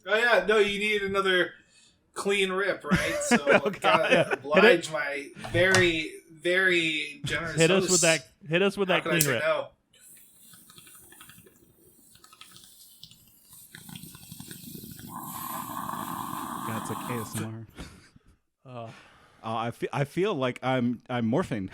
Oh yeah, no, you need another clean rip, right? So Oh, I've got to oblige my very, very generous Hit us hosts. with that How can I clean say rip. no? That's a KSMR. Oh. I feel like I'm morphing.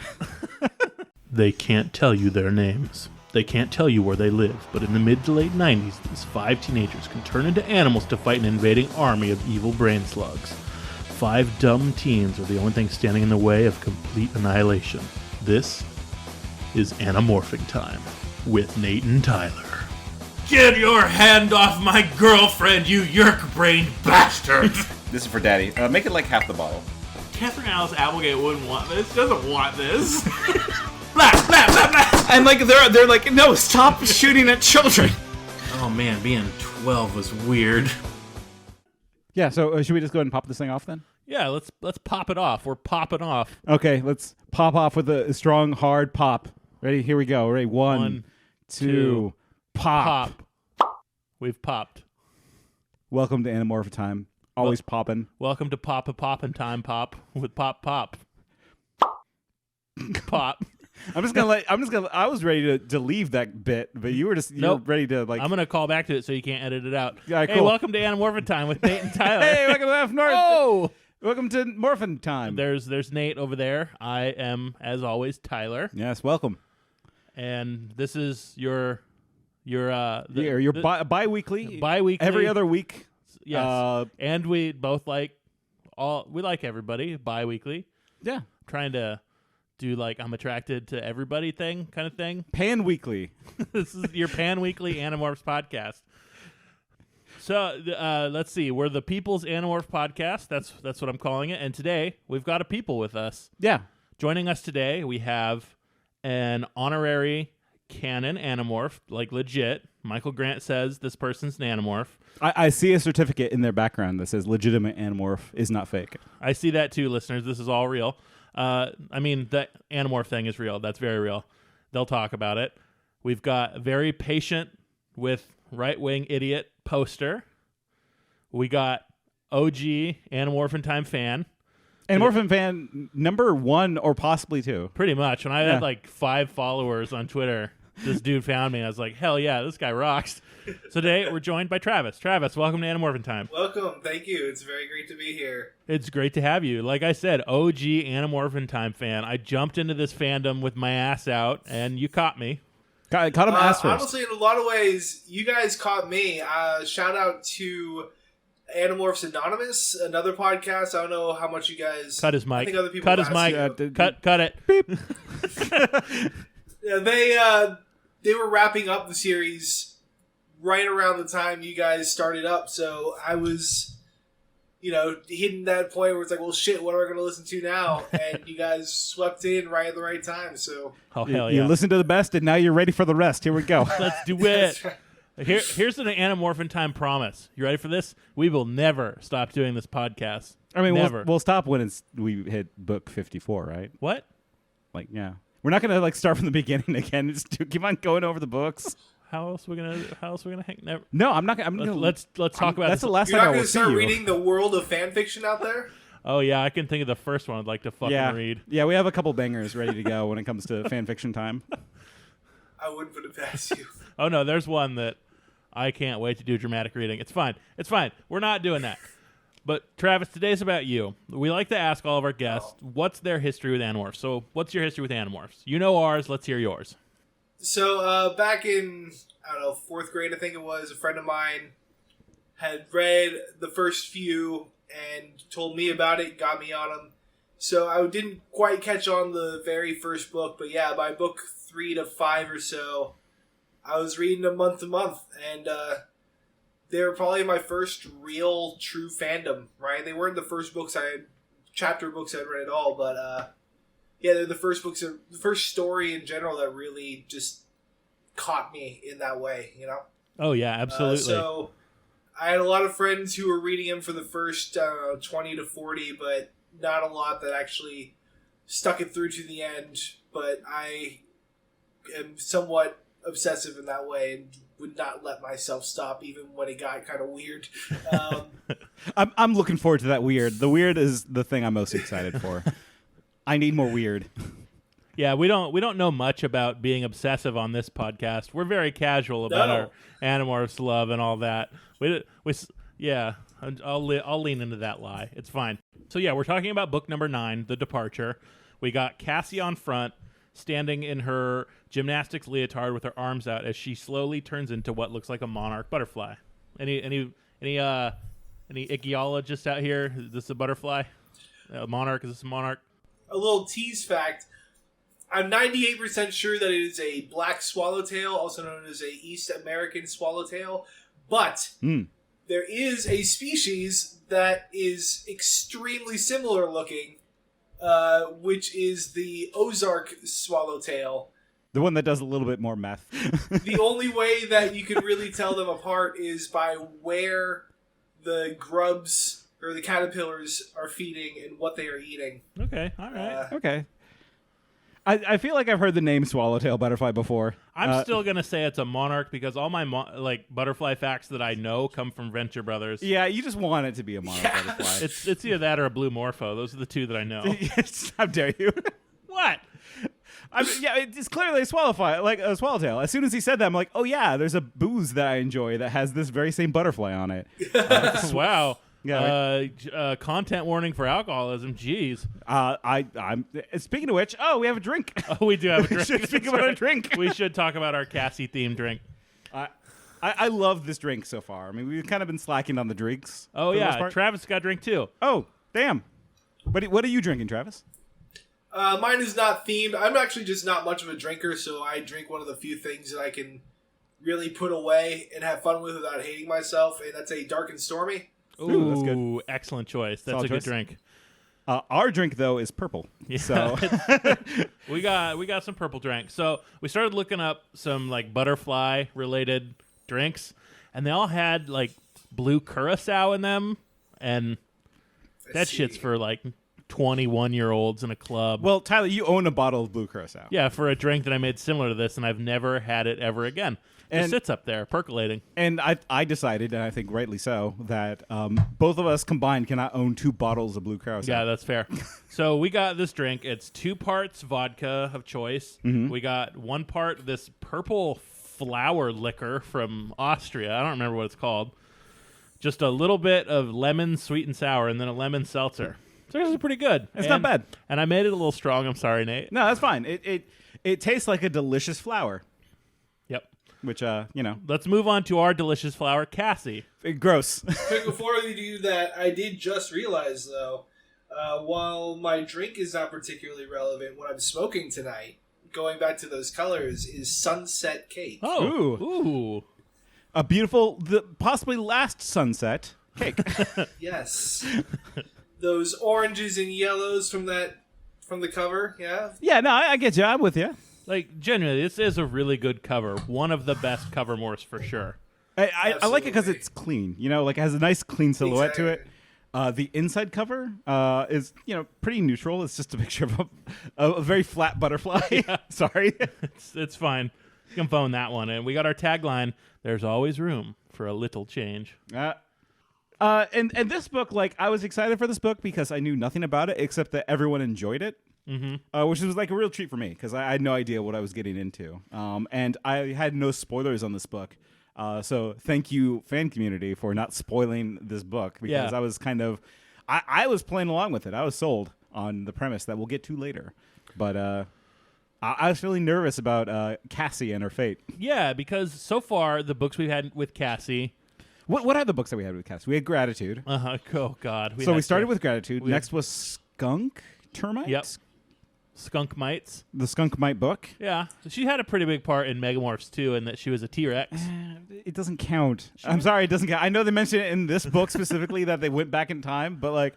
They can't tell you their names. They can't tell you where they live, but in the mid to late 90s, these 5 teenagers can turn into animals to fight an invading army of evil brain slugs. 5 dumb teens are the only thing standing in the way of complete annihilation. This is Animorphing Time with Nate and Tyler. Get your hand off my girlfriend, you yeerk-brained bastard! This is for Daddy. Make it like half the bottle. Catherine Alice Applegate wouldn't want this. Doesn't want this. Blah, blah, blah, blah. And like they're like, no, stop shooting at children. Oh man, being 12 was weird. Yeah, so should we just go ahead and pop this thing off then? Yeah, let's pop it off. We're popping off. Okay, let's pop off with a strong, hard pop. Ready? Here we go. Ready? One, two, pop. We've popped. Welcome to Animorph Time. Always popping. Welcome to Poppin' Time Pop with Pop. Pop. I was ready to leave that bit, but you were ready to like. I'm gonna call back to it so you can't edit it out. Yeah, Hey, cool. welcome to Animorphin Time with Nate and Tyler. Hey, welcome to F North. Oh, Welcome to Morphin Time. there's Nate over there. I am, as always, Tyler, Yes, welcome. and this is your bi-weekly, bi-weekly every other week. Yes, and we both like everybody bi-weekly. Yeah, Trying to do like I'm attracted to everybody thing kind of thing. pan-weekly. This is your pan-weekly Animorphs podcast. So let's see. We're the People's Animorph podcast. That's what I'm calling it. And today we've got a people with us. Yeah, Joining us today, we have an honorary canon Animorph, like legit. Michael Grant says this person's an Animorph. I see a certificate in their background that says legitimate Animorph is not fake. I see that too, listeners. This is all real. I mean, the Animorph thing is real. That's very real. They'll talk about it. We've got very patient with right-wing idiot poster. We got OG Animorphin Time fan. Animorphin fan number 1 or possibly 2. Pretty much. When I had like 5 followers on Twitter, this dude found me. I was like, hell yeah, this guy rocks. So today we're joined by Travis. Travis, welcome to Animorphin Time. Welcome, thank you. It's very great to be here. It's great to have you. Like I said, OG Animorphin Time fan. I jumped into this fandom with my ass out, and you caught me. Caught him ass first. Honestly, in a lot of ways, you guys caught me. Shout out to Animorphs Anonymous, another podcast. I don't know how much you guys... Cut his mic. I think other people Cut his have mic. asked you. Cut it. Beep. Yeah, they were wrapping up the series right around the time you guys started up, so I was, hitting that point where it's like, well, shit, what am I going to listen to now? And you guys swept in right at the right time, so... Oh, hell yeah. You listened to the best, and now you're ready for the rest. Here we go. Let's do it. Here's an Animorphin Time promise. You ready for this? We will never stop doing this podcast. I mean, never. we'll stop when we hit book 54, right? What? Like, yeah. We're not going to start from the beginning again. Just keep on going over the books. How else are we gonna hang? Never. No, I'm not. I'm gonna. Let's talk about That's this. the last You're time not I going will to see start you. reading the world of fan fiction out there? Oh yeah, I can think of the first one I'd like to fucking read. Yeah, we have a couple bangers ready to go when it comes to fan fiction time. I wouldn't put it past you. Oh no, there's one that I can't wait to do dramatic reading. It's fine. We're not doing that. But Travis, today's about you. We like to ask all of our guests what's their history with Animorphs. So what's your history with Animorphs? You know ours. Let's hear yours. So back in, I don't know, 4th grade, I think it was, a friend of mine had read the first few and told me about it, got me on them. So I didn't quite catch on the very first book, but yeah, by book 3 to 5 or so, I was reading them month to month, and they were probably my first real, true fandom, right? They weren't the first chapter books I'd read at all, but yeah, they're the first books, the first story in general that really just caught me in that way, Oh yeah, absolutely. So I had a lot of friends who were reading them for the first 20 to 40, but not a lot that actually stuck it through to the end. But I am somewhat obsessive in that way and would not let myself stop even when it got kind of weird. I'm looking forward to that weird. The weird is the thing I'm most excited for. I need more weird. Yeah, we don't know much about being obsessive on this podcast. We're very casual about our Animorphs love and all that. I'll lean into that lie. It's fine. So yeah, we're talking about book number 9, The Departure. We got Cassie on front, standing in her gymnastics leotard with her arms out as she slowly turns into what looks like a monarch butterfly. Any ichthyologists out here? Is this a butterfly? A monarch? Is this a monarch? A little tease fact. I'm 98% sure that it is a black swallowtail, also known as a East American swallowtail, but there is a species that is extremely similar looking, which is the Ozark swallowtail. The one that does a little bit more meth. The only way that you can really tell them apart is by where the grubs or the caterpillars are feeding and what they are eating. Okay, all right. Okay. I feel like I've heard the name swallowtail butterfly before. I'm still going to say it's a monarch because all my butterfly facts that I know come from Venture Brothers. Yeah, you just want it to be a monarch butterfly. It's either that or a blue morpho. Those are the two that I know. How dare you? What? It's clearly a swallowtail. As soon as he said that, I'm like, oh yeah, there's a booze that I enjoy that has this very same butterfly on it. Wow. Yeah. Content warning for alcoholism. Jeez. I'm speaking of which, we have a drink. Oh, we do have a drink. We should speak about a drink. We should talk about our Cassie themed drink. I love this drink so far. I mean, we've kind of been slacking on the drinks. Oh yeah, Travis got a drink too. Oh damn! What are you drinking, Travis? Mine is not themed. I'm actually just not much of a drinker, so I drink one of the few things that I can really put away and have fun with without hating myself, and that's a Dark and Stormy. Ooh, that's good. Excellent choice. That's Solid a good choice. drink. Our drink though is purple. Yeah. So we got some purple drinks. So we started looking up some like butterfly related drinks, and they all had like blue curacao in them, and that shit's for like 21-year-olds in a club. well, Tyler, you own a bottle of blue curacao. Yeah, for a drink that I made similar to this, and I've never had it ever again. It And- sits up there percolating. And I decided, and I think rightly so, that both of us combined cannot own 2 bottles of blue curacao. Yeah, that's fair. So we got this drink. It's 2 parts vodka of choice. We got 1 part this purple flower liquor from Austria. I don't remember what it's called. Just a little bit of lemon, sweet and sour, and then a lemon seltzer. So this is pretty good. It's not bad. And I made it a little strong. I'm sorry, Nate. No, that's fine. It tastes like a delicious flower, Yep. which Let's move on to our delicious flower, Cassie. gross. Quick, before we do that, I did just realize, though, while my drink is not particularly relevant, what I'm smoking tonight, going back to those colors, is sunset cake. Oh. Ooh. A beautiful, possibly last sunset cake. Yes. Those oranges and yellows from the cover, yeah? Yeah, no, I get you. I'm with you. Like, genuinely, this is a really good cover. One of the best cover morphs for sure. I like it because Absolutely. it's clean. Like it has a nice clean silhouette to it. The inside cover is pretty neutral. It's just a picture of a very flat butterfly. Sorry. It's fine. You can phone that one. And we got our tagline, there's always room for a little change. And this book, like, I was excited for this book because I knew nothing about it except that everyone enjoyed it, which was like a real treat for me because I had no idea what I was getting into. And I had no spoilers on this book. So thank you, fan community, for not spoiling this book because I was kind of, I was playing along with it. I was sold on the premise that we'll get to later. But I was really nervous about Cassie and her fate. Yeah, because so far, the books we've had with Cassie... What are the books that we had with Cassie? We had Gratitude. Oh, God. We started with Gratitude. Next was Skunk Termite? Yep. Skunk Mites. The Skunk Mite book. Yeah. So she had a pretty big part in Megamorphs, too, in that she was a T-Rex. It doesn't count. I'm sorry, it doesn't count. I know they mentioned it in this book specifically that they went back in time, but, like,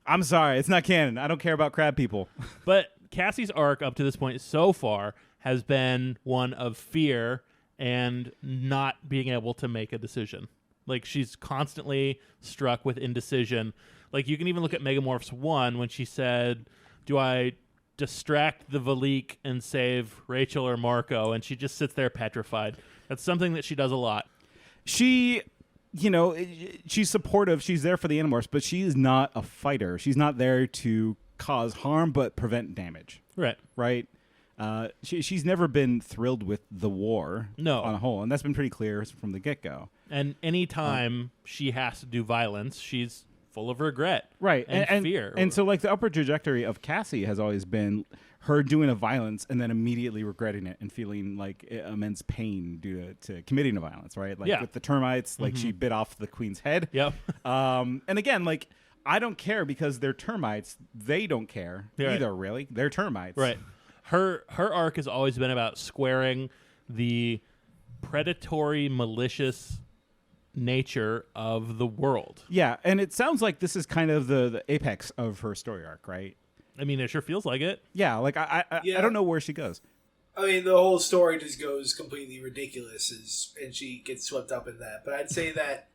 I'm sorry. It's not canon. I don't care about crab people. But Cassie's arc up to this point so far has been one of fear and not being able to make a decision. Like, she's constantly struck with indecision. Like, you can even look at Megamorphs 1 when she said, do I distract the Valik and save Rachel or Marco? And she just sits there petrified. That's something that she does a lot. She, she's supportive. She's there for the Animorphs, but she is not a fighter. She's not there to cause harm, but prevent damage. Right. Right? She's never been thrilled with the war on a whole, and that's been pretty clear from the get-go. And any time she has to do violence, she's full of regret, right, and fear. And so, like, the upward trajectory of Cassie has always been her doing a violence and then immediately regretting it and feeling like immense pain due to committing a violence, right? Like with the termites, like she bit off the queen's head. Yep. And again, like, I don't care because they're termites. They don't care either, really. They're termites. Right. Her arc has always been about squaring the predatory, malicious nature of the world. Yeah, and it sounds like this is kind of the apex of her story arc, right? I mean, it sure feels like it. Yeah, like I don't know where she goes. I mean, the whole story just goes completely ridiculous, and she gets swept up in that. But I'd say that,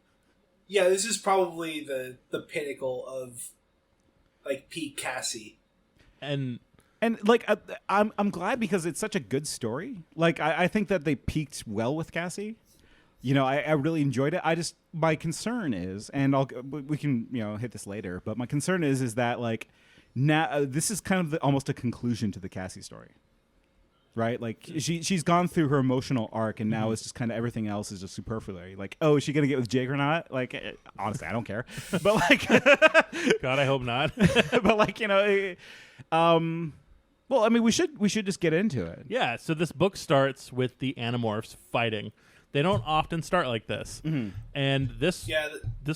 yeah, this is probably the pinnacle of, like, peak Cassie. And like I'm glad because it's such a good story. Like I think that they peaked well with Cassie. I really enjoyed it. My concern is, and we can hit this later, but my concern is that, like, now this is kind of almost a conclusion to the Cassie story, right? Like she's gone through her emotional arc, and now it's just kind of everything else is just superfluous. Like, oh, is she gonna get with Jake or not? Like, honestly, I don't care. But like, God, I hope not. But like, well, I mean, we should just get into it. Yeah. So this book starts with the Animorphs fighting. They don't often start like this, and this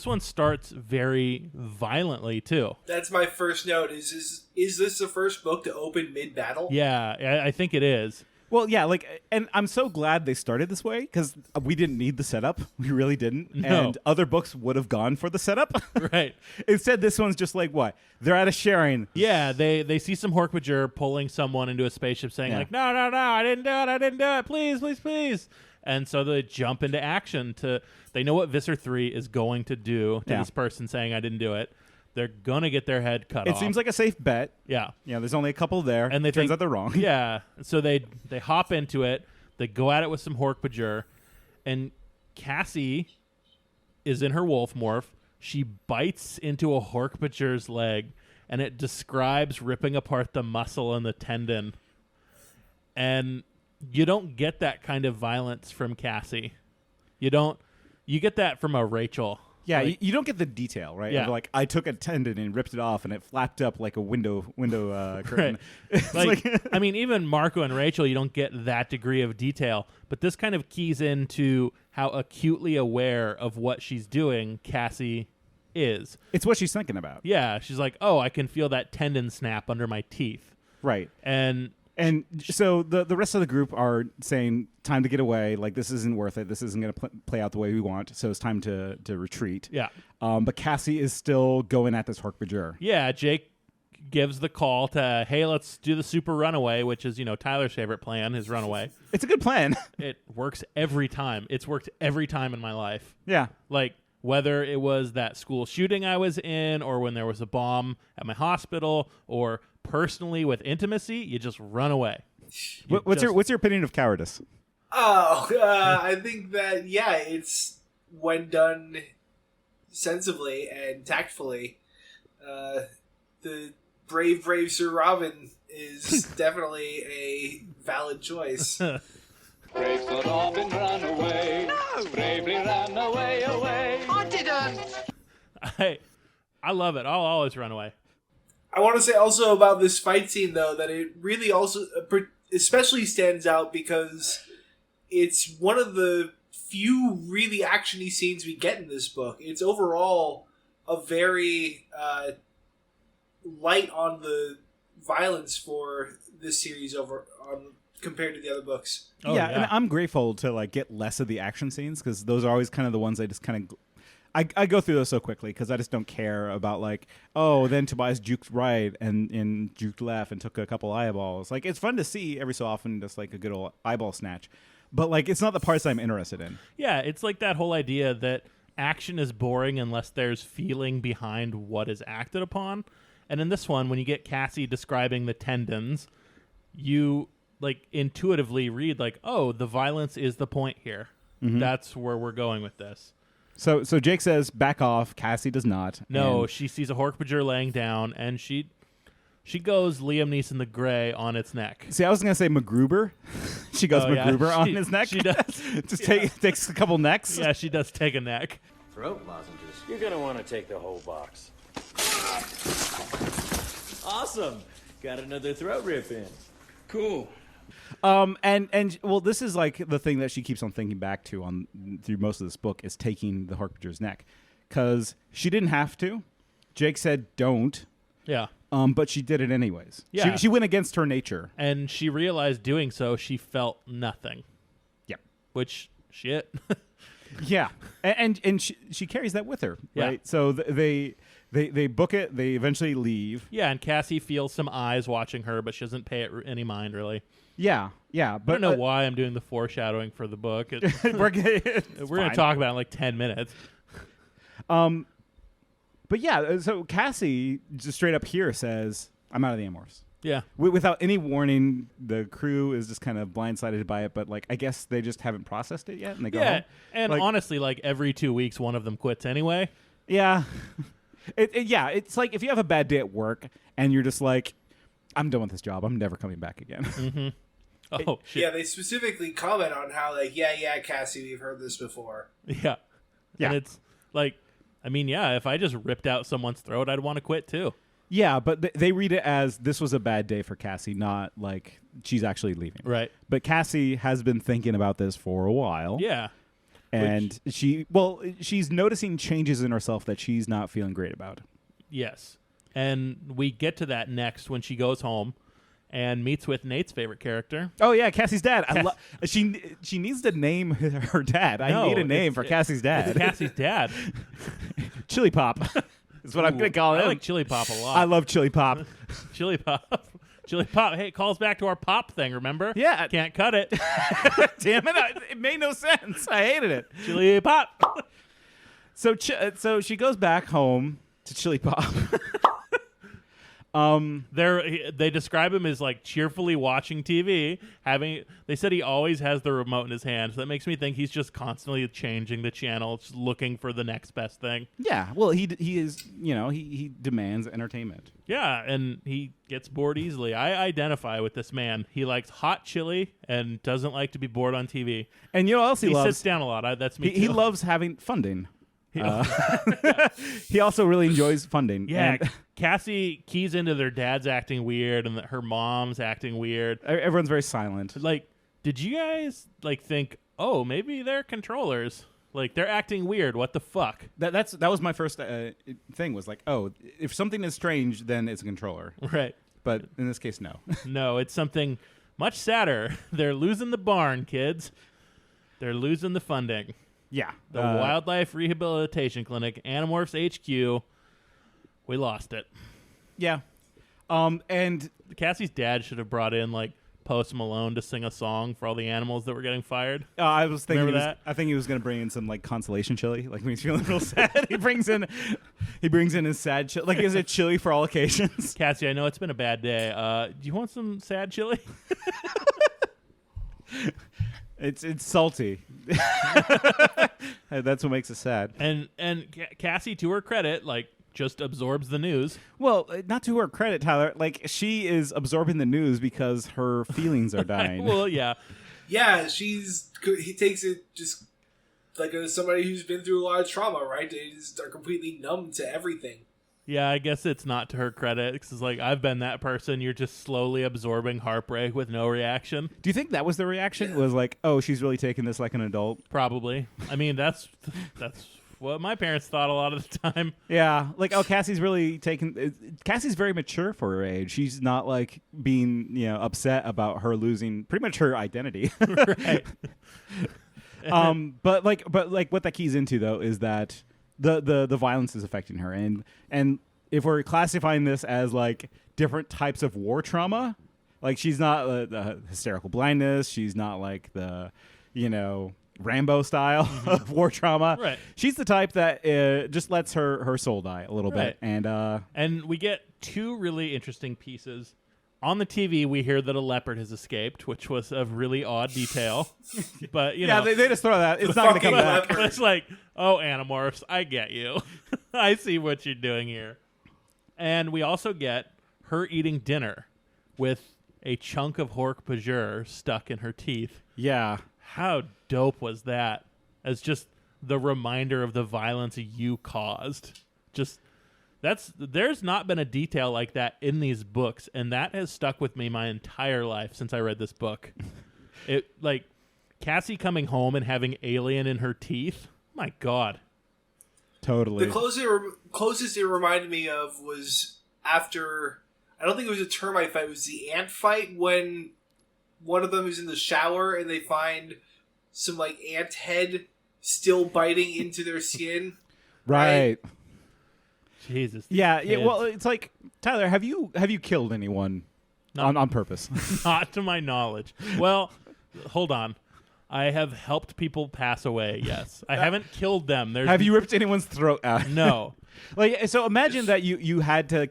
one starts very violently too. That's my first note. Is this the first book to open mid battle? Yeah, I think it is. Well, yeah, like, and I'm so glad they started this way because we didn't need the setup. We really didn't. No. And other books would have gone for the setup. Right. Instead, this one's just like, what? They're at a sharing. Yeah, they see some Hork-Bajir pulling someone into a spaceship saying, like, no, I didn't do it, please. And so they jump into action. They know what Visser 3 is going to do to this person saying, I didn't do it. They're going to get their head cut off. It seems like a safe bet. Yeah. Yeah, there's only a couple there. And turns out they're wrong. Yeah. So they hop into it. They go at it with some Hork-Bajir. And Cassie is in her wolf morph. She bites into a Hork-Bajir's leg, and it describes ripping apart the muscle and the tendon. And you don't get that kind of violence from Cassie. You get that from a Rachel. Yeah, like, you don't get the detail, right? Yeah. Of like, I took a tendon and ripped it off, and it flapped up like a window curtain. Right. Like, I mean, even Marco and Rachel, you don't get that degree of detail. But this kind of keys into how acutely aware of what she's doing Cassie is. It's what she's thinking about. Yeah, she's like, oh, I can feel that tendon snap under my teeth. Right. And so the rest of the group are saying, time to get away. Like, this isn't worth it. This isn't going to play out the way we want. So it's time to retreat. Yeah. But Cassie is still going at this Hork-Bajir. Yeah, Jake gives the call to, hey, let's do the super runaway, which is, Tyler's favorite plan, his runaway. It's a good plan. It works every time. It's worked every time in my life. Yeah. Like, whether it was that school shooting I was in, or when there was a bomb at my hospital, or personally with intimacy, you just run away. What's your opinion of cowardice? I think that, it's when done sensibly and tactfully. The brave Sir Robin is definitely a valid choice. Brave Sir Robin ran away. No! Bravely ran away. I didn't. I love it. I'll always run away. I want to say also about this fight scene, though, that it really also especially stands out because it's one of the few really actiony scenes we get in this book. It's overall a very light on the violence for this series compared to the other books. Oh, yeah, and I'm grateful to like get less of the action scenes because those are always kind of the ones I just kind of I go through those so quickly because I just don't care about like, oh, then Tobias juked right and juked left and took a couple eyeballs. Like, it's fun to see every so often, just like a good old eyeball snatch. But like, it's not the parts I'm interested in. Yeah, it's like that whole idea that action is boring unless there's feeling behind what is acted upon. And in this one, when you get Cassie describing the tendons, like intuitively read like, oh, the violence is the point here. That's where we're going with this. So Jake says, back off. Cassie does not. No, And she sees a Hork-Bajir laying down, and she goes Liam Neeson the Gray on its neck. see, I was going to say MacGruber. She goes MacGruber on his neck. She does. Just takes a couple necks. Yeah, she does take a neck. Throat lozenges. You're gonna want to take the whole box. Awesome. Got another throat rip in. Cool. And well, this is like the thing that she keeps on thinking back to through most of this book is taking the Hork-Bajir's neck, because she didn't have to. Jake said don't. Yeah. But she did it anyways. Yeah. She went against her nature. And she realized doing so, she felt nothing. Yeah. Which, shit. Yeah. And she carries that with her, Yeah. right? So they book it. They eventually leave. Yeah, and Cassie feels some eyes watching her, but she doesn't pay it any mind, really. Yeah. I But don't know why I'm doing the foreshadowing for the book. we're going to talk about it in like 10 minutes. But yeah, so Cassie just straight up here says, I'm out of the Animorphs. Yeah. Without any warning, the crew is just kind of blindsided by it, but like I guess they just haven't processed it yet, and they go home. And Like- honestly, like every 2 weeks, one of them quits anyway. Yeah. It's like if you have a bad day at work and you're just like, I'm done with this job. I'm never coming back again. Oh, shit. Yeah, they specifically comment on how, like, yeah, Cassie, we've heard this before. Yeah. Yeah. And it's like, I mean, yeah, if I just ripped out someone's throat, I'd want to quit too. Yeah, but they read it as this was a bad day for Cassie, not like she's actually leaving. Right. But Cassie has been thinking about this for a while. Yeah. And she's noticing changes in herself that she's not feeling great about. Yes. And we get to that next when she goes home and meets with Nate's favorite character. Oh yeah, Cassie's dad. She needs to name her dad. I need a name for Cassie's dad. It's Cassie's dad. Chilipop is what I'm going to call it. I like Chilipop a lot. I love Chilipop. Chilipop. Chilipop. Hey, it calls back to our pop thing, remember? Yeah. Can't cut it. Damn it. It made no sense. I hated it. Chilipop. So she goes back home to Chilipop. They describe him as like cheerfully watching TV. They said he always has the remote in his hand. So that makes me think he's just constantly changing the channel, just looking for the next best thing. Yeah. Well, he is, he demands entertainment. Yeah, and he gets bored easily. I identify with this man. He likes hot chili and doesn't like to be bored on TV. And you know what else he loves? He sits down a lot. That's me too. He loves having funding. He also really enjoys funding. Yeah, And Cassie keys into their dad's acting weird and her mom's acting weird. everyone's very silent. Like, did you guys think, oh, maybe they're controllers? Like, they're acting weird. What the fuck? That was my first thing was like, oh, if something is strange, then it's a controller. Right. But in this case, no. No, it's something much sadder. They're losing the barn, kids. They're losing the funding. Yeah. The Wildlife Rehabilitation Clinic, Animorphs HQ. We lost it. Yeah. And Cassie's dad should have brought in, like, Post Malone to sing a song for all the animals that were getting fired. I was thinking, Remember that? I think he was going to bring in some like consolation chili, like when he's feeling a little sad. He brings in his sad chili. Like, is it chili for all occasions? Cassie, I know it's been a bad day. Do you want some sad chili? It's salty. That's what makes it sad. And Cassie, to her credit, like, just absorbs the news. Well, not to her credit, Tyler. Like, she is absorbing the news because her feelings are dying. Well, yeah. Yeah, he takes it just like as somebody who's been through a lot of trauma, right? They just are completely numb to everything. Yeah, I guess it's not to her credit. Because, like, I've been that person. You're just slowly absorbing heartbreak with no reaction. Do you think that was the reaction? Yeah. Was like, oh, she's really taking this like an adult? Probably. I mean, that's what my parents thought a lot of the time. Yeah, like, oh, Cassie's very mature for her age. She's not like being, upset about her losing pretty much her identity. Right. But what that keys into though is that the violence is affecting her, and if we're classifying this as like different types of war trauma, like she's not the hysterical blindness, she's not like the Rambo style of war trauma. Right. She's the type that just lets her soul die a little bit. And we get two really interesting pieces On the TV, we hear that a leopard has escaped, which was a really odd detail. But, you know. They just throw that. It's not going to come back. It's like, oh, Animorphs, I get you. I see what you're doing here. And we also get her eating dinner with a chunk of Hork Pajur stuck in her teeth. Yeah. How dope was that? As just the reminder of the violence you caused. There's not been a detail like that in these books, and that has stuck with me my entire life since I read this book. Cassie coming home and having alien in her teeth. My God. Totally. The closest it reminded me of was after, I don't think it was a termite fight, it was the ant fight when one of them is in the shower and they find some like ant head still biting into their skin. Right. Jesus. Yeah. Well, it's like, Tyler, have you killed anyone on purpose? Not to my knowledge. Well, hold on. I have helped people pass away. Yes, I haven't killed them. Have you ripped anyone's throat out? No. So imagine that you had to,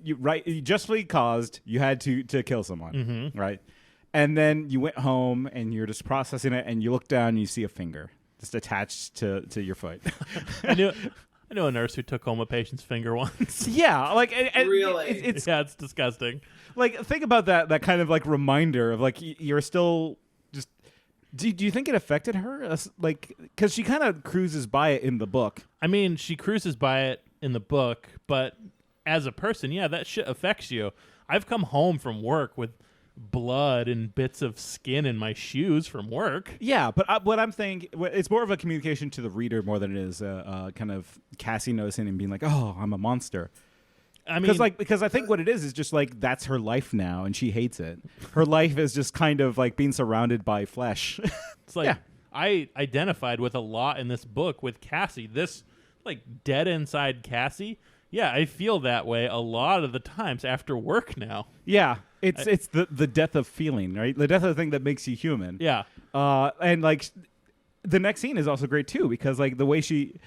you justly caused you had to kill someone, right? And then you went home and you're just processing it, and you look down and you see a finger just attached to your foot. I knew a nurse who took home a patient's finger once. Yeah, like Really? It's disgusting. Like, think about that kind of like reminder of like you're still just. Do you think it affected her? Like, because she kind of cruises by it in the book. I mean, she cruises by it in the book, but as a person, yeah, that shit affects you. I've come home from work with blood and bits of skin in my shoes from work. Yeah, but what I'm saying, it's more of a communication to the reader more than it is kind of Cassie noticing and being like, "Oh, I'm a monster." I mean, because I think what it is just like that's her life now, and she hates it. Her life is just kind of like being surrounded by flesh. It's like I identified with a lot in this book with Cassie. This like dead inside Cassie. Yeah, I feel that way a lot of the times after work now. Yeah, it's the death of feeling, right? The death of the thing that makes you human. Yeah, and like the next scene is also great too because like the way she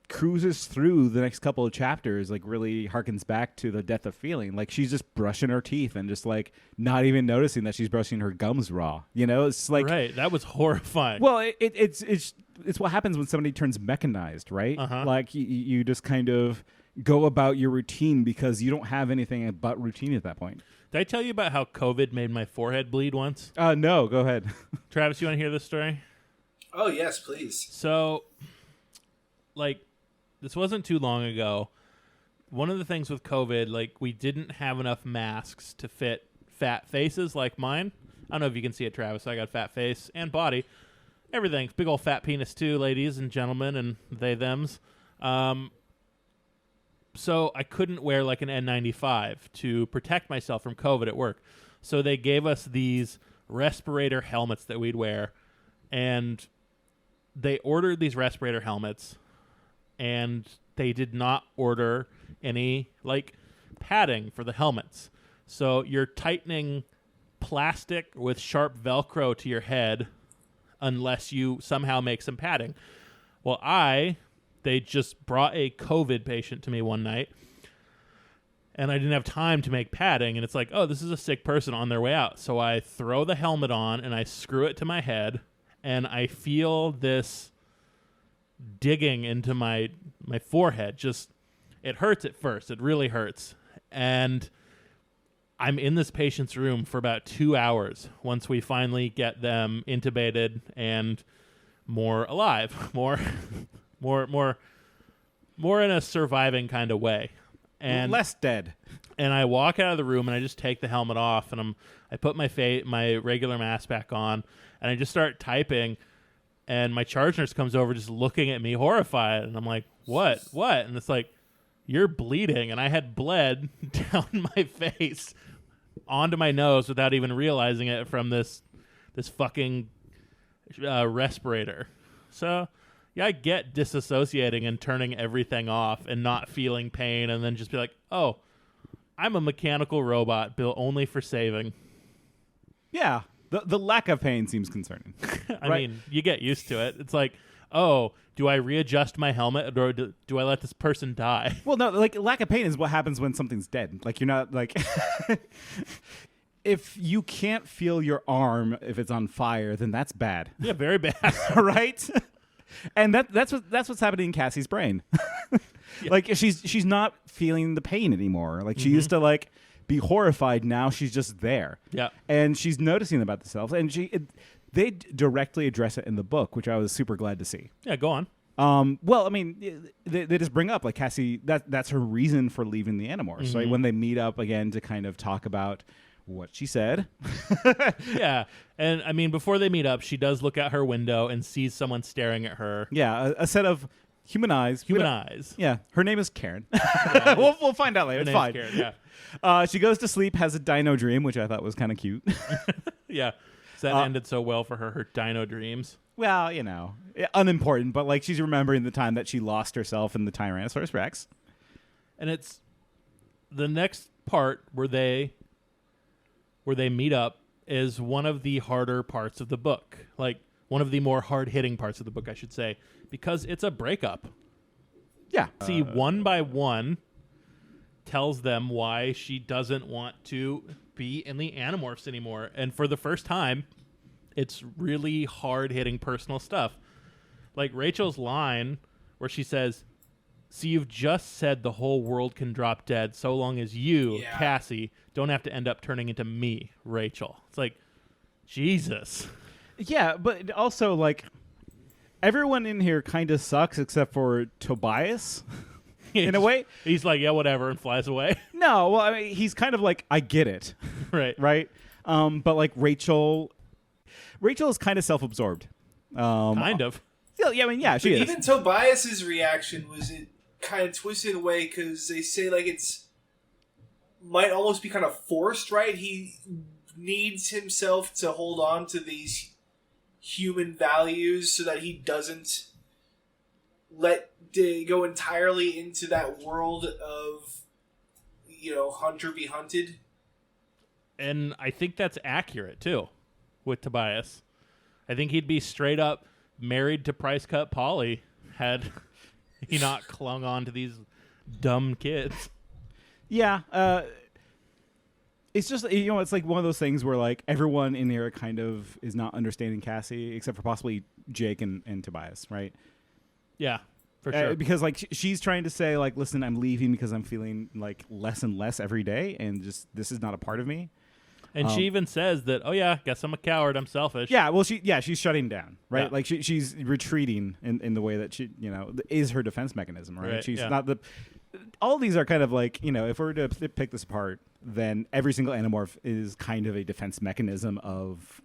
cruises through the next couple of chapters like really harkens back to the death of feeling. Like she's just brushing her teeth and just like not even noticing that she's brushing her gums raw. You know, it's like right. That was horrifying. Well, it's what happens when somebody turns mechanized, right? Like you just kind of go about your routine because you don't have anything but routine at that point. Did I tell you about how COVID made my forehead bleed once? No, go ahead. Travis, you want to hear this story? Oh, yes, please. So, like, this wasn't too long ago. One of the things with COVID, like, we didn't have enough masks to fit fat faces like mine. I don't know if you can see it, Travis. I got fat face and body. Everything. Big old fat penis, too, ladies and gentlemen, and they-thems. So I couldn't wear like an N95 to protect myself from COVID at work. So they gave us these respirator helmets that we'd wear. And they ordered these respirator helmets. And they did not order any like padding for the helmets. So you're tightening plastic with sharp Velcro to your head unless you somehow make some padding. Well, they just brought a COVID patient to me one night, and I didn't have time to make padding, and it's like, oh, this is a sick person on their way out. So I throw the helmet on, and I screw it to my head, and I feel this digging into my forehead. Just, it hurts at first. It really hurts. And I'm in this patient's room for about 2 hours once we finally get them intubated and more alive, more in a surviving kind of way, and less dead. And I walk out of the room and I just take the helmet off and I put my regular mask back on and I just start typing, and my charge nurse comes over just looking at me horrified, and I'm like, what? And it's like, you're bleeding, and I had bled down my face onto my nose without even realizing it from this fucking respirator. So. Yeah, I get disassociating and turning everything off and not feeling pain and then just be like, oh, I'm a mechanical robot built only for saving. Yeah, the lack of pain seems concerning. I mean, you get used to it. It's like, oh, do I readjust my helmet or do I let this person die? Well, no, like lack of pain is what happens when something's dead. Like you're not like if you can't feel your arm if it's on fire, then that's bad. Yeah, very bad. Right? And that's what's happening in Cassie's brain. Like she's not feeling the pain anymore. Like she used to like be horrified. Now she's just there. Yeah, and she's noticing about themselves, and they directly address it in the book, which I was super glad to see. Yeah, go on. Well, I mean, they just bring up like Cassie. That's her reason for leaving the Animorphs. So when they meet up again to kind of talk about what she said. Yeah, and I mean, before they meet up, she does look out her window and sees someone staring at her. Yeah, a set of human eyes. Human eyes. Yeah, her name is Karen. Yeah, we'll find out later. It's fine. Karen, yeah. She goes to sleep, has a dino dream, which I thought was kind of cute. Yeah. So that ended so well for her dino dreams. Well, you know, unimportant, but like she's remembering the time that she lost herself in the Tyrannosaurus Rex. And it's the next part where they meet up is one of the harder parts of the book. Like one of the more hard-hitting parts of the book, I should say, because it's a breakup. Yeah. See, one by one tells them why she doesn't want to be in the Animorphs anymore. And for the first time, it's really hard-hitting personal stuff. Like Rachel's line where she says, "So you've just said the whole world can drop dead so long as you, Cassie, don't have to end up turning into me, Rachel." It's like, Jesus. Yeah, but also, like, everyone in here kind of sucks except for Tobias. In a way. He's like, yeah, whatever, and flies away. No, well, I mean, he's kind of like, I get it. Right. Right? But, like, Rachel is kind of self-absorbed. Kind of. Yeah, I mean, yeah, she is. Even Tobias's reaction was it kind of twisted away because they say, like, it's might almost be kind of forced, right? He needs himself to hold on to these human values so that he doesn't go entirely into that world of, hunter be hunted. And I think that's accurate, too, with Tobias. I think he'd be straight up married to Price Cut Polly had he not clung on to these dumb kids. Yeah. It's just, it's like one of those things where, like, everyone in here kind of is not understanding Cassie, except for possibly Jake and Tobias, right? Yeah, for sure. Because, like, she's trying to say, like, listen, I'm leaving because I'm feeling, like, less and less every day, and just, this is not a part of me. And she even says that, oh, yeah, guess I'm a coward, I'm selfish. Yeah, well, she's shutting down, right? Yeah. Like, she's retreating in the way that she, is her defense mechanism, right? She's not the... All of these are kind of like, if we were to pick this apart, then every single Animorph is kind of a defense mechanism of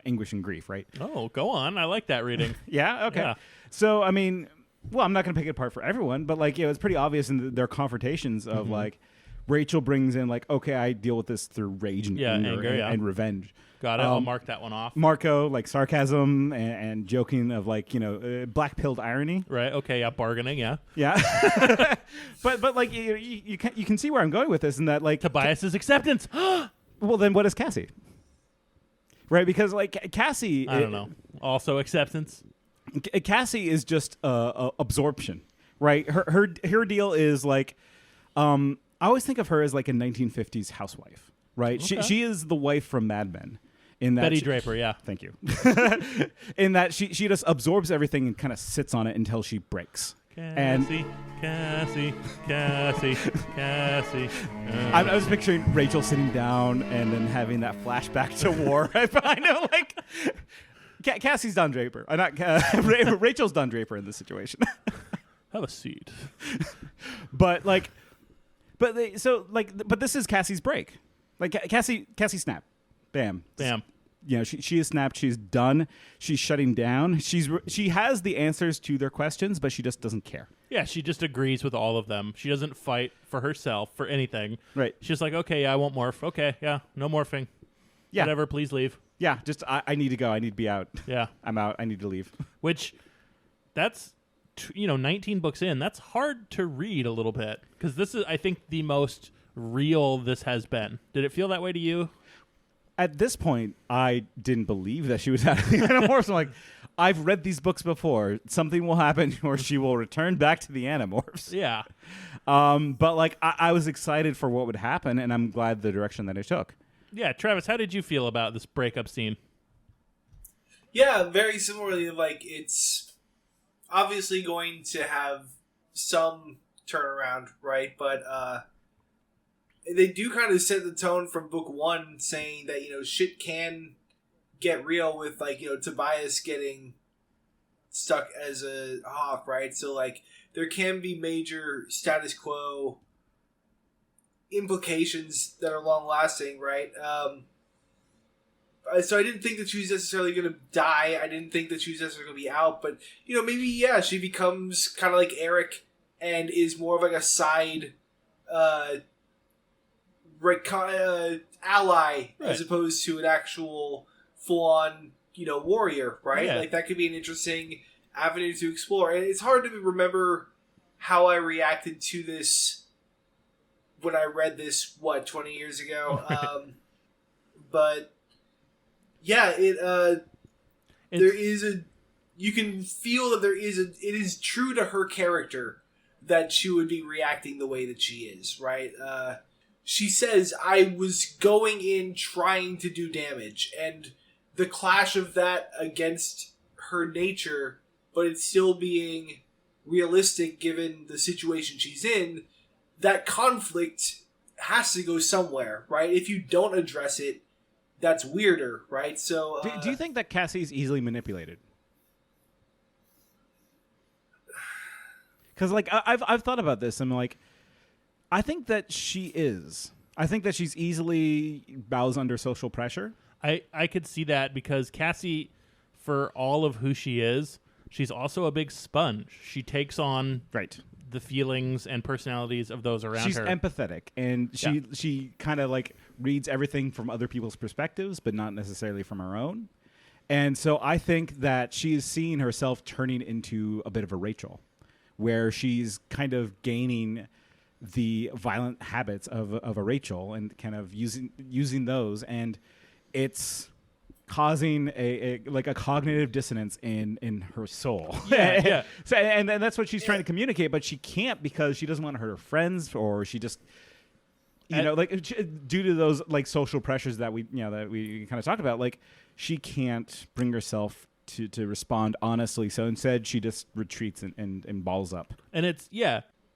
anguish and grief, right? Oh, go on. I like that reading. Yeah? Okay. Yeah. So, I mean, well, I'm not going to pick it apart for everyone, but, like, it's pretty obvious in their confrontations of, like, Rachel brings in, like, okay, I deal with this through rage and anger and revenge. Got it. I'll mark that one off. Marco, like, sarcasm and joking of, like, black-pilled irony. Right. Okay. Yeah. Bargaining. Yeah. Yeah. but like, you can see where I'm going with this, in that, like, Tobias's acceptance. Well, then what is Cassie? Right? Because, like, Cassie... I don't know. Also acceptance. Cassie is just absorption, right? Her deal is, like... I always think of her as like a 1950s housewife, right? Okay. She is the wife from Mad Men. In that Betty Draper, yeah. Thank you. In that she just absorbs everything and kind of sits on it until she breaks. Cassie. I was picturing Rachel sitting down and then having that flashback to war right behind her. Like, Cassie's Don Draper. Rachel's Don Draper in this situation. Have a seat. But like... But this is Cassie's break. Like Cassie snapped, bam. She is snapped. She's done. She's shutting down. She has the answers to their questions, but she just doesn't care. Yeah, she just agrees with all of them. She doesn't fight for herself for anything. Right. She's just like, okay, yeah, I won't morph. Okay, yeah, no morphing. Yeah. Whatever, please leave. Yeah, just I need to go. I need to be out. Yeah, I'm out. I need to leave. Which, that's 19 books in, that's hard to read a little bit, because this is, I think, the most real this has been. Did it feel that way to you? at this point, I didn't believe that she was out of the Animorphs. I'm like, I've read these books before. Something will happen or she will return back to the Animorphs. Yeah. But like, I was excited for what would happen, and I'm glad the direction that it took. Yeah, Travis, how did you feel about this breakup scene? Yeah, very similarly. Like, it's obviously going to have some turnaround, right? But they do kind of set the tone from book 1, saying that, shit can get real with, like, Tobias getting stuck as a hawk, right? So, like, there can be major status quo implications that are long-lasting, right? So I didn't think that she was necessarily going to die. I didn't think that she was necessarily going to be out. But, maybe, yeah, she becomes kind of like Eric and is more of like a side ally, right, as opposed to an actual full-on, warrior, right? Yeah. Like, that could be an interesting avenue to explore. And it's hard to remember how I reacted to this when I read this, 20 years ago? But yeah, there is you can feel that it is true to her character that she would be reacting the way that she is, right? She says, I was going in trying to do damage, and the clash of that against her nature, but it's still being realistic given the situation she's in, that conflict has to go somewhere, right? If you don't address it, that's weirder, right? So, do you think that Cassie's easily manipulated? Because, like, I've thought about this, and like, I think that she is. I think that she's easily bows under social pressure. I could see that because Cassie, for all of who she is, she's also a big sponge. She takes on the feelings and personalities of those around her. She's empathetic, and she kind of like reads everything from other people's perspectives, but not necessarily from her own. And so I think that she is seeing herself turning into a bit of a Rachel, where she's kind of gaining the violent habits of a Rachel and kind of using those, and it's causing a cognitive dissonance in her soul. Yeah. So and that's what she's trying to communicate, but she can't because she doesn't want to hurt her friends, or she just due to those like social pressures that we kind of talked about, like she can't bring herself to respond honestly. So instead she just retreats and balls up. And it's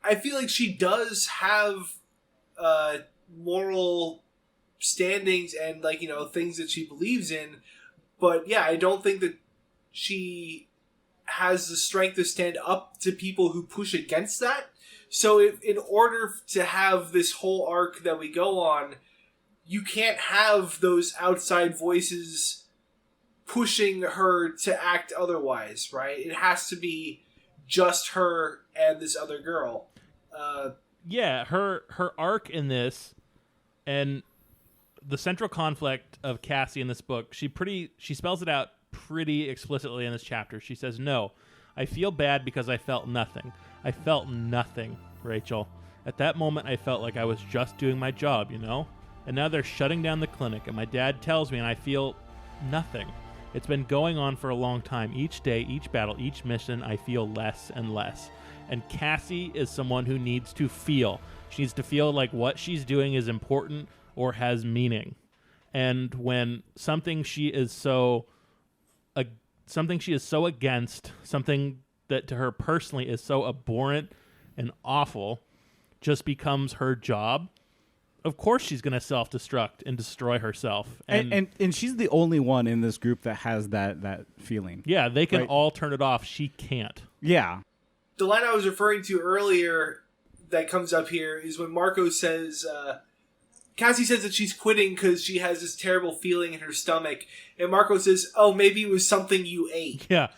I feel like she does have moral standings and things that she believes in, but yeah, I don't think that she has the strength to stand up to people who push against that. So in order to have this whole arc that we go on, you can't have those outside voices pushing her to act otherwise, right? It has to be just her and this other girl. Her arc in this, and the central conflict of Cassie in this book, she spells it out pretty explicitly in this chapter. She says, "No, I feel bad because I felt nothing. I felt nothing, Rachel. At that moment, I felt like I was just doing my job, And now they're shutting down the clinic, and my dad tells me, and I feel nothing. It's been going on for a long time. Each day, each battle, each mission, I feel less and less. And Cassie is someone who needs to feel. She needs to feel like what she's doing is important or has meaning. And when something she is so against, something that to her personally is so abhorrent and awful, just becomes her job, of course she's going to self-destruct and destroy herself. And she's the only one in this group that has that feeling. Yeah, they can all turn it off. She can't. Yeah. The line I was referring to earlier that comes up here is when Marco says, Cassie says that she's quitting because she has this terrible feeling in her stomach. And Marco says, oh, maybe it was something you ate. Yeah.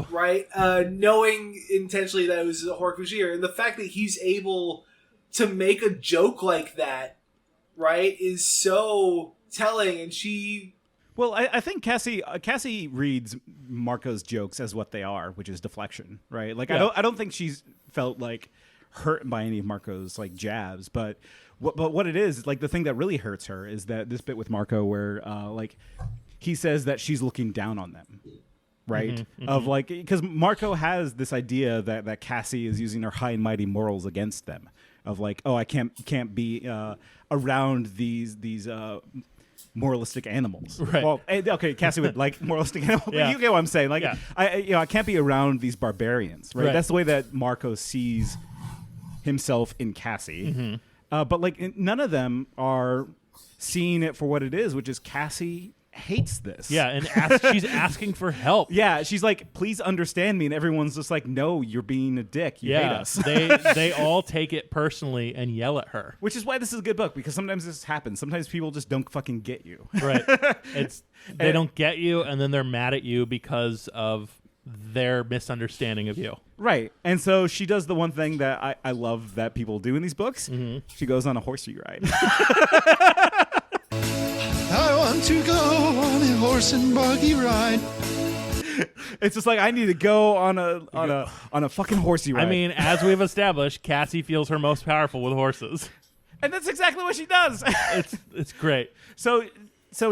Right? Knowing intentionally that it was a Hork-Bajir. And the fact that he's able to make a joke like that, right, is so telling. And she... Well, I think Cassie reads Marco's jokes as what they are, which is deflection, right? Like, yeah. I don't think she's felt like hurt by any of Marco's like jabs, but what it is like the thing that really hurts her is that this bit with Marco where like he says that she's looking down on them. Right? Of like, because Marco has this idea that Cassie is using her high and mighty morals against them. Of like, oh, I can't be around these moralistic animals. Right. Well, okay, Cassie would like moralistic animals. Yeah. You get what I'm saying? Like, Yeah. I can't be around these barbarians. Right? Right. That's the way that Marco sees himself in Cassie. But like, none of them are seeing it for what it is, which is Cassie hates this. Yeah, and she's asking for help. Yeah, she's like, please understand me, and everyone's just like, no, you're being a dick. You hate us. they all take it personally and yell at her. Which is why this is a good book, because sometimes this happens. Sometimes people just don't fucking get you. Right. They don't get you, and then they're mad at you because of their misunderstanding of you. Right. And so she does the one thing that I love that people do in these books. She goes on a horsey ride. I want to go on a horse and buggy ride. It's just like, I need to go on a fucking horsey ride. I mean, as we've established, Cassie feels her most powerful with horses. And that's exactly what she does. It's great. So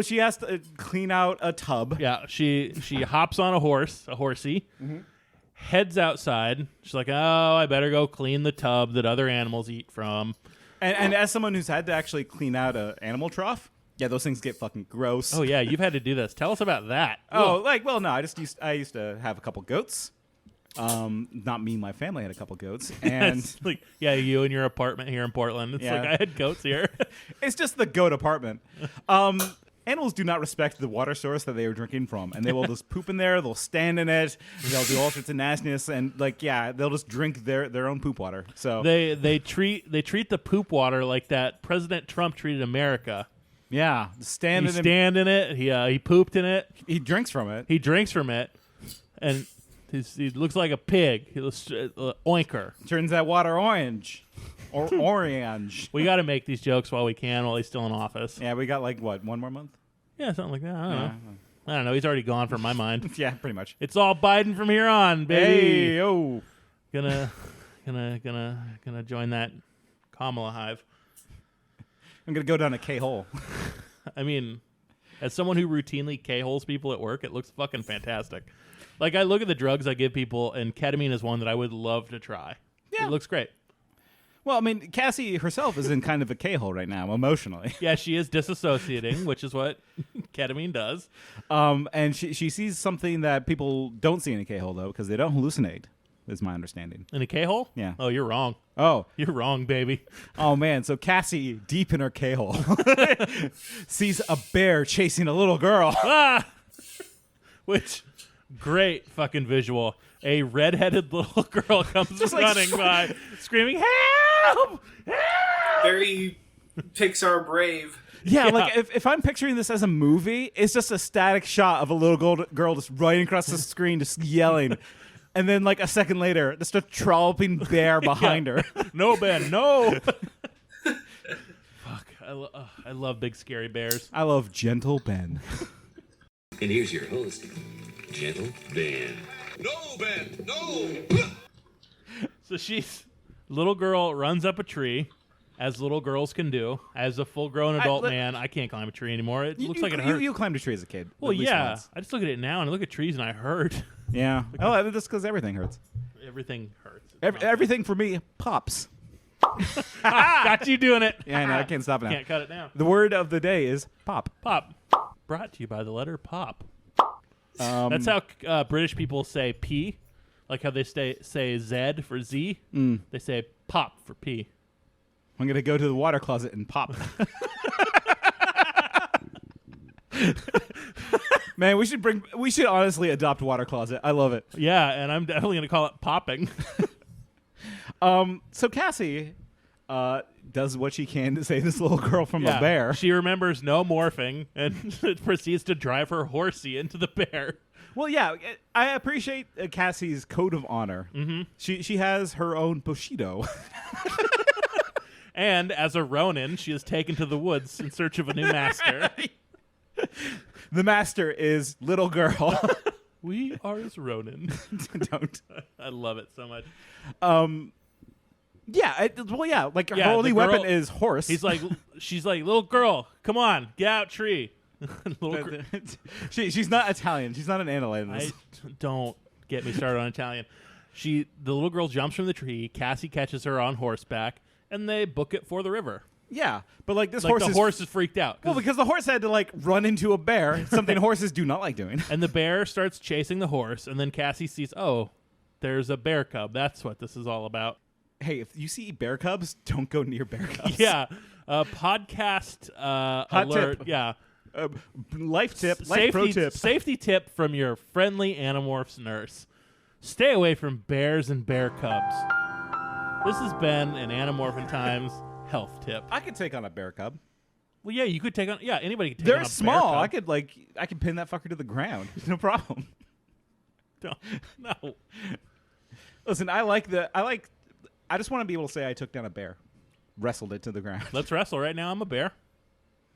she has to clean out a tub. Yeah, she hops on a horsey, heads outside. She's like, oh, I better go clean the tub that other animals eat from. And as someone who's had to actually clean out an animal trough, yeah, those things get fucking gross. Oh yeah, you've had to do this. Tell us about that. Oh, like, well, no, I used to have a couple goats. Not me, my family had a couple goats, and It's like, yeah, you and your apartment here in Portland. It's Yeah. like I had goats here. it's just the goat apartment. Animals do not respect the water source that they are drinking from, and they will just poop in there. They'll stand in it. They'll do all sorts of nastiness, and like, yeah, they'll just drink their own poop water. So they treat the poop water like that President Trump treated America. yeah, He stand in it. He pooped in it. He drinks from it. He drinks from it, and he looks like a pig. He looks oinker. Turns that water orange or orange. We got to make these jokes while we can, while he's still in office. Yeah, we got like what, 1 more month? Yeah, something like that. I don't know. He's already gone from my mind. Yeah, pretty much. It's all Biden from here on, baby. Hey, yo. Gonna join that Kamala hive. I'm gonna go down a K-hole. I mean, as someone who routinely K-holes people at work, it looks fucking fantastic. Like, I look at the drugs I give people, and ketamine is one that I would love to try. Yeah. It looks great. Well, I mean, Cassie herself is in kind of a K-hole right now, emotionally. Yeah, she is disassociating, which is what ketamine does. And she sees something that people don't see in a K-hole, though, because they don't hallucinate, is my understanding. In a K-hole? Yeah. Oh, you're wrong. Oh. You're wrong, baby. Oh, man. So Cassie, deep in her K-hole, sees a bear chasing a little girl. Ah! Which, great fucking visual. A redheaded little girl comes running by, screaming, "Help! Help!" Very Pixar brave. Yeah, like if I'm picturing this as a movie, it's just a static shot of a little girl just running across the screen, just yelling. And then, like, a second later, just a trolloping bear behind her. No, Ben, no. Fuck, I love big scary bears. I love Gentle Ben. And here's your host, Gentle Ben. No, Ben, no! So little girl runs up a tree, as little girls can do. As a full-grown adult man, I can't climb a tree anymore. It looks like it hurts. You climbed a tree as a kid. Well, at least yeah. once. I just look at it now, and I look at trees, and I hurt. Yeah. Oh, that's because everything hurts. Everything hurts. Everything for me pops. Got you doing it. Yeah, I know. I can't stop it now. Can't cut it down. The word of the day is pop. Pop. Brought to you by the letter pop. That's how British people say P. Like how they say Z for Z. They say pop for P. I'm going to go to the water closet and pop. Man, we should honestly adopt water closet. I love it. Yeah, and I'm definitely going to call it popping. So Cassie does what she can to save this little girl from a bear. She remembers no morphing and proceeds to drive her horsey into the bear. Well, yeah, I appreciate Cassie's code of honor. Mm-hmm. She has her own Bushido. And as a Ronin, she is taken to the woods in search of a new master. The master is little girl. We are his Ronin. Don't. I love it so much. Yeah, like Yeah, her only the girl- weapon is horse. She's like, little girl, come on, get out tree. She's not Italian. She's not an analyst. Don't get me started on Italian. The little girl jumps from the tree. Cassie catches her on horseback, and they book it for the river. Yeah, but like this Like the horse is freaked out. Well, because the horse had to like run into a bear, something horses do not like doing. And the bear starts chasing the horse, and then Cassie sees, oh, there's a bear cub. That's what this is all about. Hey, if you see bear cubs, don't go near bear cubs. Yeah, podcast alert. Tip. Yeah. Life tip, pro tip. Safety tip from your friendly Animorphs nurse. Stay away from bears and bear cubs. This has been an Animorphin Times health tip. I could take on a bear cub. Well, yeah, you could take on. Yeah, anybody could take They're on a small. bear I cub. could pin that fucker to the ground. No problem. No. Listen, I just want to be able to say I took down a bear, wrestled it to the ground. Let's wrestle right now. I'm a bear.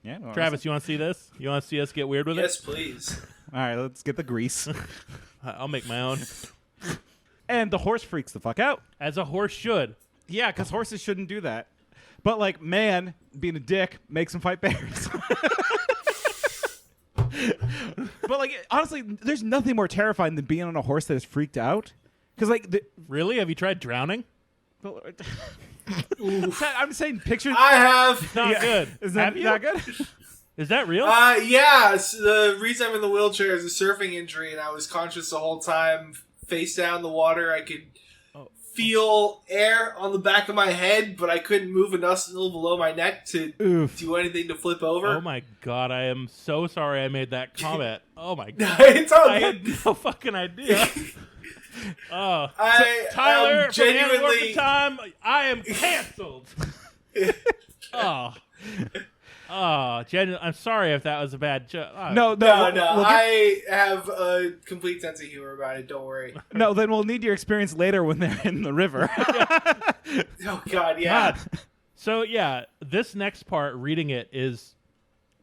Yeah, well, Travis, you want to see this? You want to see us get weird with Yes, it? please. All right, let's get the grease. I'll make my own. And the horse freaks the fuck out. As a horse should. Yeah, because horses shouldn't do that. But like, man, being a dick makes him fight bears. But like, honestly, there's nothing more terrifying than being on a horse that is freaked out. Because like, Really? Have you tried drowning? I'm saying pictures. I have. Not good. Is that Have you? not good? Is that real? Yeah. So the reason I'm in the wheelchair is a surfing injury, and I was conscious the whole time, face down in the water. I could feel air on the back of my head, but I couldn't move enough below my neck to do anything to flip over. Oh my god, I am so sorry I made that comment. Oh my god. It's all I good. had no fucking idea. Oh, I Tyler, am genuinely. from Time, I am canceled. I'm sorry if that was a bad joke. No. I have a complete sense of humor about it. Don't worry. No, then we'll need your experience later when they're in the river. Oh God, yeah. God. So yeah, this next part, reading it, is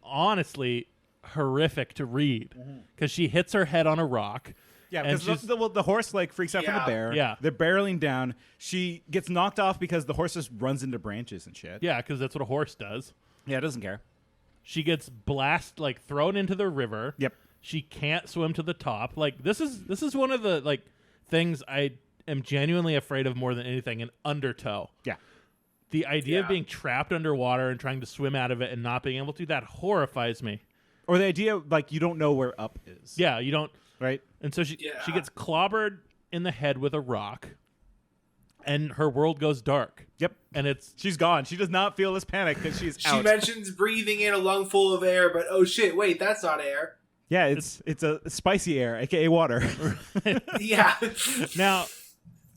honestly horrific to read because she hits her head on a rock. Yeah, and because the horse like freaks out from the bear. Yeah. They're barreling down. She gets knocked off because the horse just runs into branches and shit. Yeah, because that's what a horse does. Yeah, it doesn't care. She gets thrown into the river. Yep. She can't swim to the top. Like this is one of the things I am genuinely afraid of more than anything, an undertow. Yeah. The idea of being trapped underwater and trying to swim out of it and not being able to, that horrifies me. Or the idea like you don't know where up is. Yeah, you don't. Right? And so she gets clobbered in the head with a rock, and her world goes dark. Yep. And she's gone. She does not feel this panic because she's out. She mentions breathing in a lungful of air, but oh shit, wait, that's not air. Yeah, it's a spicy air, aka water. Yeah. Now,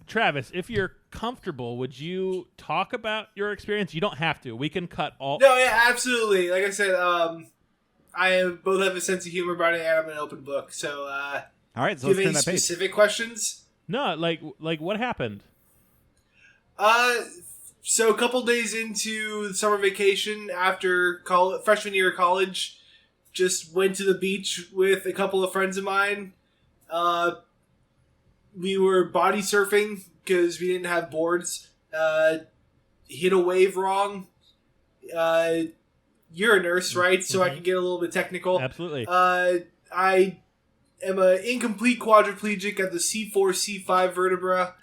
Travis, if you're comfortable, would you talk about your experience? You don't have to. We can cut all. No, yeah, absolutely. Like I said, both have a sense of humor about it, and I'm an open book. So, all right, so do you have any let's turn that page. specific questions? No, like what happened? So a couple days into the summer vacation after freshman year of college, just went to the beach with a couple of friends of mine. We were body surfing because we didn't have boards. Hit a wave wrong. You're a nurse, right? So I can get a little bit technical. Absolutely. I am an incomplete quadriplegic at the C4, C5 vertebra.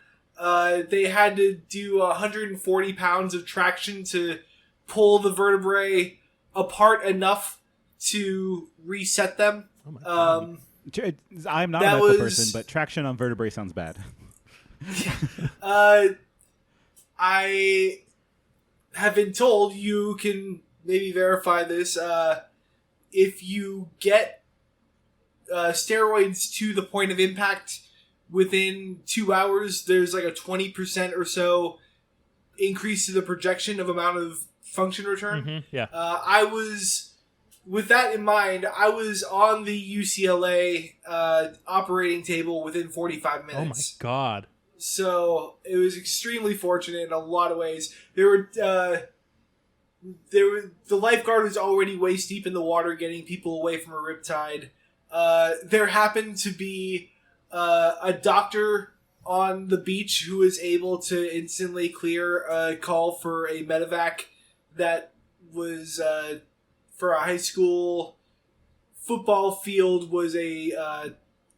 They had to do 140 pounds of traction to pull the vertebrae apart enough to reset them. Oh my God. I'm not a medical person, but traction on vertebrae sounds bad. I have been told, you can maybe verify this, if you get steroids to the point of impact within 2 hours, there's like a 20% or so increase to the projection of amount of function return. Mm-hmm, yeah. I was, with that in mind, I was on the UCLA operating table within 45 minutes. Oh my God. So it was extremely fortunate in a lot of ways. The lifeguard was already waist deep in the water, getting people away from a riptide. There happened to be a doctor on the beach who was able to instantly clear a call for a medevac that was for a high school football field, was a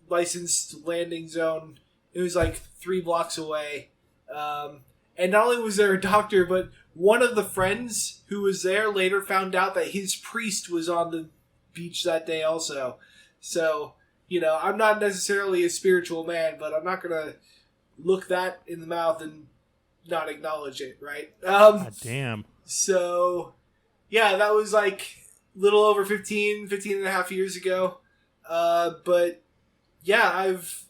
licensed landing zone. It was like 3 blocks away. And not only was there a doctor, but one of the friends who was there later found out that his priest was on the beach that day also. So, you know, I'm not necessarily a spiritual man, but I'm not going to look that in the mouth and not acknowledge it, right? God damn. So, yeah, that was like a little over 15 and a half years ago. But, yeah, I've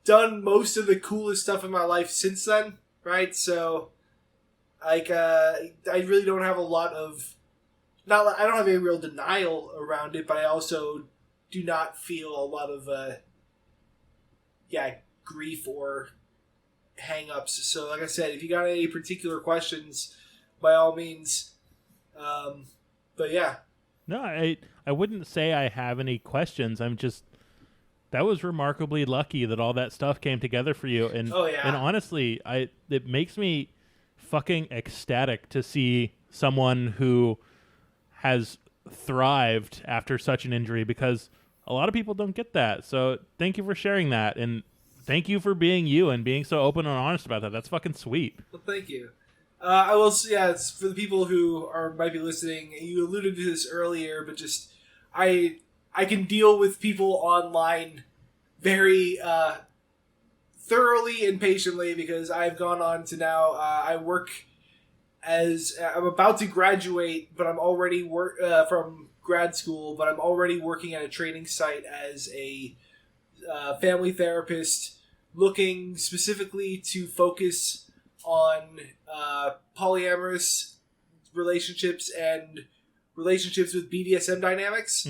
done most of the coolest stuff in my life since then, right? So, like, I really don't have a lot of... I don't have any real denial around it, but I also do not feel a lot of, grief or hang-ups. So, like I said, if you got any particular questions, by all means. But, yeah. No, I wouldn't say I have any questions. I'm just... That was remarkably lucky that all that stuff came together for you. And, and honestly, it makes me fucking ecstatic to see someone who has thrived after such an injury, because a lot of people don't get that. So thank you for sharing that, and thank you for being you and being so open and honest about that. That's fucking sweet. Well, thank you. I will say, it's for the people who might be listening, you alluded to this earlier, but just I can deal with people online very thoroughly and patiently, because I've gone on to now I work as I'm about to graduate, but I'm already from grad school, but I'm already working at a training site as a family therapist, looking specifically to focus on polyamorous relationships and relationships with BDSM dynamics.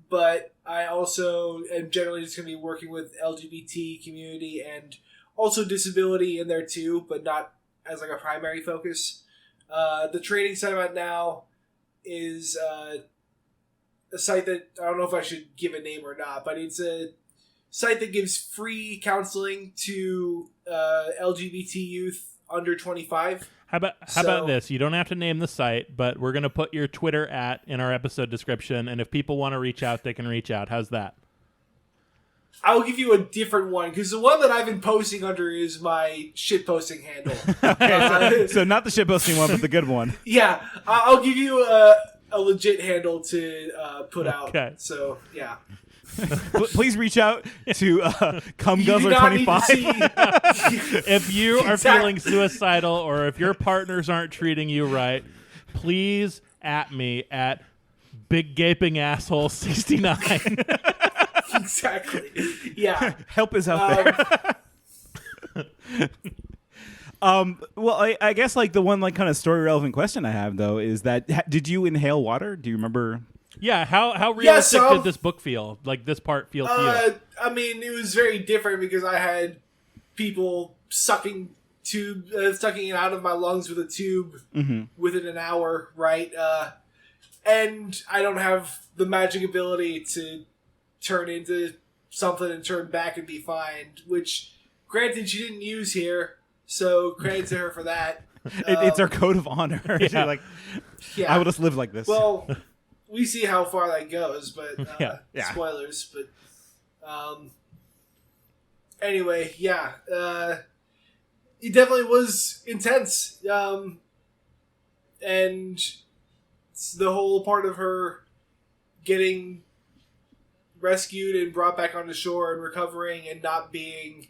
But I also am generally just going to be working with LGBT community and also disability in there too, but not as like a primary focus. The training site I'm at now is a site that I don't know if I should give a name or not, but it's a site that gives free counseling to LGBT youth under 25. How about this? You don't have to name the site, but we're going to put your Twitter in our episode description, and if people want to reach out, they can reach out. How's that? I'll give you a different one, because the one that I've been posting under is my shitposting handle. Okay, so not the shitposting one, but the good one. Yeah, I'll give you a legit handle to put out. Okay. So, yeah. Please reach out to CumGuzzler25. If you are feeling suicidal, or if your partners aren't treating you right, please at me at Big Gaping Asshole 69. Exactly. Yeah. Help is out there. Well, I guess like the one like kind of story relevant question I have though is that did you inhale water? Do you remember? Yeah, how realistic did this book feel? Like this part feel to you? I mean, it was very different because I had people sucking it out of my lungs with a tube within an hour, right? And I don't have the magic ability to turn into something and turn back and be fine, which, granted, she didn't use here, so credit to her for that. It's our code of honor. Yeah. Like, I will just live like this. Well, we see how far that goes, but spoilers. But anyway, yeah, it definitely was intense, and it's the whole part of her getting rescued and brought back onto shore and recovering and not being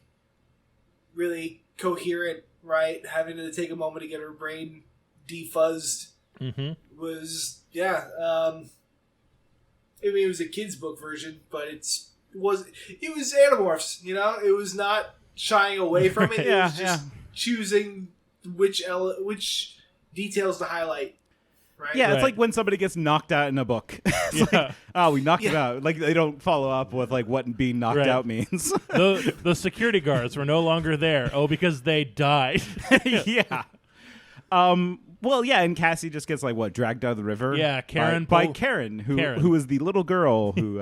really coherent, right? Having to take a moment to get her brain defuzzed was, I mean, it was a kid's book version, but it was Animorphs, you know? It was not shying away from it. It was just choosing which details to highlight. Right? Yeah, it's like when somebody gets knocked out in a book. It's like, we knocked him out. Like they don't follow up with like what being knocked out means. The security guards were no longer there. Oh, because they died. Yeah. Well, yeah, and Cassie just gets dragged out of the river. Yeah, Karen by Karen, who is the little girl who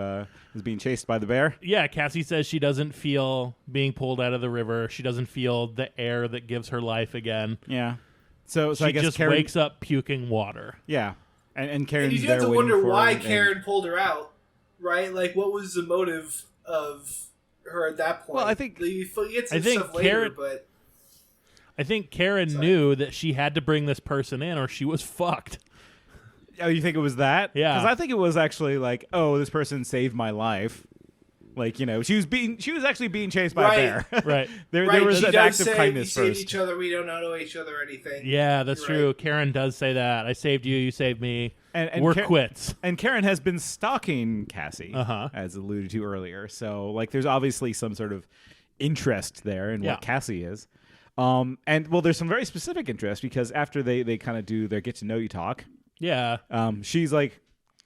is being chased by the bear. Yeah, Cassie says she doesn't feel being pulled out of the river. She doesn't feel the air that gives her life again. Yeah. So she I guess just Karen wakes up puking water. Yeah, and Karen's and you there have to waiting wonder for why her, Karen pulled her out, right? Like, what was the motive of her at that point? Well, I think stuff later, but I think Karen knew that she had to bring this person in or she was fucked. Oh, you think it was that? Yeah. Because I think it was actually this person saved my life. She was actually being chased by a bear. Right. There was an act of kindness we first. saved each other. We don't know each other or anything. Yeah, that's true. Right. Karen does say that. I saved you. You saved me. And we're quits. And Karen has been stalking Cassie, as alluded to earlier. So, there's obviously some sort of interest there in what Cassie is. There's some very specific interest because after they kind of do their get-to-know-you talk, she's like,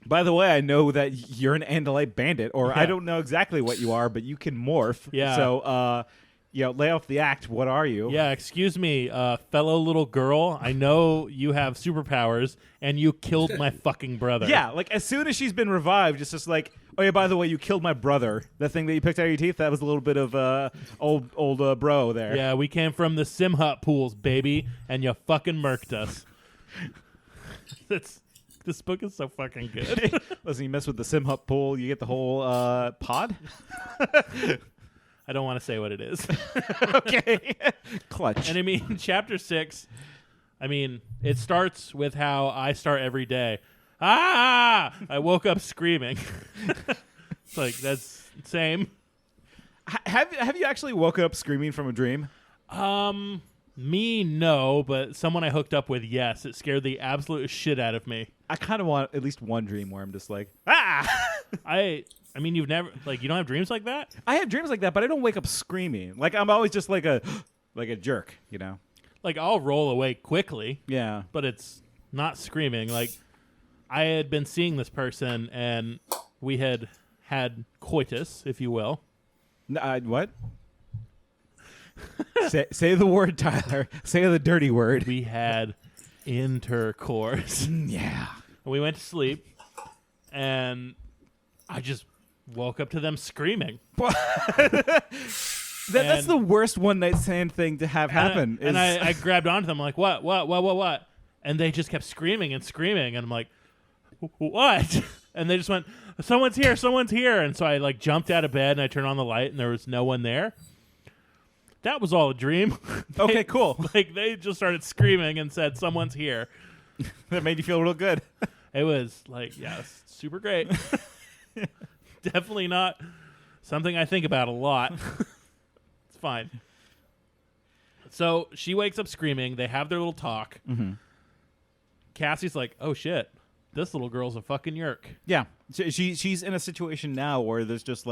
by the way, I know that you're an Andalite bandit, or I don't know exactly what you are, but you can morph. Yeah. So, lay off the act. What are you? Yeah, excuse me, fellow little girl. I know you have superpowers, and you killed my fucking brother. Yeah, as soon as she's been revived, it's just like, oh yeah, by the way, you killed my brother. That thing that you picked out of your teeth, that was a little bit of old bro there. Yeah, we came from the Sim Hut pools, baby, and you fucking murked us. This book is so fucking good. Listen, you mess with the Sim Hut pool, you get the whole pod. I don't want to say what it is. Okay. Clutch. And I mean, chapter 6, it starts with how I start every day. I woke up screaming. It's that's same. Have you actually woke up screaming from a dream? Me, no, but someone I hooked up with, yes. It scared the absolute shit out of me. I kind of want at least one dream where I'm just like, you've never, you don't have dreams like that? I have dreams like that, but I don't wake up screaming. I'm always just like a jerk, I'll roll away quickly. Yeah. But it's not screaming. I had been seeing this person, and we had coitus, if you will. What? say the word, Tyler. Say the dirty word. We had intercourse. Yeah. We went to sleep, and I just woke up to them screaming. That's the worst one-night stand thing to have happen. And I grabbed onto them like, what? And they just kept screaming, and I'm like, what? And they just went, someone's here. And so I jumped out of bed, and I turned on the light, and there was no one there. That was all a dream. Okay, cool. They just started screaming and said, someone's here. That made you feel real good. It was super great. Definitely not something I think about a lot. It's fine. So she wakes up screaming. They have their little talk. Mm-hmm. Cassie's like, oh shit, this little girl's a fucking yeerk. Yeah. She's in a situation now where there's just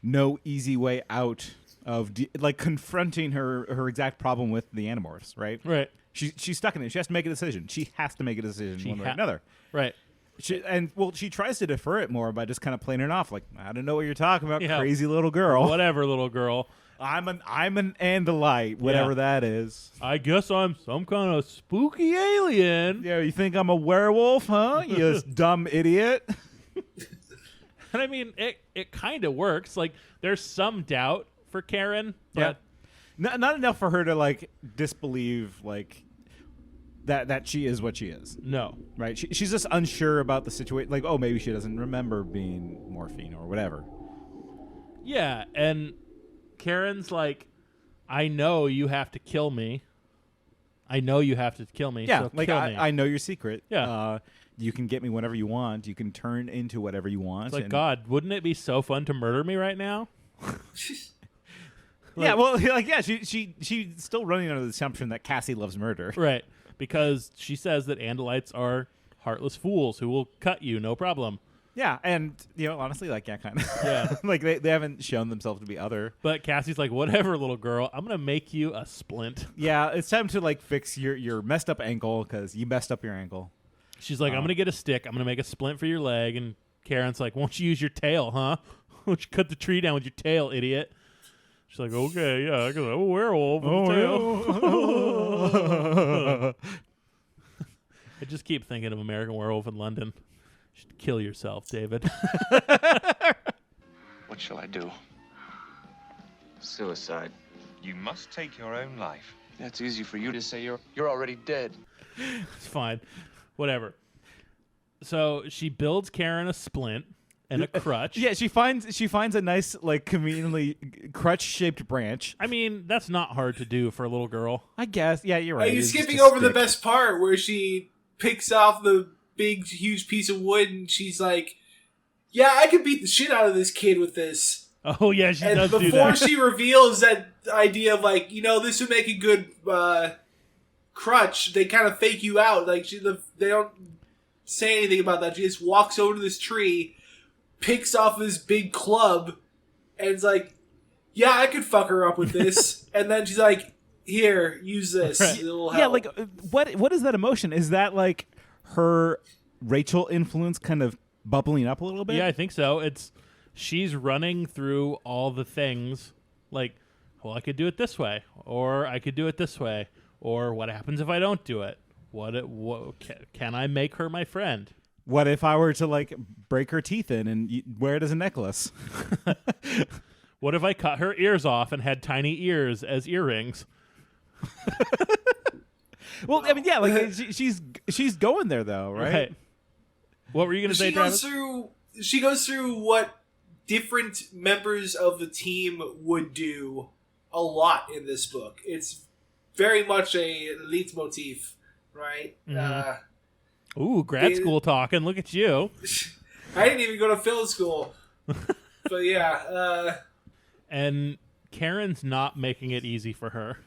no easy way out of confronting her exact problem with the Animorphs, right? Right. She's stuck in it. She has to make a decision. She has to make a decision one way or another. Right. She tries to defer it more by just kind of playing it off I don't know what you're talking about, crazy little girl. Whatever, little girl. I'm an Andalite, whatever that is. I guess I'm some kind of spooky alien. Yeah, you think I'm a werewolf, huh? You dumb idiot. And it kind of works. There's some doubt for Karen, but not enough for her to disbelieve that she is what she is. No, right? She's just unsure about the situation. Maybe she doesn't remember being morphine or whatever. Yeah, and Karen's like, I know you have to kill me. Yeah, so kill me. I know your secret. Yeah. You can get me whenever you want. You can turn into whatever you want. It's God, wouldn't it be so fun to murder me right now? She's still running under the assumption that Cassie loves murder. Right, because she says that Andalites are heartless fools who will cut you, no problem. Yeah, and, honestly, kind of. Yeah. They haven't shown themselves to be other. But Cassie's like, whatever, little girl, I'm going to make you a splint. Yeah, it's time to, fix your messed up ankle, because you messed up your ankle. She's like, I'm going to get a stick, I'm going to make a splint for your leg, and Karen's like, won't you use your tail, huh? Won't you cut the tree down with your tail, idiot? She's like, okay, yeah, because I'm a werewolf. just keep thinking of American Werewolf in London. You should kill yourself, David. What shall I do? Suicide. You must take your own life. That's easy for you to say. You're already dead. It's fine. Whatever. So she builds Karen a splint and a crutch. Yeah, she finds a nice, like, conveniently crutch-shaped branch. I mean, that's not hard to do for a little girl. I guess. Yeah, you're right. You're skipping over the best part where she picks off the big, huge piece of wood and she's like, yeah, I could beat the shit out of this kid with this. Oh, yeah, she does do that. And before she reveals that idea of, like, this would make a good crutch, they kind of fake you out. Like, they don't say anything about that. She just walks over to this tree, picks off this big club, and is like, yeah, I could fuck her up with this. And then she's like, here, use this. Right. It'll help. Yeah, like, what is that emotion? Is that, like, her Rachel influence kind of bubbling up a little bit? Yeah, I think so. She's running through all the things, like, well, I could do it this way, or I could do it this way, or what happens if I don't do it? What can I make her my friend? What if I were to, like, break her teeth in and wear it as a necklace? What if I cut her ears off and had tiny ears as earrings? Well, I mean, yeah, like, she's going there, though, right? What were you going to say, Travis? She goes through what different members of the team would do a lot in this book. It's very much a leitmotif, right? Mm-hmm. Ooh, grad school talking. Look at you. I didn't even go to film school. But yeah. And Karen's not making it easy for her.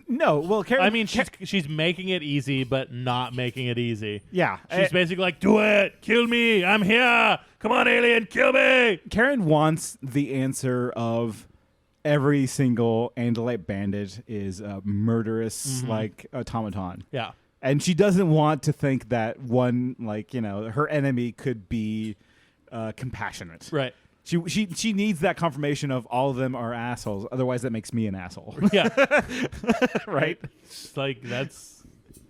No, well, Karen... I mean, she's making it easy, but not making it easy. Yeah. She's basically like, do it! Kill me! I'm here! Come on, alien, kill me! Karen wants the answer of every single Andalite bandit is a murderous, like, automaton. Yeah. And she doesn't want to think that one, like, her enemy could be compassionate. Right. She needs that confirmation of all of them are assholes. Otherwise, that makes me an asshole. Yeah. Right? It's like, that's...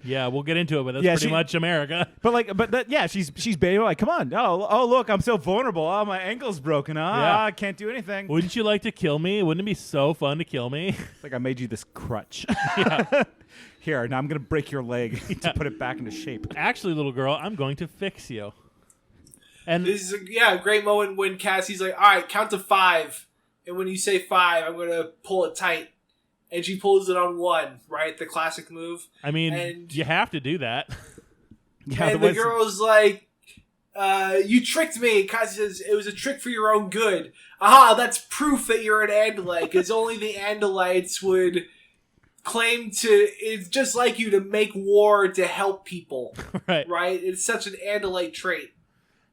Yeah, we'll get into it, but that's pretty much America. But she's baiting, like, come on. Oh, look, I'm so vulnerable. Oh, my ankle's broken. I can't do anything. Wouldn't you like to kill me? Wouldn't it be so fun to kill me? It's like I made you this crutch. Yeah. Here, now I'm going to break your leg to put it back into shape. Actually, little girl, I'm going to fix you. And this is a great moment when Cassie's like, all right, count to 5. And when you say 5, I'm going to pull it tight. And she pulls it on 1, right? The classic move. I mean, you have to do that. And the girl's like, you tricked me. Cassie says, it was a trick for your own good. Aha, that's proof that you're an Andalite, because only the Andalites would claim it's just like you, to make war to help people. Right? It's such an Andalite trait.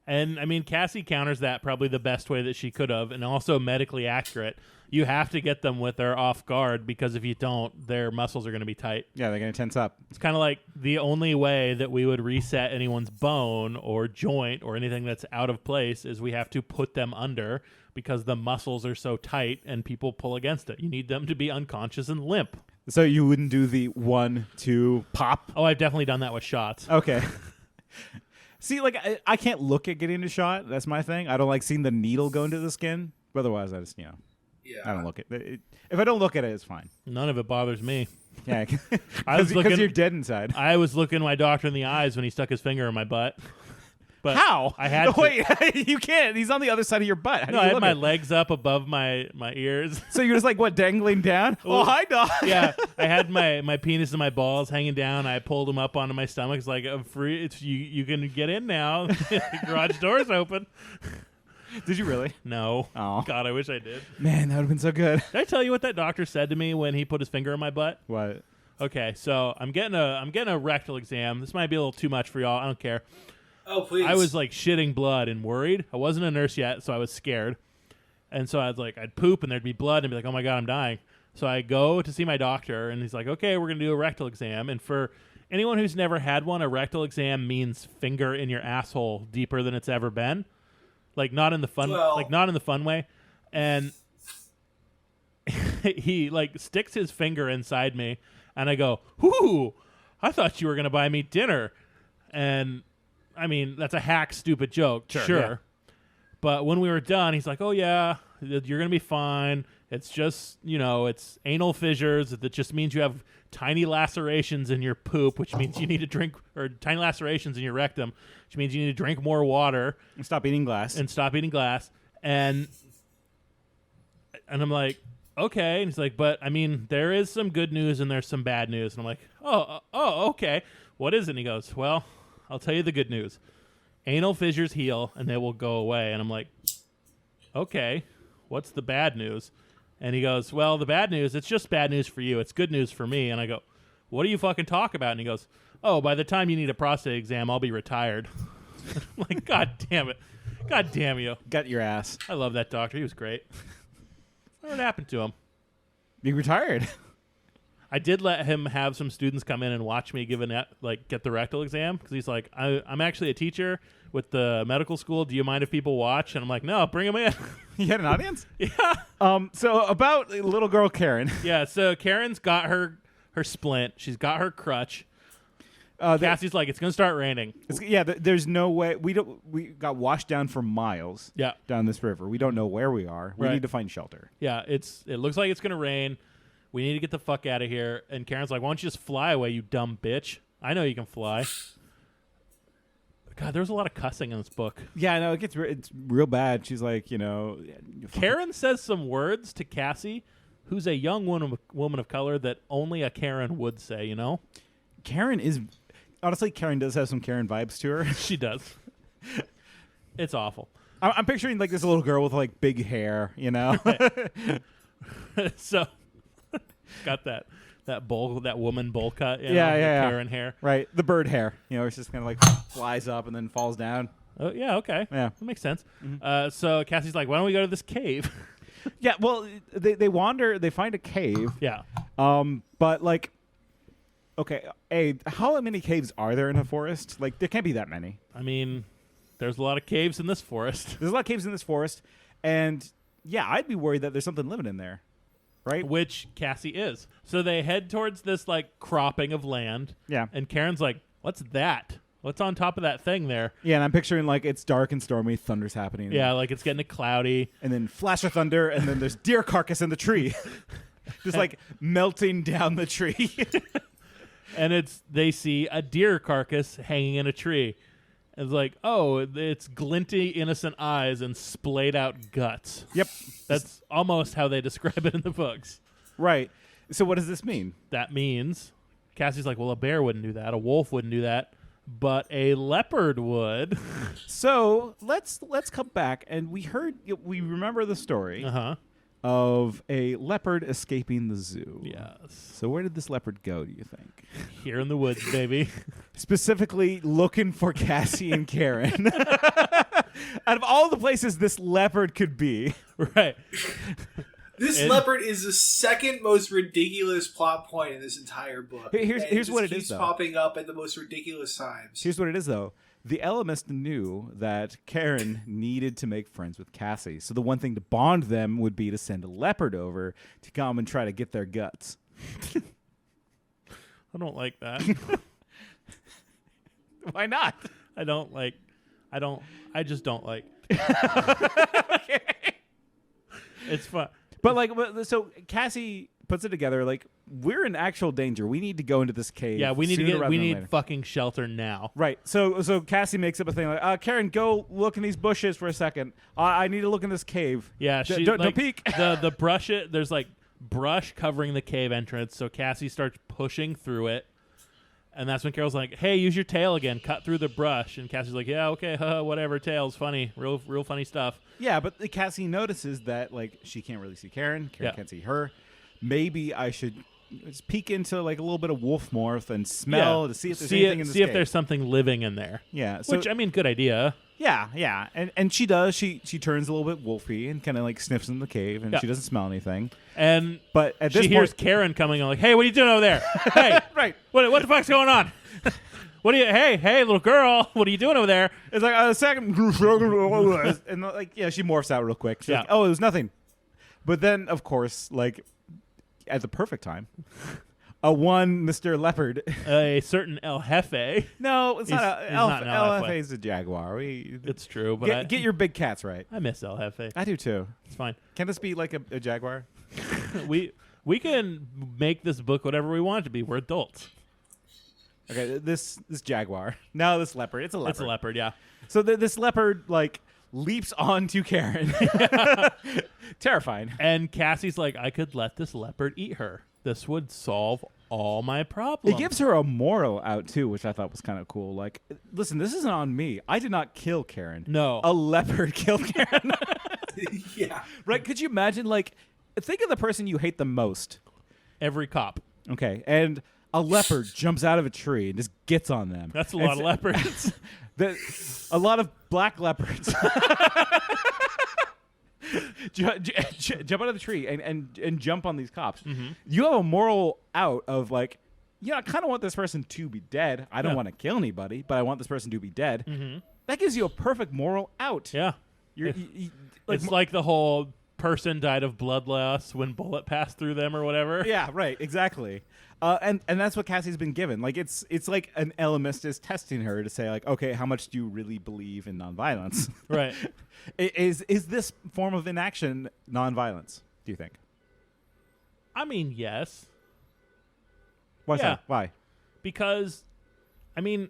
And, I mean, Cassie counters that probably the best way that she could have, and also medically accurate. You have to get them with their off guard, because if you don't, their muscles are going to be tight. Yeah, they're going to tense up. It's kind of like the only way that we would reset anyone's bone or joint or anything that's out of place is we have to put them under, because the muscles are so tight and people pull against it. You need them to be unconscious and limp. So you wouldn't do the 1, 2, pop? Oh, I've definitely done that with shots. Okay. See, like, I can't look at getting a shot. That's my thing. I don't like seeing the needle go into the skin. But otherwise, I just, I don't look at it. If I don't look at it, it's fine. None of it bothers me. Yeah, because you're dead inside. I was looking my doctor in the eyes when he stuck his finger in my butt. But how? I had to. Wait, you can't. He's on the other side of your butt. How do you I had my it? legs up above my ears. So you're just like, what, dangling down? Oh, hi, dog. Yeah, I had my penis and my balls hanging down. I pulled them up onto my stomach. It's like, I'm free. It's you can get in now. The garage door's open. Did you really? No. Oh. God, I wish I did. Man, that would have been so good. Did I tell you what that doctor said to me when he put his finger in my butt? What? Okay, so I'm getting a rectal exam. This might be a little too much for y'all. I don't care. Oh, please. I was like shitting blood and worried. I wasn't a nurse yet, so I was scared. And so I was like, I'd poop and there'd be blood and be like, oh my God, I'm dying. So I go to see my doctor and he's like, okay, we're going to do a rectal exam. And for anyone who's never had one, a rectal exam means finger in your asshole deeper than it's ever been. Like not in the fun way. And he like sticks his finger inside me and I go, whoo, I thought you were going to buy me dinner. And I mean, that's a hack, stupid joke, sure. Yeah. But when we were done, he's like, "Oh yeah, you're gonna be fine. It's just, it's anal fissures. That just means you have tiny lacerations in your poop, which means you need to drink, or tiny lacerations in your rectum, which means you need to drink more water And stop eating glass. And I'm like, okay. And he's like, but I mean, there is some good news and there's some bad news. And I'm like, oh, okay. What is it? And he goes, well, I'll tell you the good news. Anal fissures heal and they will go away. And I'm like, okay, what's the bad news? And he goes, well, the bad news, it's just bad news for you. It's good news for me. And I go, what do you fucking talk about? And he goes, oh, by the time you need a prostate exam, I'll be retired. I'm like, God damn it. God damn you. Got your ass. I love that doctor. He was great. What happened to him? He retired. I did let him have some students come in and watch me get the rectal exam because he's like, I'm actually a teacher with the medical school. Do you mind if people watch? And I'm like, no, bring them in. You had an audience? Yeah. So about little girl Karen. Yeah. So Karen's got her splint. She's got her crutch. Cassie's like, it's gonna start raining. There's no way we got washed down for miles. Yeah. Down this river. We don't know where we are. We Right. need to find shelter. Yeah. It looks like it's gonna rain. We need to get the fuck out of here. And Karen's like, why don't you just fly away, you dumb bitch? I know you can fly. God, there's a lot of cussing in this book. Yeah, I know it's real bad. She's like, Karen says some words to Cassie, who's a young woman of color that only a Karen would say. Karen is honestly, Karen does have some Karen vibes to her. She does. It's awful. I'm picturing like this little girl with like big hair, So got that bowl, that woman bowl cut. Yeah. Karen hair. Right, the bird hair. It's just kind of like flies up and then falls down. Oh yeah, okay. Yeah, that makes sense. Mm-hmm. So Cassie's like, why don't we go to this cave? Yeah, well, they wander. They find a cave. Yeah. But like, okay, how many caves are there in a forest? Like, there can't be that many. I mean, there's a lot of caves in this forest. There's a lot of caves in this forest, and yeah, I'd be worried that there's something living in there, right? Which Cassie is. So they head towards this like cropping of land. Yeah. And Karen's like, what's that? What's on top of that thing there? Yeah, and I'm picturing like it's dark and stormy, thunder's happening. Yeah, like it's getting cloudy. And then flash of thunder, and then there's deer carcass in the tree. Just like melting down the tree. And they see a deer carcass hanging in a tree. It's like, oh, it's glinty, innocent eyes and splayed out guts. Yep. That's almost how they describe it in the books. Right. So what does this mean? That means Cassie's like, well, a bear wouldn't do that. A wolf wouldn't do that. But a leopard would. So let's come back, and we remember the story of a leopard escaping the zoo. Yes. So where did this leopard go, do you think? Here in the woods, baby. Specifically looking for Cassie and Karen. Out of all the places this leopard could be. Right. This leopard is the second most ridiculous plot point in this entire book. Here's what it is, keeps though. popping up at the most ridiculous times. Here's what it is, though. The Elemist knew that Karen needed to make friends with Cassie. So the one thing to bond them would be to send a leopard over to come and try to get their guts. I don't like that. Why not? I just don't like. Okay. It's fun. But so Cassie puts it together like, we're in actual danger. We need to go into this cave. Yeah, we need fucking shelter now. Right. So Cassie makes up a thing like, Karen, go look in these bushes for a second. I need to look in this cave. Yeah, don't peek. The brush there's like brush covering the cave entrance, so Cassie starts pushing through it. And that's when Carol's like, hey, use your tail again. Cut through the brush. And Cassie's like, yeah, okay, whatever. Tail's funny. Real funny stuff. Yeah, but Cassie notices that, like, she can't really see Karen. Karen can't see her. Maybe I should just peek into, like, a little bit of wolf morph and smell to see if there's anything in this cave. See if cave. there's something living in there. Yeah. Which, I mean, good idea. Yeah. And she does. She turns a little bit wolfy and kind of, like, sniffs in the cave, and she doesn't smell anything. But at this point, she hears Karen coming on, like, hey, what are you doing over there? Hey, right. What the fuck's going on? Hey, little girl, what are you doing over there? It's like a second, and like, she morphs out real quick. She's like, oh, it was nothing. But then, of course, like, at the perfect time, one Mr. Leopard. A certain El Jefe. No, it's not. He's not an El El Jefe. Jefe's a jaguar. It's true, but Get your big cats right. I miss El Jefe. I do too. It's fine. Can this be like a jaguar? We can make this book whatever we want it to be. We're adults. Okay, this jaguar. No, this leopard. It's a leopard. It's a leopard, yeah. So this leopard like leaps onto Karen. Terrifying. And Cassie's like, I could let this leopard eat her. This would solve all my problems. It gives her a moral out too, which I thought was kind of cool. Like, listen, this isn't on me. I did not kill Karen. No. A leopard killed Karen. Yeah. Right? Could you imagine, like, think of the person you hate the most. Every cop. Okay. And a leopard jumps out of a tree and just gets on them. That's a lot of leopards. A lot of black leopards. Jump out of the tree and jump on these cops. Mm-hmm. You have a moral out of like, I kind of want this person to be dead. I don't want to kill anybody, but I want this person to be dead. Mm-hmm. That gives you a perfect moral out. Yeah. It's like the whole person died of blood loss when bullet passed through them or whatever. Yeah, right. Exactly. And that's what Cassie's been given. Like it's like an LMist is testing her to say like, okay, how much do you really believe in nonviolence? Right. Is this form of inaction nonviolence? Do you think? I mean, yes. Why? Yeah. Why? Because, I mean,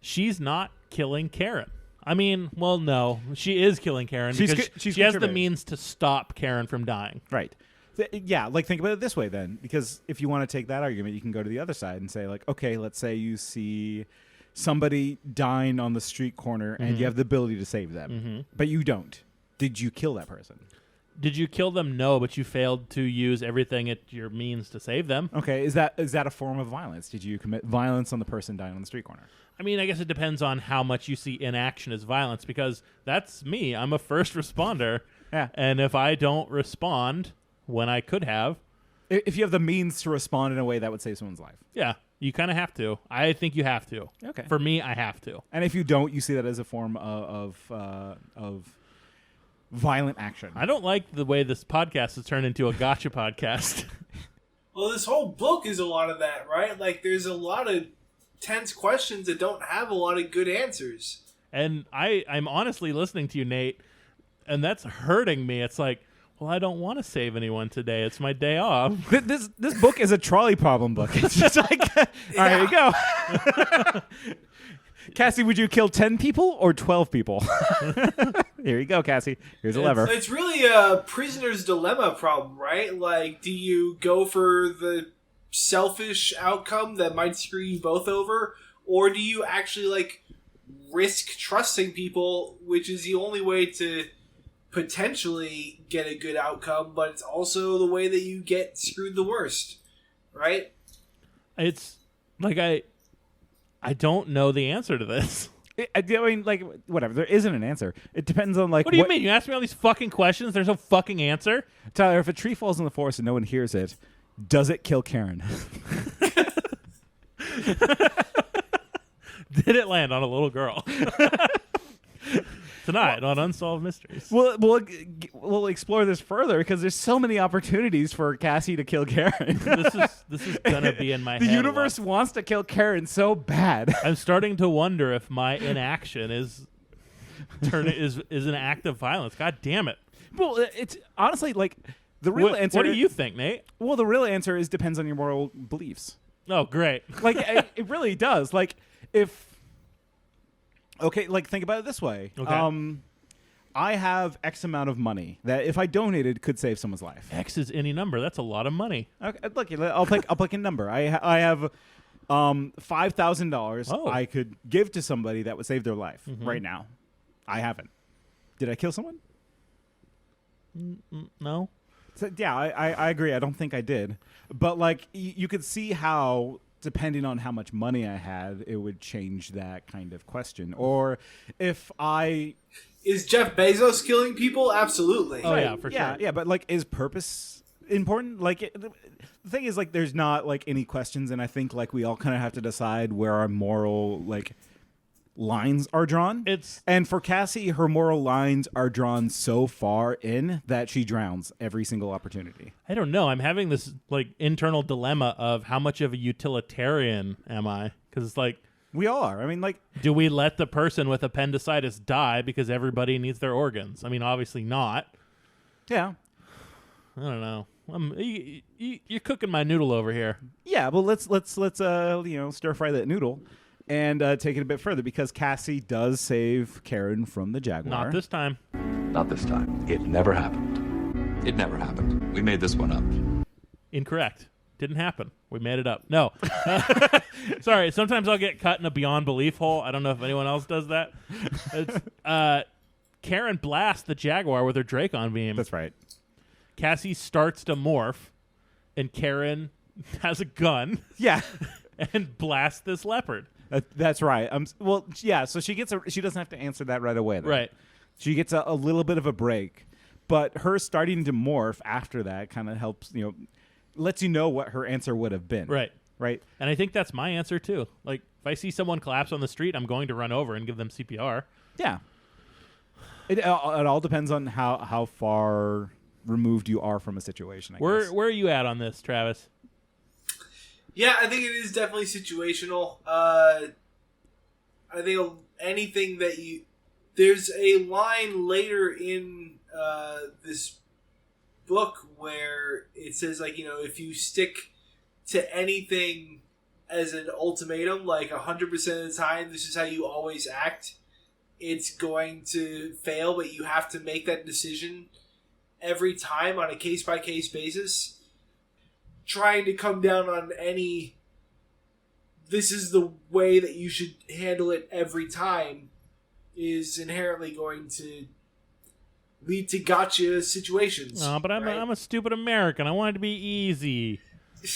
she's not killing Karen. I mean, well, no, she is killing Karen because she has the means to stop Karen from dying. Right. Yeah, like think about it this way then, because if you want to take that argument, you can go to the other side and say like, okay, let's say you see somebody dying on the street corner and you have the ability to save them, but you don't. Did you kill that person? Did you kill them? No, but you failed to use everything at your means to save them. Okay, is that a form of violence? Did you commit violence on the person dying on the street corner? I mean, I guess it depends on how much you see inaction as violence, because that's me. I'm a first responder. Yeah. And if I don't respond when I could have. If you have the means to respond in a way that would save someone's life. Yeah, you kind of have to. I think you have to. Okay. For me, I have to. And if you don't, you see that as a form of violent action. I don't like the way this podcast has turned into a gotcha podcast. Well, this whole book is a lot of that, right? Like, there's a lot of tense questions that don't have a lot of good answers. And I'm honestly listening to you, Nate, and that's hurting me. It's like, well, I don't want to save anyone today. It's my day off. This book is a trolley problem book. It's just like, all right, here you go. Cassie, would you kill 10 people or 12 people? Here you go, Cassie. Here's a lever. It's really a prisoner's dilemma problem, right? Like, do you go for the selfish outcome that might screw you both over? Or do you actually, like, risk trusting people, which is the only way to potentially get a good outcome, but it's also the way that you get screwed the worst, right? It's like I don't know the answer to this. I mean, like, whatever. There isn't an answer. It depends on, like... What do you mean? You ask me all these fucking questions? There's no fucking answer? Tyler, if a tree falls in the forest and no one hears it, does it kill Karen? Did it land on a little girl? Tonight on Unsolved Mysteries. We'll explore this further because there's so many opportunities for Cassie to kill Karen. This is gonna be in my head. The universe wants to kill Karen so bad. I'm starting to wonder if my inaction is an act of violence. God damn it. Well, it's honestly like the real answer. What do you think, Nate? Well, the real answer depends on your moral beliefs. Oh, great. Like it really does. Like if. Okay, like think about it this way. Okay. I have X amount of money that if I donated could save someone's life. X is any number. That's a lot of money. Okay, look, I'll pick a number. I have $5,000 I could give to somebody that would save their life right now. I haven't. Did I kill someone? No. So, yeah, I agree. I don't think I did. But like you could see how, depending on how much money I had, it would change that kind of question. Or if I... Is Jeff Bezos killing people? Absolutely. Oh, yeah, for sure. Yeah, but like, is purpose important? Like, the thing is, like, there's not like any questions, and I think like we all kind of have to decide where our moral, like, lines are drawn. And for Cassie, her moral lines are drawn so far in that she drowns every single opportunity. I don't know. I'm having this like internal dilemma of how much of a utilitarian am I? Because it's like we all are. I mean, like, do we let the person with appendicitis die because everybody needs their organs? I mean, obviously not. Yeah. I don't know. You're cooking my noodle over here. Yeah, well, let's stir fry that noodle and take it a bit further, because Cassie does save Karen from the Jaguar. Not this time. Not this time. It never happened. It never happened. We made this one up. Incorrect. Didn't happen. We made it up. No. Sorry, sometimes I'll get cut in a beyond belief hole. I don't know if anyone else does that. It's, Karen blasts the Jaguar with her Dracon beam. That's right. Cassie starts to morph, and Karen has a gun. Yeah. And blasts this leopard. That's right. Well, yeah, so she doesn't have to answer that right away, though. Right. She gets a little bit of a break, but her starting to morph after that kind of helps, lets you know what her answer would have been. Right. Right. And I think that's my answer, too. Like, if I see someone collapse on the street, I'm going to run over and give them CPR. Yeah. It all depends on how far removed you are from a situation, I guess. Where are you at on this, Travis? Yeah, I think it is definitely situational. I think anything that there's a line later in this book where it says, like, if you stick to anything as an ultimatum, like 100% of the time, this is how you always act, it's going to fail, but you have to make that decision every time on a case-by-case basis. Trying to come down on this is the way that you should handle it every time is inherently going to lead to gotcha situations. Oh, but I'm a stupid American. I want it to be easy.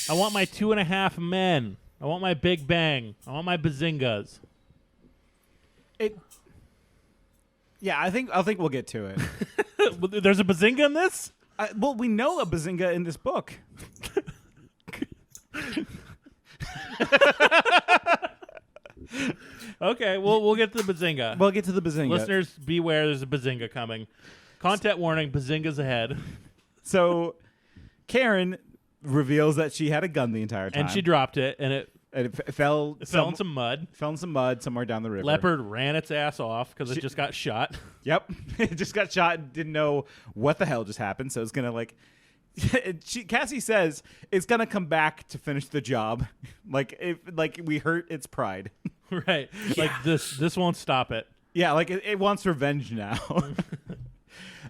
I want my 2.5 men. I want my Big Bang. I want my Bazingas. Yeah, I think we'll get to it. There's a Bazinga in this? Well, we know a Bazinga in this book. Okay, we'll get to the Bazinga. We'll get to the Bazinga. Listeners, beware, there's a Bazinga coming. Content warning, Bazinga's ahead. So, Karen reveals that she had a gun the entire time. And she dropped it, and it fell in some mud. Fell in some mud somewhere down the river. Leopard ran its ass off because it just got shot. Yep. It just got shot and didn't know what the hell just happened, so it's going to, Cassie says it's going to come back to finish the job. We hurt its pride. Right. Yeah. Like, this won't stop it. Yeah, it wants revenge now.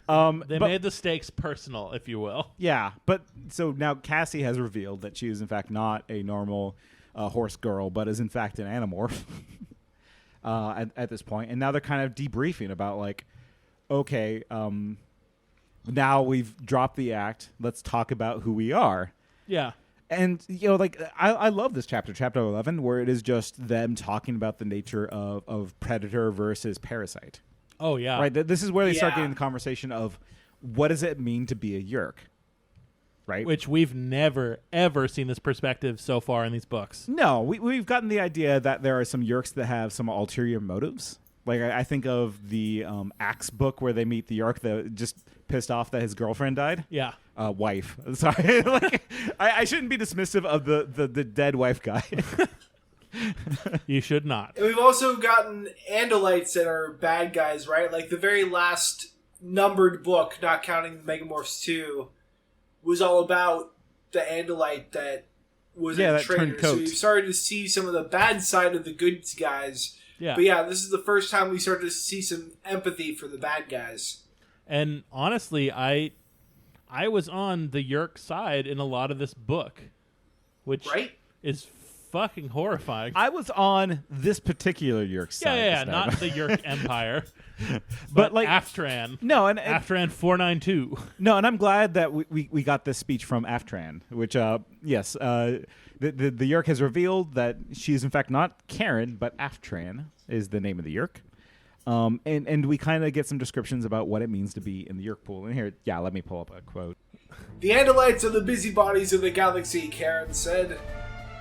They made the stakes personal, if you will. Yeah, but so now Cassie has revealed that she is in fact not a normal horse girl, but is in fact an Animorph at this point. And now they're kind of debriefing about okay, now we've dropped the act. Let's talk about who we are. Yeah. And, I love this chapter 11, where it is just them talking about the nature of predator versus parasite. Oh, yeah. Right. This is where they start getting the conversation of what does it mean to be a yeerk? Right. Which we've never, ever seen this perspective so far in these books. No, we've gotten the idea that there are some yeerks that have some ulterior motives. Like, I think of the Axe book where they meet the yeerk that just pissed off that his girlfriend died. Yeah. Wife. Sorry. I shouldn't be dismissive of the dead wife guy. You should not. And we've also gotten Andalites that are bad guys, right? Like, the very last numbered book, not counting Megamorphs 2, was all about the Andalite that was a traitor. So you've started to see some of the bad side of the good guys. Yeah. But yeah, this is the first time we started to see some empathy for the bad guys. And honestly, I was on the yeerk side in a lot of this book, which is fucking horrifying. I was on this particular yeerk side. Yeah, not the yeerk empire, but Aftran. No, and Aftran 492. No, and I'm glad that we got this speech from Aftran, which yes, the yeerk has revealed that she is in fact not Karen, but Aftran is the name of the yeerk. And we kind of get some descriptions about what it means to be in the yeerk pool. And here, let me pull up a quote. The Andalites are the busybodies of the galaxy, Karen said.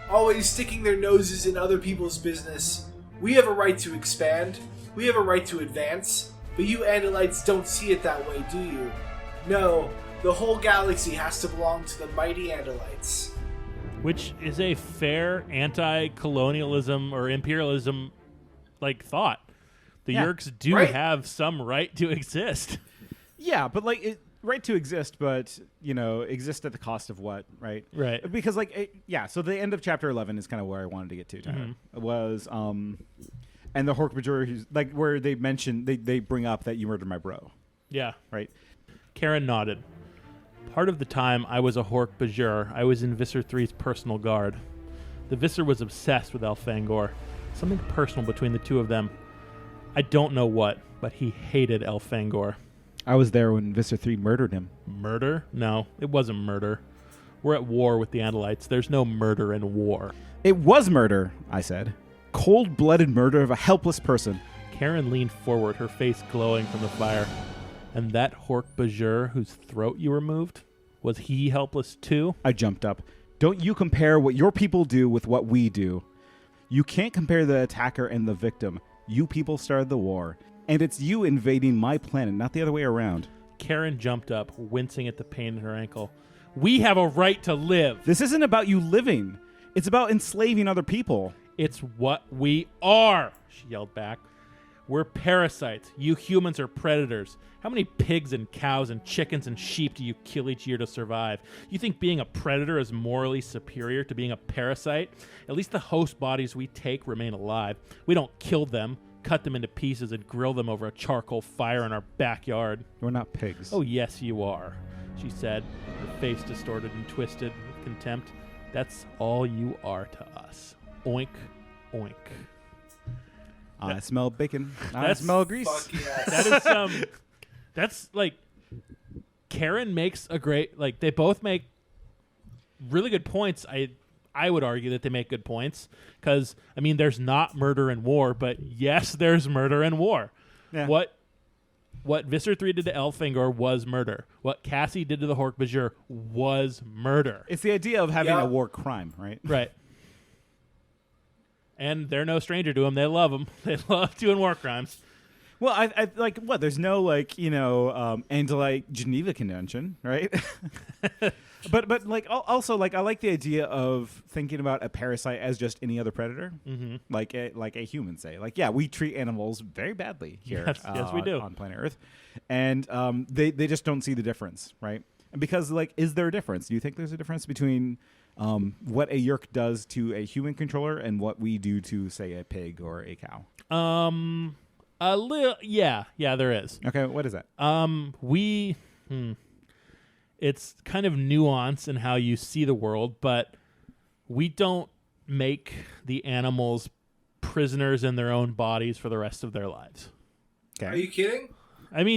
Always sticking their noses in other people's business. We have a right to expand. We have a right to advance. But you Andalites don't see it that way, do you? No, the whole galaxy has to belong to the mighty Andalites. Which is a fair anti-colonialism or imperialism thought. The yeerks do have some right to exist. Yeah, but right to exist, but exist at the cost of what, right? Right. Because so the end of chapter 11 is kind of where I wanted to get to, Tyler. It was and the Hork-Bajor, where they mention they bring up that you murdered my bro. Yeah. Right. Karen nodded. Part of the time I was a Hork-Bajor, I was in Visser 3's personal guard. The Visser was obsessed with Elfangor. Something personal between the two of them. I don't know what, but he hated Elfangor. I was there when Visser 3 murdered him. Murder? No, it wasn't murder. We're at war with the Andalites. There's no murder in war. It was murder, I said. Cold-blooded murder of a helpless person. Karen leaned forward, her face glowing from the fire. And that Hork-Bajor whose throat you removed? Was he helpless too? I jumped up. Don't you compare what your people do with what we do. You can't compare the attacker and the victim. You people started the war. And it's you invading my planet, not the other way around. Karen jumped up, wincing at the pain in her ankle. We have a right to live. This isn't about you living. It's about enslaving other people. It's what we are, she yelled back. We're parasites. You humans are predators. How many pigs and cows and chickens and sheep do you kill each year to survive? You think being a predator is morally superior to being a parasite? At least the host bodies we take remain alive. We don't kill them, cut them into pieces, and grill them over a charcoal fire in our backyard. We're not pigs. Oh, yes, you are, she said, her face distorted and twisted with contempt. That's all you are to us. Oink, oink. I smell bacon. I smell grease. Yes. That is that's Karen makes a great, they both make really good points. I would argue that they make good points because, there's not murder in war, but yes, there's murder in war. Yeah. What Visser 3 did to Elfangor was murder. What Cassie did to the Hork-Bajor was murder. It's the idea of having a war crime, right? Right. And they're no stranger to them. They love them. They love doing war crimes. Well, I there's no Andalite Geneva Convention, right? but also I like the idea of thinking about a parasite as just any other predator, like a human, say. We treat animals very badly here. Yes, we do on planet Earth, and they just don't see the difference, right? And because is there a difference? Do you think there's a difference between what a yeerk does to a human controller and what we do to, say, a pig or a cow? A little, yeah, there is. Okay, what is that? It's kind of nuance in how you see the world, but we don't make the animals prisoners in their own bodies for the rest of their lives. Okay. Are you kidding?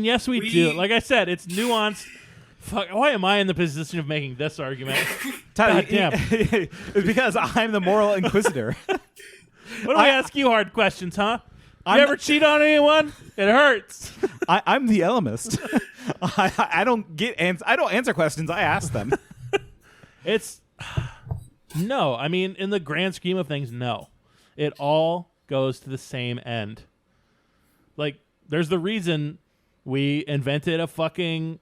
Yes, we do. Like I said, it's nuanced. Fuck, why am I in the position of making this argument? Tyler, God damn. It's because I'm the moral inquisitor. What do I ask you hard questions, huh? You ever cheat on anyone? It hurts. I'm the elemist. I don't I don't answer questions. I ask them. It's no. In the grand scheme of things, no. It all goes to the same end. There's the reason we invented a fucking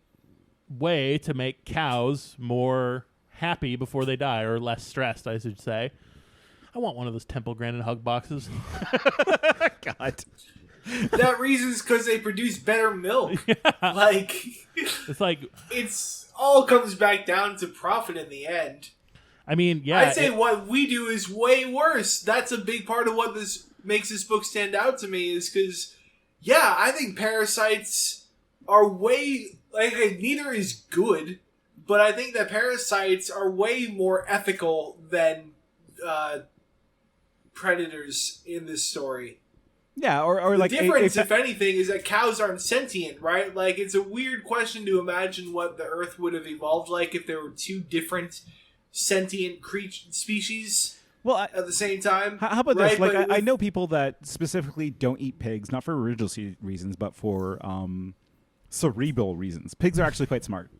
way to make cows more happy before they die, or less stressed, I should say. I want one of those Temple Grandin hug boxes. God. That reason's because they produce better milk. Yeah. It's all comes back down to profit in the end. Yeah. I'd say what we do is way worse. That's a big part of what this makes this book stand out to me, is because, I think parasites are way, neither is good, but I think that parasites are way more ethical than predators in this story. Yeah, or the difference, if anything, is that cows aren't sentient, right? It's a weird question to imagine what the Earth would have evolved like if there were two different sentient species at the same time. How about right? this? I know people that specifically don't eat pigs, not for religious reasons, but for cerebral reasons. Pigs are actually quite smart.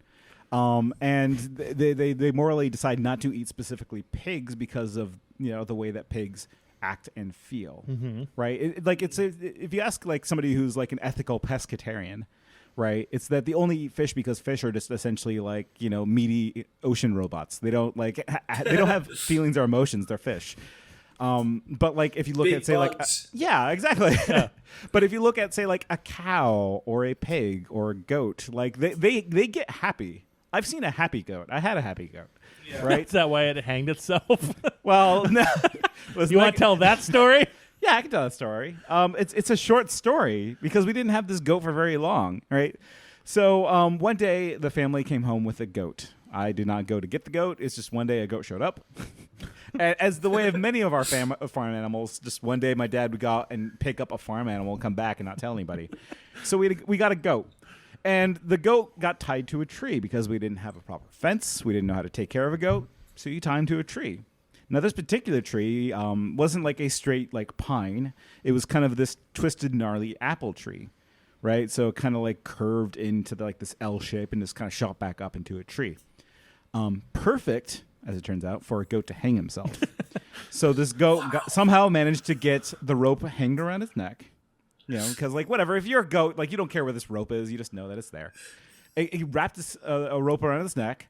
And they morally decide not to eat specifically pigs because of the way that pigs act and feel, right? If you ask like somebody who's like an ethical pescatarian, right, it's that they only eat fish because fish are just essentially like, you know, meaty ocean robots. They don't like they don't have feelings or emotions. They're fish. But like if you look at say bugs. Exactly. Yeah. But if you look at say like a cow or a pig or a goat, like they get happy. I've seen a happy goat. I had a happy goat. Yeah. Right? Is that why it hanged itself? Well, no. You want to tell that story? Yeah, I can tell that story. It's a short story because we didn't have this goat for very long, right? So one day the family came home with a goat. I did not go to get the goat. It's just one day a goat showed up. As the way of many of our farm animals, just one day my dad would go out and pick up a farm animal and come back and not tell anybody. So we got a goat. And the goat got tied to a tree because we didn't have a proper fence. We didn't know how to take care of a goat. So you tie him to a tree. Now, this particular tree wasn't like a straight like pine. It was kind of this twisted, gnarly apple tree, right? So it kind of like curved into like this L shape and just kind of shot back up into a tree. Perfect, as it turns out, for a goat to hang himself. So this goat somehow managed to get the rope hanged around his neck. You know, because like whatever, if you're a goat, like you don't care where this rope is, you just know that it's there. He wrapped a rope around his neck,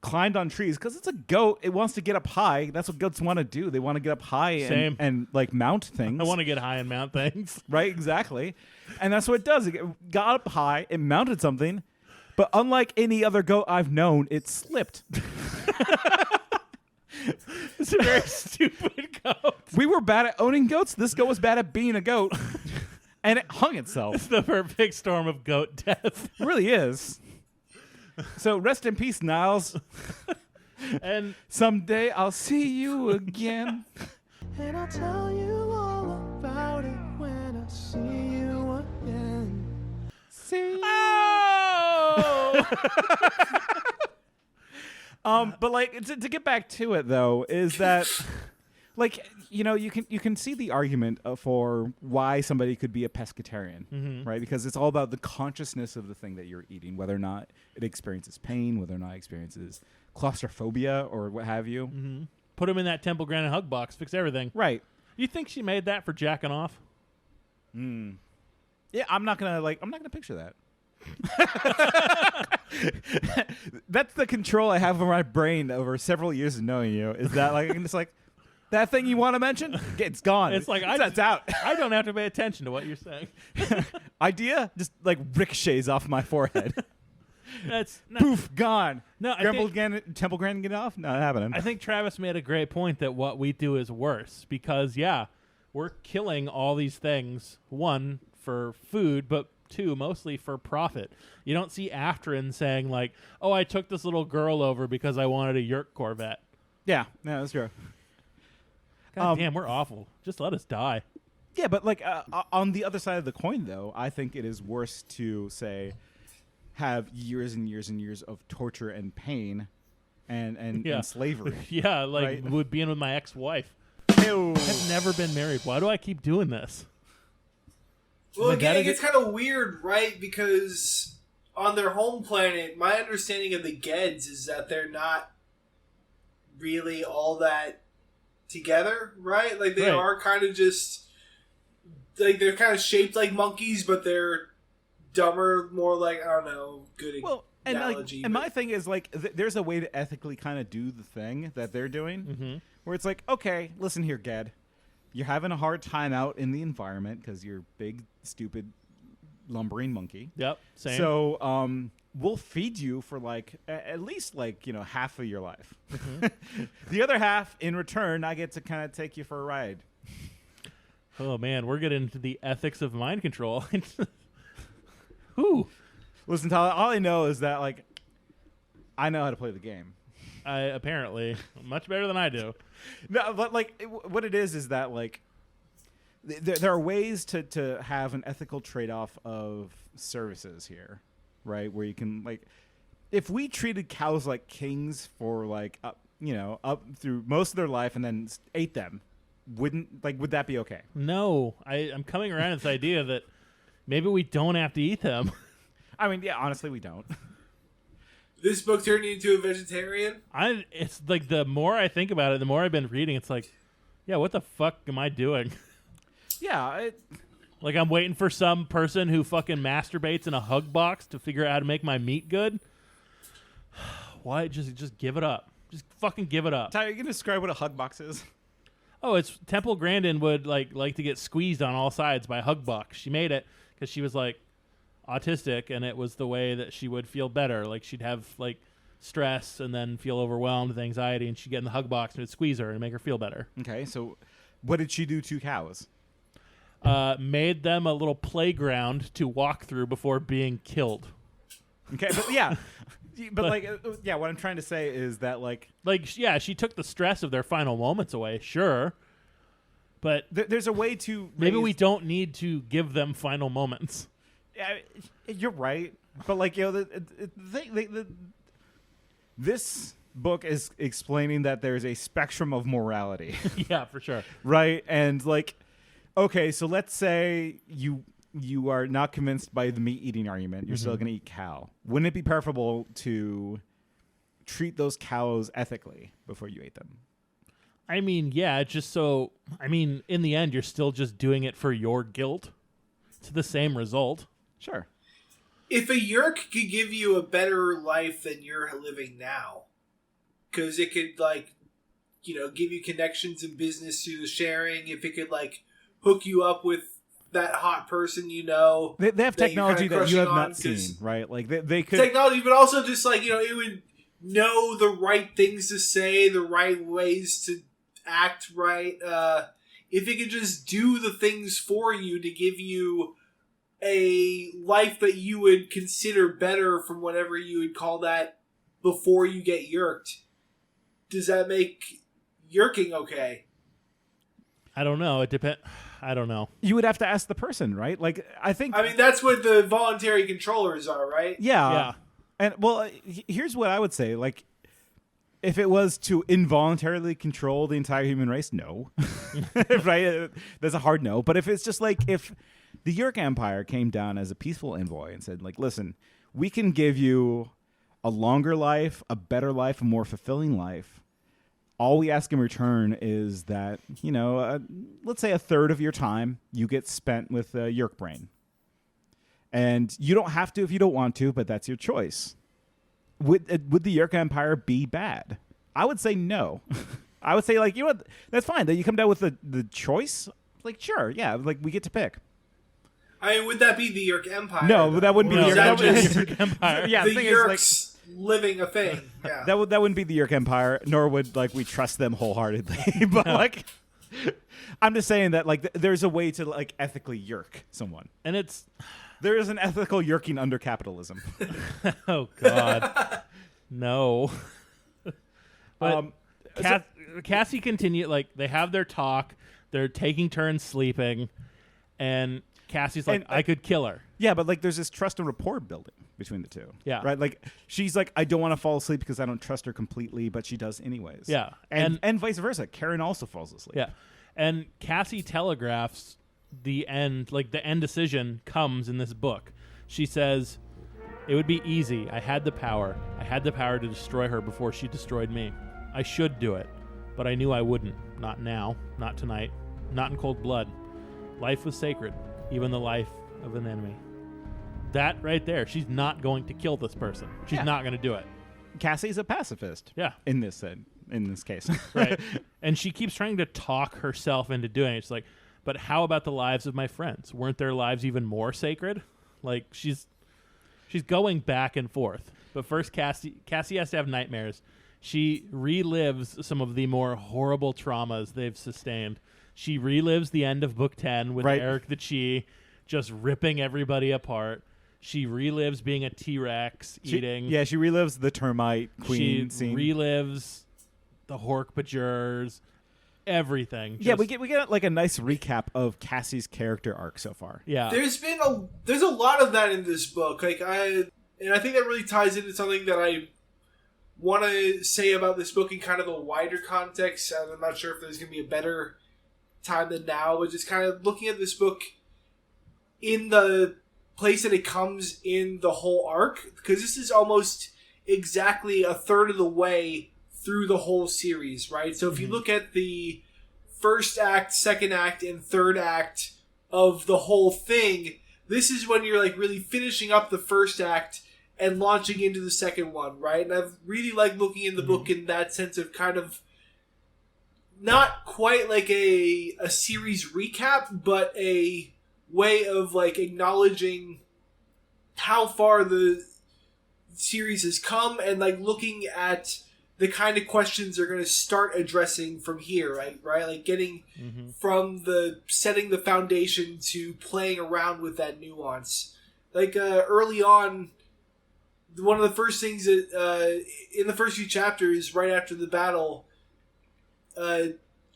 climbed on trees because it's a goat. It wants to get up high. That's what goats want to do. They want to get up high and like mount things. I want to get high and mount things. Right, exactly. And that's what it does. It got up high, it mounted something, but unlike any other goat I've known, it slipped. It's a very stupid goat. We were bad at owning goats. This goat was bad at being a goat. And it hung itself. It's the perfect storm of goat death. It really is. So rest in peace, Niles. And someday I'll see you again. And I'll tell you all about it when I see you again. See. But like to get back to it though, is that like, you know, you can see the argument for why somebody could be a pescatarian, right? Because it's all about the consciousness of the thing that you're eating, whether or not it experiences pain, whether or not it experiences claustrophobia or what have you. Put him in that Temple Grandin hug box, fix everything. Right. You think she made that for jacking off? Yeah, I'm not gonna picture that. That's the control I have over my brain over several years of knowing you. Is that like I can just like. That thing you want to mention? It's gone. It's like it's out. I don't have to pay attention to what you're saying. Idea just like ricochets off my forehead. That's poof, gone. No, Temple Grandin get off? Not happening. I think Travis made a great point that what we do is worse because we're killing all these things. One, for food, but two, mostly for profit. You don't see Afterin saying like, "Oh, I took this little girl over because I wanted a Yeerk Corvette." Yeah, that's true. God damn, we're awful. Just let us die. Yeah, but like on the other side of the coin, though, I think it is worse to say have years and years and years of torture and pain and slavery. Yeah, like right? with being with my ex-wife. Ew. I've never been married. Why do I keep doing this? Well, again, it gets kind of weird, right? Because on their home planet, my understanding of the Geds is that they're not really all that together, right? Like they are kind of just like they're kind of shaped like monkeys, but they're dumber, more like I don't know, good analogy. And my thing is like there's a way to ethically kind of do the thing that they're doing, where it's like, okay, listen here, Ged, you're having a hard time out in the environment because you're big, stupid, lumbering monkey. Yep, same. So we'll feed you for like at least like, you know, half of your life. The other half in return, I get to kind of take you for a ride. Oh man, we're getting into the ethics of mind control. Whew. Listen, Tyler, all I know is that like I know how to play the game. Apparently much better than I do. No, but like what it is that like there are ways to have an ethical trade-off of services here. Right, where you can like, if we treated cows like kings for like, up through most of their life and then ate them, would that be okay? No, I'm coming around to this idea that maybe we don't have to eat them. I mean, yeah, honestly, we don't. This book turned you into a vegetarian? It's like the more I think about it, the more I've been reading. It's like, Yeah, what the fuck am I doing? Yeah. Like I'm waiting for some person who fucking masturbates in a hug box to figure out how to make my meat good? Why? Just give it up. Just fucking give it up. Ty, are you going to describe what a hug box is? Oh, it's Temple Grandin would like to get squeezed on all sides by a hug box. She made it because she was like autistic, and it was the way that she would feel better. Like she'd have like stress and then feel overwhelmed with anxiety, and she'd get in the hug box and it'd squeeze her and make her feel better. Okay, so what did she do to cows? Made them a little playground to walk through before being killed. Okay, but yeah. But what I'm trying to say is that she took the stress of their final moments away, sure. But there's a way to maybe we don't need to give them final moments. Yeah, you're right. But this book is explaining that there's a spectrum of morality. Yeah, for sure. Right? And okay, so let's say you are not convinced by the meat eating argument. You're still going to eat cow. Wouldn't it be preferable to treat those cows ethically before you ate them? I mean, yeah, in the end, you're still just doing it for your guilt. It's the same result. Sure. If a yeerk could give you a better life than you're living now, because it could, give you connections in business through the sharing, if it could, hook you up with that hot person, They have technology that you have not seen, right? They could... Technology, but also just, it would know the right things to say, the right ways to act right. If it could just do the things for you to give you a life that you would consider better from whatever you would call that before you get yeerked, does that make yeerking okay? I don't know. It depends. I don't know. You would have to ask the person, right? I mean, that's what the voluntary controllers are, right? Yeah. And, here's what I would say. If it was to involuntarily control the entire human race, no. Right? That's a hard no. But if it's just if the Yeerk Empire came down as a peaceful envoy and said, listen, we can give you a longer life, a better life, a more fulfilling life. All we ask in return is that, let's say a third of your time you get spent with Yeerk brain. And you don't have to if you don't want to, but that's your choice. Would the Yeerk Empire be bad? I would say no. I would say, that's fine. That you come down with the choice. Sure, yeah, we get to pick. I mean, would that be the Yeerk Empire? No, that wouldn't be the Yeerk Empire. Yeah, the Yeerks living a thing. Yeah. That wouldn't be the Yeerk Empire, nor would we trust them wholeheartedly. But I'm just saying that there's a way to ethically yeerk someone, and there is an ethical yeerking under capitalism. Oh God, no. But Cassie continued. They have their talk. They're taking turns sleeping, and Cassie's I could kill her. Yeah, but there's this trust and rapport building between the two. Yeah. Right? She's I don't want to fall asleep because I don't trust her completely, but she does anyways. Yeah. And vice versa. Karen also falls asleep. Yeah. And Cassie telegraphs the end, the end decision comes in this book. She says, it would be easy. I had the power. I had the power to destroy her before she destroyed me. I should do it, but I knew I wouldn't. Not now. Not tonight. Not in cold blood. Life was sacred, even the life of an enemy. That right there, she's not going to kill this person. She's not going to do it. Cassie's a pacifist. Yeah. In this case. Right. And she keeps trying to talk herself into doing it. It's but how about the lives of my friends? Weren't their lives even more sacred? She's going back and forth. But first, Cassie has to have nightmares. She relives some of the more horrible traumas they've sustained. She relives the end of Book 10 with Eric the Chi just ripping everybody apart. She relives being a T-Rex eating. Yeah, she relives the termite queen scene. She relives the Hork-Bajurs, everything. Yeah, we get a nice recap of Cassie's character arc so far. Yeah. There's a lot of that in this book. I think that really ties into something that I want to say about this book in kind of a wider context. I'm not sure if there's going to be a better time than now, but just kind of looking at this book in the place that it comes in the whole arc, because this is almost exactly a third of the way through the whole series, right? So if you look at the first act, second act, and third act of the whole thing. This is when you're like really finishing up the first act and launching into the second one, right? And I've really liked looking in the book in that sense of kind of not quite like a series recap, but a way of like acknowledging how far the series has come and like looking at the kind of questions they're going to start addressing from here, right? Like getting from the setting the foundation to playing around with that nuance. Like early on, one of the first things that in the first few chapters, right after the battle,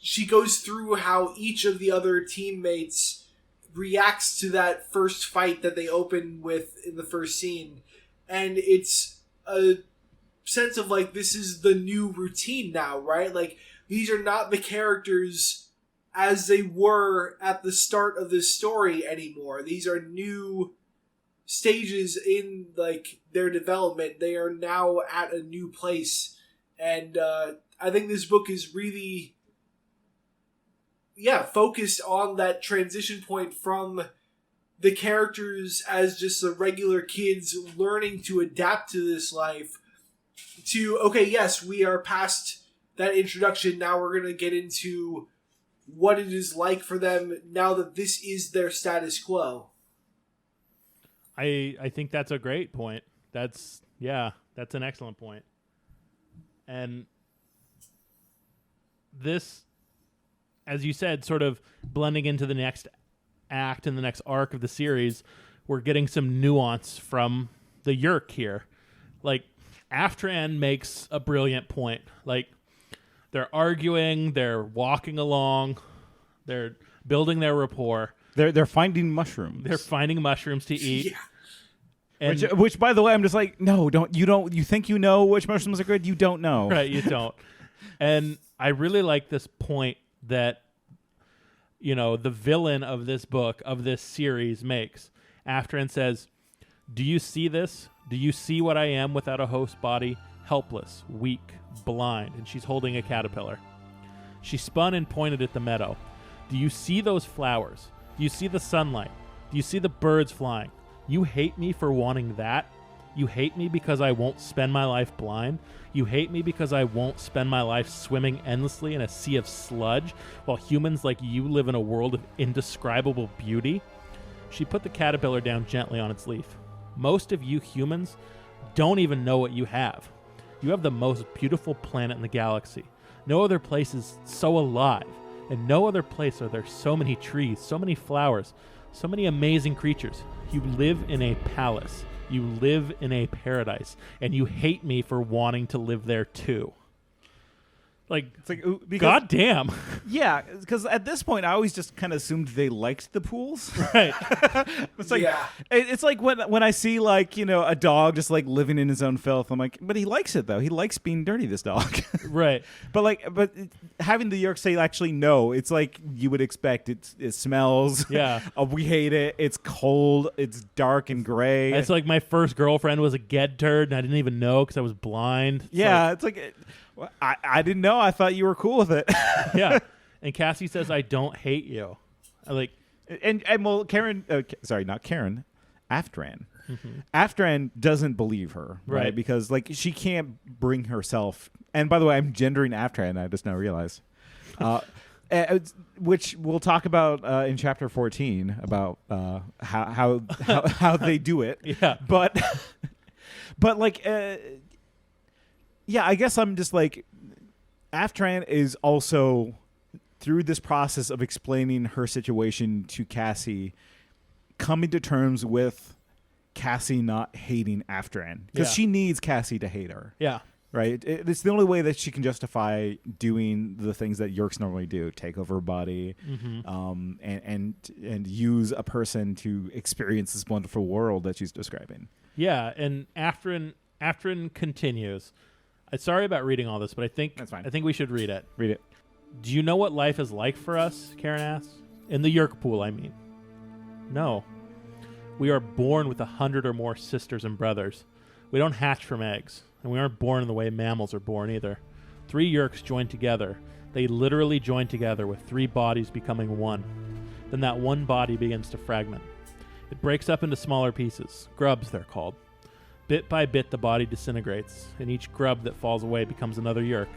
she goes through how each of the other teammates reacts to that first fight that they open with in the first scene. And it's a sense of like, this is the new routine now, right? Like, these are not the characters as they were at the start of this story anymore. These are new stages in like their development. They are now at a new place. And I think this book is really focused on that transition point from the characters as just the regular kids learning to adapt to this life to, okay, yes, we are past that introduction. Now we're going to get into what it is like for them now that this is their status quo. I think that's a great point. That's an excellent point. And this, as you said, sort of blending into the next act and the next arc of the series, we're getting some nuance from the yeerk here. Like, Aftran makes a brilliant point. Like, they're arguing, they're walking along, they're building their rapport. They're finding mushrooms. They're finding mushrooms to eat. Yeah. And which, by the way, I'm just like, no, you think you know which mushrooms are good? You don't know. Right, you don't. And I really like this point that, you know, the villain of this book, of this series, makes. Aftran says, "Do you see this? Do you see what I am without a host body? Helpless, weak, blind." And she's holding a caterpillar. She spun and pointed at the meadow. "Do you see those flowers? Do you see the sunlight? Do you see the birds flying? You hate me for wanting that? You hate me because I won't spend my life blind? You hate me because I won't spend my life swimming endlessly in a sea of sludge while humans like you live in a world of indescribable beauty?" She put the caterpillar down gently on its leaf. "Most of you humans don't even know what you have. You have the most beautiful planet in the galaxy. No other place is so alive. In no other place are there so many trees, so many flowers, so many amazing creatures. You live in a palace. You live in a paradise. And you hate me for wanting to live there too." Like, it's like, God damn. Yeah, because at this point, I always just kind of assumed they liked the pools. Right. It's like, it's like when I see, like, you know, a dog just like living in his own filth. I'm like, but he likes it though. He likes being dirty, this dog. Right. But having the yeerk say actually no, it's like you would expect. It smells. Yeah. We hate it. It's cold. It's dark and gray. It's like my first girlfriend was a ged turd, and I didn't even know because I was blind. It's like I didn't know. I thought you were cool with it. Yeah. And Cassie says, "I don't hate you." I like, and well, Karen. Sorry, not Karen. Aftran. Mm-hmm. Aftran doesn't believe her, right? Because like she can't bring herself. And by the way, I'm gendering Aftran. I just now realized, which we'll talk about in chapter 14 about how they do it. Yeah, but like. Yeah, I guess I'm just like, Aftran is also, through this process of explaining her situation to Cassie, coming to terms with Cassie not hating Aftran. Because she needs Cassie to hate her. Yeah. Right? It's the only way that she can justify doing the things that yeerks normally do. Take over her body, and use a person to experience this wonderful world that she's describing. Yeah, and Aftran continues. Sorry about reading all this, but I think that's fine. I think we should read it. Read it. "Do you know what life is like for us?" Karen asks. "In the yeerk pool, I mean." "No. We are born with 100 or more sisters and brothers. We don't hatch from eggs, and we aren't born in the way mammals are born either. 3 yeerks join together, They literally join together with 3 bodies becoming one. Then that one body begins to fragment. It breaks up into smaller pieces. Grubs, they're called. Bit by bit, the body disintegrates, and each grub that falls away becomes another yeerk.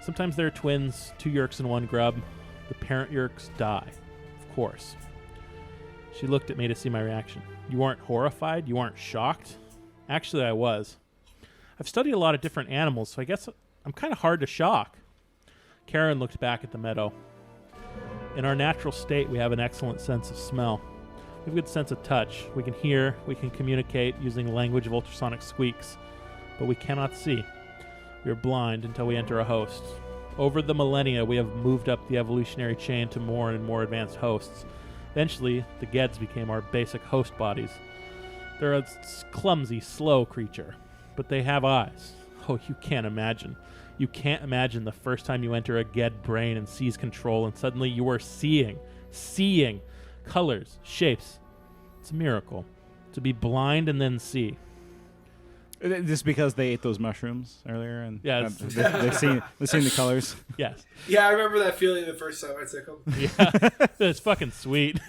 Sometimes there are twins, 2 yeerks in one grub. The parent yeerks die, of course. She looked at me to see my reaction. You weren't horrified? You weren't shocked? Actually, I was. I've studied a lot of different animals, so I guess I'm kind of hard to shock. Karen looked back at the meadow. In our natural state, we have an excellent sense of smell. We have a good sense of touch. We can hear, we can communicate using language of ultrasonic squeaks, but we cannot see. We are blind until we enter a host. Over the millennia, we have moved up the evolutionary chain to more and more advanced hosts. Eventually, the Geds became our basic host bodies. They're a clumsy, slow creature, but they have eyes. Oh, you can't imagine. You can't imagine the first time you enter a Ged brain and seize control, and suddenly you are seeing colors, shapes. It's a miracle. To be blind and then see. Just because they ate those mushrooms earlier, and yes. they've seen the colors. Yes. Yeah, I remember that feeling the first time I took them. Yeah, it's fucking sweet.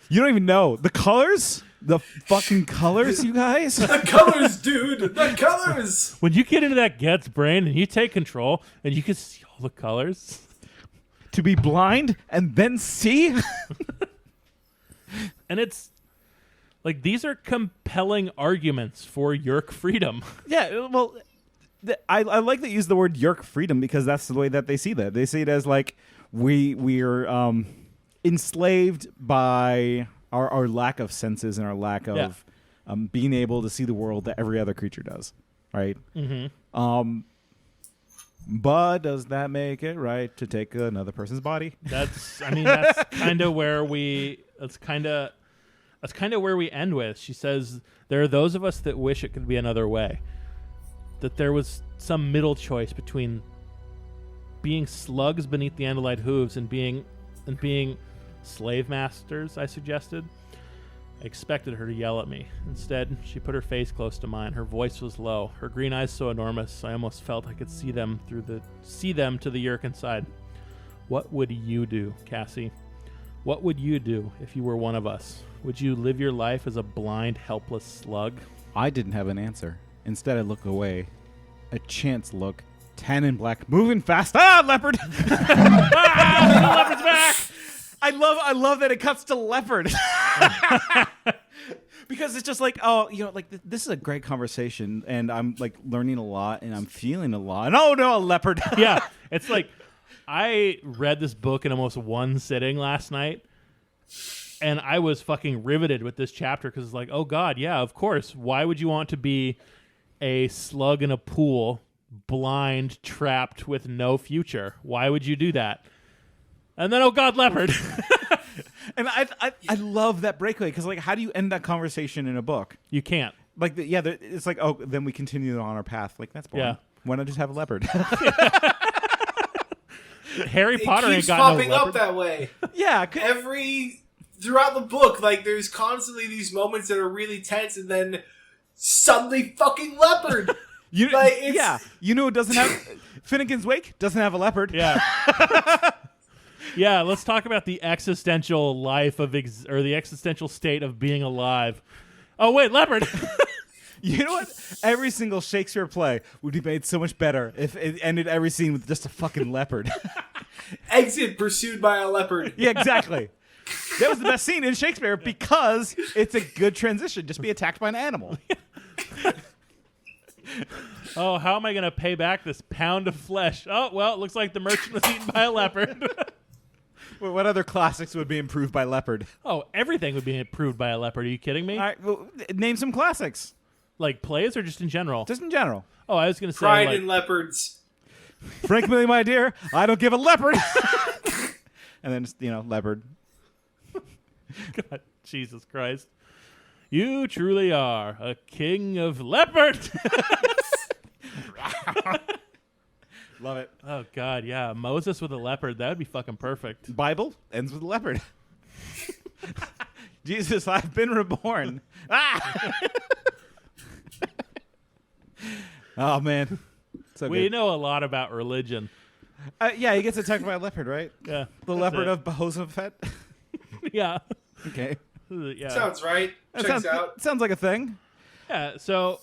You don't even know the colors. The fucking colors, you guys. The colors, dude. The colors. When you get into that Get's brain and you take control and you can see all the colors. To be blind and then see. And it's like, these are compelling arguments for yeerk freedom. Yeah, well, I like that you use the word yeerk freedom because that's the way that they see that. They see it as like we're enslaved by our lack of senses and our lack of being able to see the world that every other creature does, right? Mm-hmm. But does that make it right to take another person's body? That's kind of where we end with. She says there are those of us that wish it could be another way. That there was some middle choice between being slugs beneath the Andalite hooves and being slave masters, I suggested. I expected her to yell at me. Instead, she put her face close to mine. Her voice was low. Her green eyes so enormous, I almost felt I could see them to the yeerk inside. What would you do, Cassie? What would you do if you were one of us? Would you live your life as a blind, helpless slug? I didn't have an answer. Instead, I looked away. A chance look. Tan and black, moving fast. Ah, leopard! The leopard's back! I love that it cuts to leopard. Because it's just like, this is a great conversation, and I'm like learning a lot, and I'm feeling a lot. And oh no, a leopard! Yeah, it's like I read this book in almost one sitting last night, and I was fucking riveted with this chapter because it's like, oh god, yeah, of course. Why would you want to be a slug in a pool, blind, trapped with no future? Why would you do that? And then, oh god, leopard. And I love that breakaway because, like, how do you end that conversation in a book? You can't. Like, it's like, oh, then we continue on our path. Like, that's boring. Yeah. Why not just have a leopard? Harry Potter ain't got popping no leopard. up that way. Yeah. Throughout the book, like, there's constantly these moments that are really tense, and then suddenly fucking leopard. You know it doesn't have Finnegan's Wake doesn't have a leopard. Yeah. Yeah, let's talk about the existential life of or the existential state of being alive. Oh wait, leopard. You know what? Every single Shakespeare play would be made so much better if it ended every scene with just a fucking leopard. Exit pursued by a leopard. Yeah, exactly. That was the best scene in Shakespeare because it's a good transition. Just be attacked by an animal. Oh, how am I going to pay back this pound of flesh? Oh, well, it looks like the merchant was eaten by a leopard. What other classics would be improved by leopard? Oh, everything would be improved by a leopard. Are you kidding me? All right, well, name some classics. Like plays or just in general? Just in general. Oh, I was going to say Pride in leopards. Frankly, my dear, I don't give a leopard. And then, just, leopard. God, Jesus Christ. You truly are a king of leopard. Love it. Oh, God, yeah. Moses with a leopard. That would be fucking perfect. Bible ends with a leopard. Jesus, I've been reborn. Ah! Oh, man. So we good. know a lot about religion. Yeah, he gets attacked by a leopard, right? Yeah. The leopard of Bahosafet. Yeah. Okay. Yeah. Sounds right. Checks out. Sounds like a thing. Yeah. So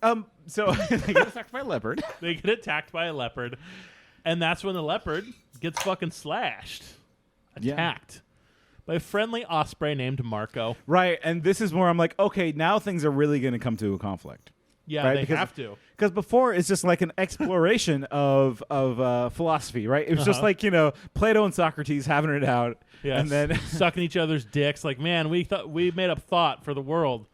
they get attacked by a leopard. They get attacked by a leopard, and that's when the leopard gets fucking slashed, attacked by a friendly osprey named Marco. Right, and this is where I'm like, okay, now things are really going to come to a conflict. Yeah, right? they have to. Because before it's just like an exploration of philosophy, right? It was just like, Plato and Socrates having it out. Yes. And then sucking each other's dicks. Like, man, we made up thought for the world.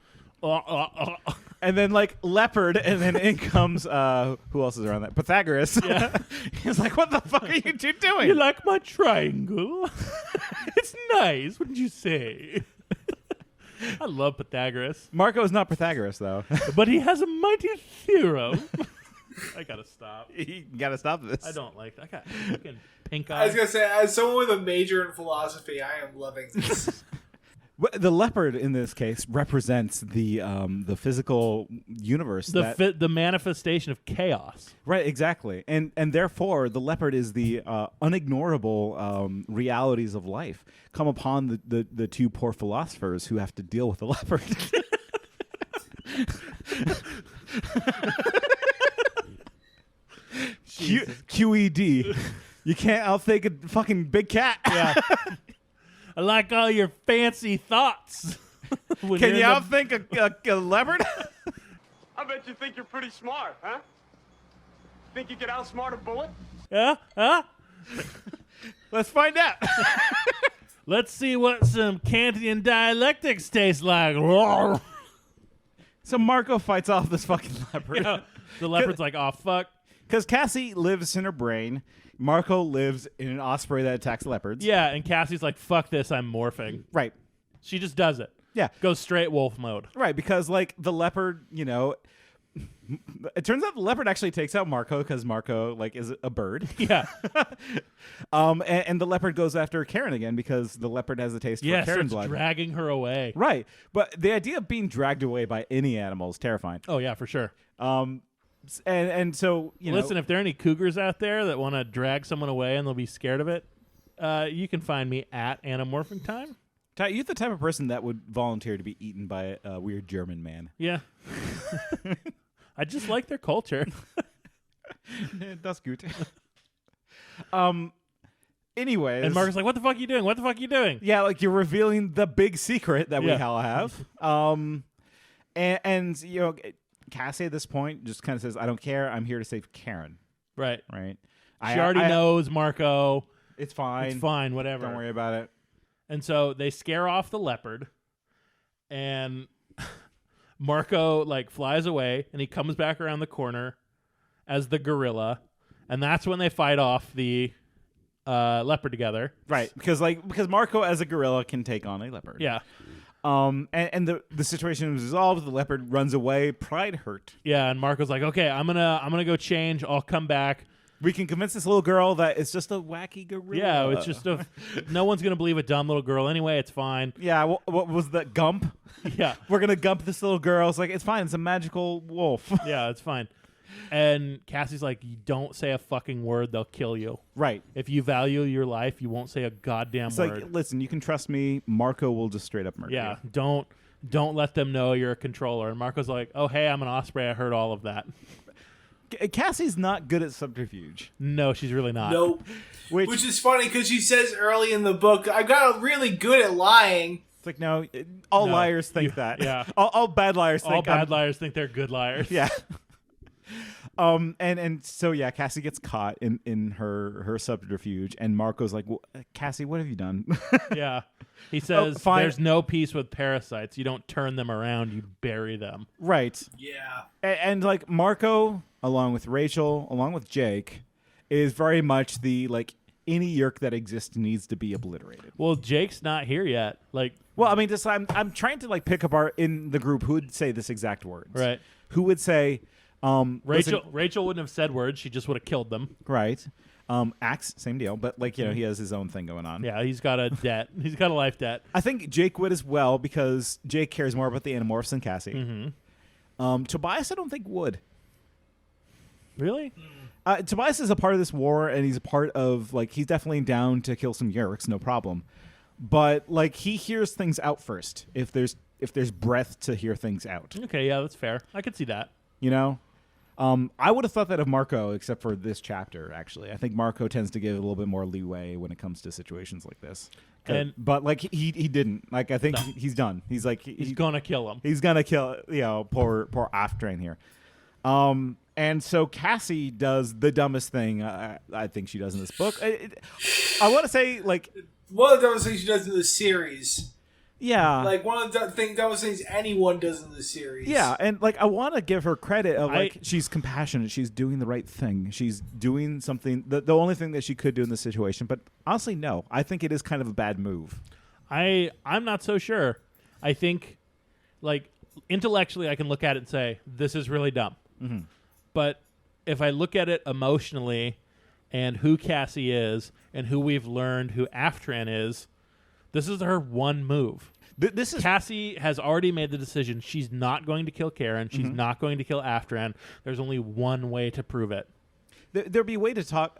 And then like leopard, and then in comes who else is around that? Pythagoras. Yeah. He's like, what the fuck are you two doing? You like my triangle? It's nice, wouldn't you say? I love Pythagoras. Marco is not Pythagoras though. But he has a mighty theorem. I gotta stop. You gotta stop this. I don't like that. I got fucking pink eye. I was gonna say, as someone with a major in philosophy, I am loving this. The leopard in this case represents the physical universe, the manifestation of chaos. Right, exactly, and therefore the leopard is the unignorable realities of life come upon the two poor philosophers who have to deal with the leopard. QED. You can't outthink a fucking big cat. Yeah. I like all your fancy thoughts. Can you outthink a leopard? I bet you think you're pretty smart, huh? Think you could outsmart a bullet? Yeah? Huh? Let's find out. Let's see what some Kantian dialectics taste like. So Marco fights off this fucking leopard. Yeah. The leopard's like, oh, fuck. Because Cassie lives in her brain. Marco lives in an osprey that attacks leopards. Yeah, and Cassie's like, fuck this, I'm morphing. Right. She just does it. Yeah. Goes straight wolf mode. Right, because like the leopard, it turns out the leopard actually takes out Marco because Marco like is a bird. Yeah. And the leopard goes after Karen again because the leopard has a taste for Karen blood. Dragging her away. Right. But the idea of being dragged away by any animal is terrifying. Oh yeah, for sure. And so listen, if there are any cougars out there that want to drag someone away and they'll be scared of it, you can find me at Animorphing Time. Ty, you're the type of person that would volunteer to be eaten by a weird German man. Yeah. I just like their culture. That's good. Anyways. And Marcus like, what the fuck are you doing? What the fuck are you doing? Yeah, like you're revealing the big secret that we all have. And Cassie at this point just kind of says, I don't care. I'm here to save Karen. Right. Right. She already knows Marco. It's fine. It's fine, whatever. Don't worry about it. And so they scare off the leopard, and Marco like flies away, and he comes back around the corner as the gorilla, and that's when they fight off the leopard together. Right, because Marco as a gorilla can take on a leopard. Yeah. And the situation was resolved. The leopard runs away. Pride hurt. Yeah, and Marco's like, okay, I'm gonna go change. I'll come back. We can convince this little girl that it's just a wacky gorilla. Yeah, it's just no one's gonna believe a dumb little girl anyway. It's fine. Yeah, what was that? Gump? Yeah, we're gonna gump this little girl. It's like it's fine. It's a magical wolf. Yeah, it's fine. And Cassie's like, you don't say a fucking word, they'll kill you. Right. If you value your life, you won't say a goddamn word. It's like, listen, you can trust me. Marco will just straight up murder you. Don't let them know you're a controller. And Marco's like, oh, hey, I'm an osprey. I heard all of that. Cassie's not good at subterfuge. No, she's really not. Nope. Which is funny because she says early in the book, I got really good at lying. It's like, no, all liars think that. Yeah. all bad liars think liars think they're good liars. Yeah. And so yeah, Cassie gets caught in her subterfuge, and Marco's like, well, Cassie, what have you done? Yeah. He says, there's no peace with parasites. You don't turn them around, you bury them. Right. Yeah. And like Marco, along with Rachel, along with Jake, is very much the like any yeerk that exists needs to be obliterated. Well, Jake's not here yet. Like, well, I mean, just I'm trying to like pick apart in the group who would say this exact words. Right. Who would say Rachel wouldn't have said words, she just would have killed them. Right. Axe, same deal, but like, he has his own thing going on. Yeah, he's got a debt. He's got a life debt. I think Jake would as well, because Jake cares more about the Animorphs than Cassie. Mm-hmm. Tobias, I don't think would. Really? Tobias is a part of this war, and he's a part of, like, he's definitely down to kill some yeerks, no problem. But, like, he hears things out first, if there's breath to hear things out. Okay, yeah, that's fair. I could see that. You know? I would have thought that of Marco, except for this chapter, actually. I think Marco tends to give a little bit more leeway when it comes to situations like this. But, like, he didn't. Like, I think he's done. He's like... He's going to kill him. He's going to kill, poor Aftrain here. And so Cassie does the dumbest thing I think she does in this book. I want to say, like... One of the dumbest things she does in the series. Yeah. Like, one of the dumbest things anyone does in the series. Yeah, and, like, I want to give her credit of, like, she's compassionate. She's doing the right thing. She's doing something, the only thing that she could do in this situation. But, honestly, no. I think it is kind of a bad move. I'm not so sure. I think, like, intellectually I can look at it and say, this is really dumb. Mm-hmm. But if I look at it emotionally and who Cassie is and who we've learned who Aftran is, this is her one move. This is Cassie has already made the decision. She's not going to kill Karen. She's not going to kill Aftran. There's only one way to prove it. There'd be a way to talk.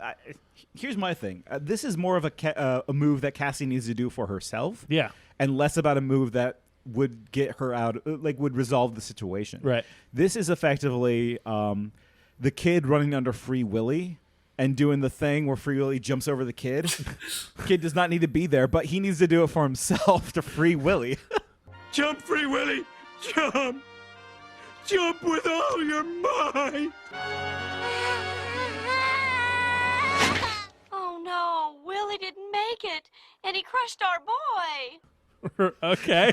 Here's my thing. This is more of a move that Cassie needs to do for herself. Yeah. And less about a move that would get her out, like would resolve the situation. Right. This is effectively the kid running under Free Willy and doing the thing where Free Willy jumps over the kid. Kid does not need to be there, but he needs to do it for himself to free Willy. Jump, Free Willy! Jump! Jump with all your might! Oh no, Willie didn't make it, and he crushed our boy. Okay.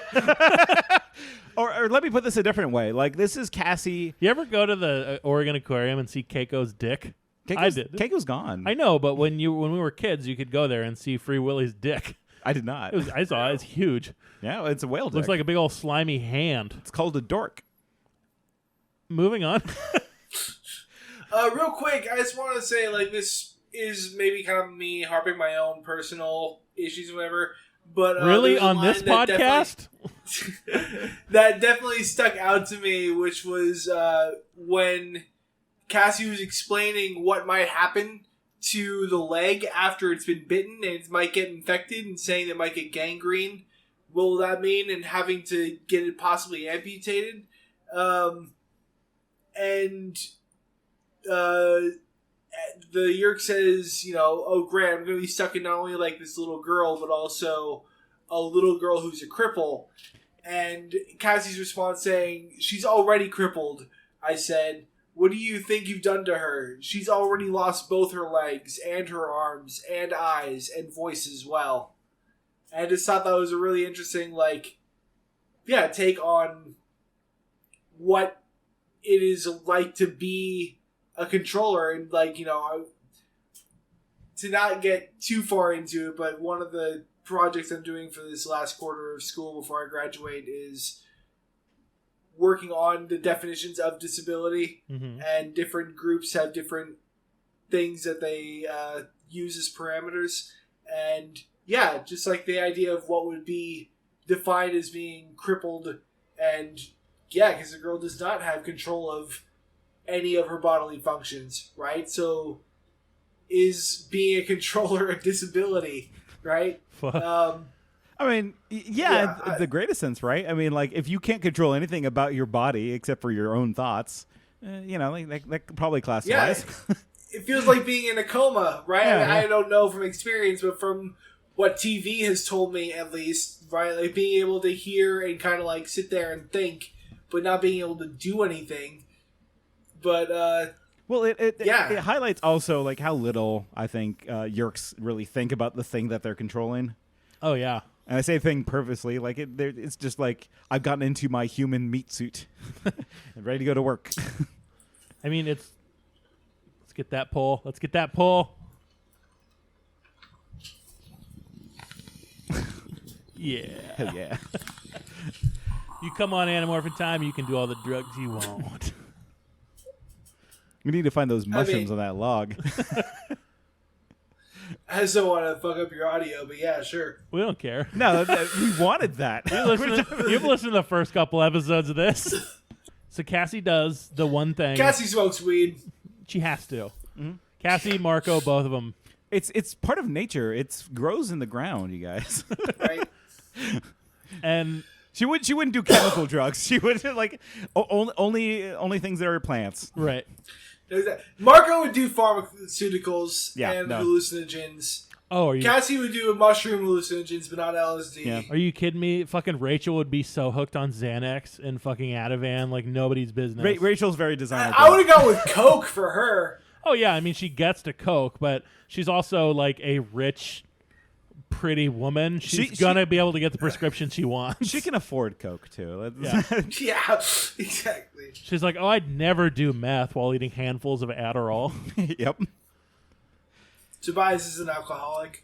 Or let me put this a different way. Like, this is Cassie. You ever go to the Oregon Aquarium and see Keiko's dick? I did. Keiko's gone. I know, but when we were kids, you could go there and see Free Willy's dick. I did not. I saw it. It's huge. Yeah, it's a whale dick. Looks like a big old slimy hand. It's called a dork. Moving on. Real quick, I just want to say, like, this is maybe kind of me harping my own personal issues or whatever. But really, on this podcast? That definitely stuck out to me, which was when Cassie was explaining what might happen to the leg after it's been bitten and it might get infected and saying it might get gangrene. What will that mean? And having to get it possibly amputated. The yeerk says, oh, great, I'm going to be stuck in not only like this little girl, but also a little girl who's a cripple. And Cassie's response saying, she's already crippled. I said, what do you think you've done to her? She's already lost both her legs and her arms and eyes and voice as well. And I just thought that was a really interesting, take on what it is like to be a controller and, to not get too far into it, but one of the projects I'm doing for this last quarter of school before I graduate is working on the definitions of disability, and different groups have different things that they use as parameters. And yeah, just like the idea of what would be defined as being crippled, and yeah, because the girl does not have control of any of her bodily functions, right? So is being a controller a disability, right? I mean, yeah, the greatest sense, right? I mean, like, if you can't control anything about your body except for your own thoughts, that probably classifies. Yeah, it feels like being in a coma, right? Yeah, I don't know from experience, but from what TV has told me, at least, right? Like, being able to hear and kind of, like, sit there and think, but not being able to do anything. But, well, it highlights also, like, how little, I think, yeerks really think about the thing that they're controlling. Oh, yeah. And I say thing purposely, like, it's just like, I've gotten into my human meat suit and ready to go to work. I mean, let's get that pull. Let's get that pull. Yeah. Hell yeah. You come on Animorphin Time, you can do all the drugs you want. We need to find those mushrooms on that log. I just don't want to fuck up your audio, but yeah, sure. We don't care. No, we wanted that. You've listened to the first couple episodes of this. So Cassie does the one thing. Cassie smokes weed. She has to. Cassie, Marco, both of them. It's part of nature. It grows in the ground, you guys. Right. And she wouldn't do chemical drugs. She would like only things that are plants. Right. Marco would do pharmaceuticals and no. hallucinogens. Oh, are you? Cassie would do mushroom hallucinogens, but not LSD. Yeah. Are you kidding me? Fucking Rachel would be so hooked on Xanax and fucking Ativan like nobody's business. Rachel's very designer. I would have gone with Coke for her. Oh yeah, I mean she gets to Coke, but she's also like a rich, pretty woman. She's gonna be able to get the prescription she wants. She can afford Coke too. Yeah, exactly. She's like, oh, I'd never do meth while eating handfuls of Adderall. Yep. Tobias is an alcoholic.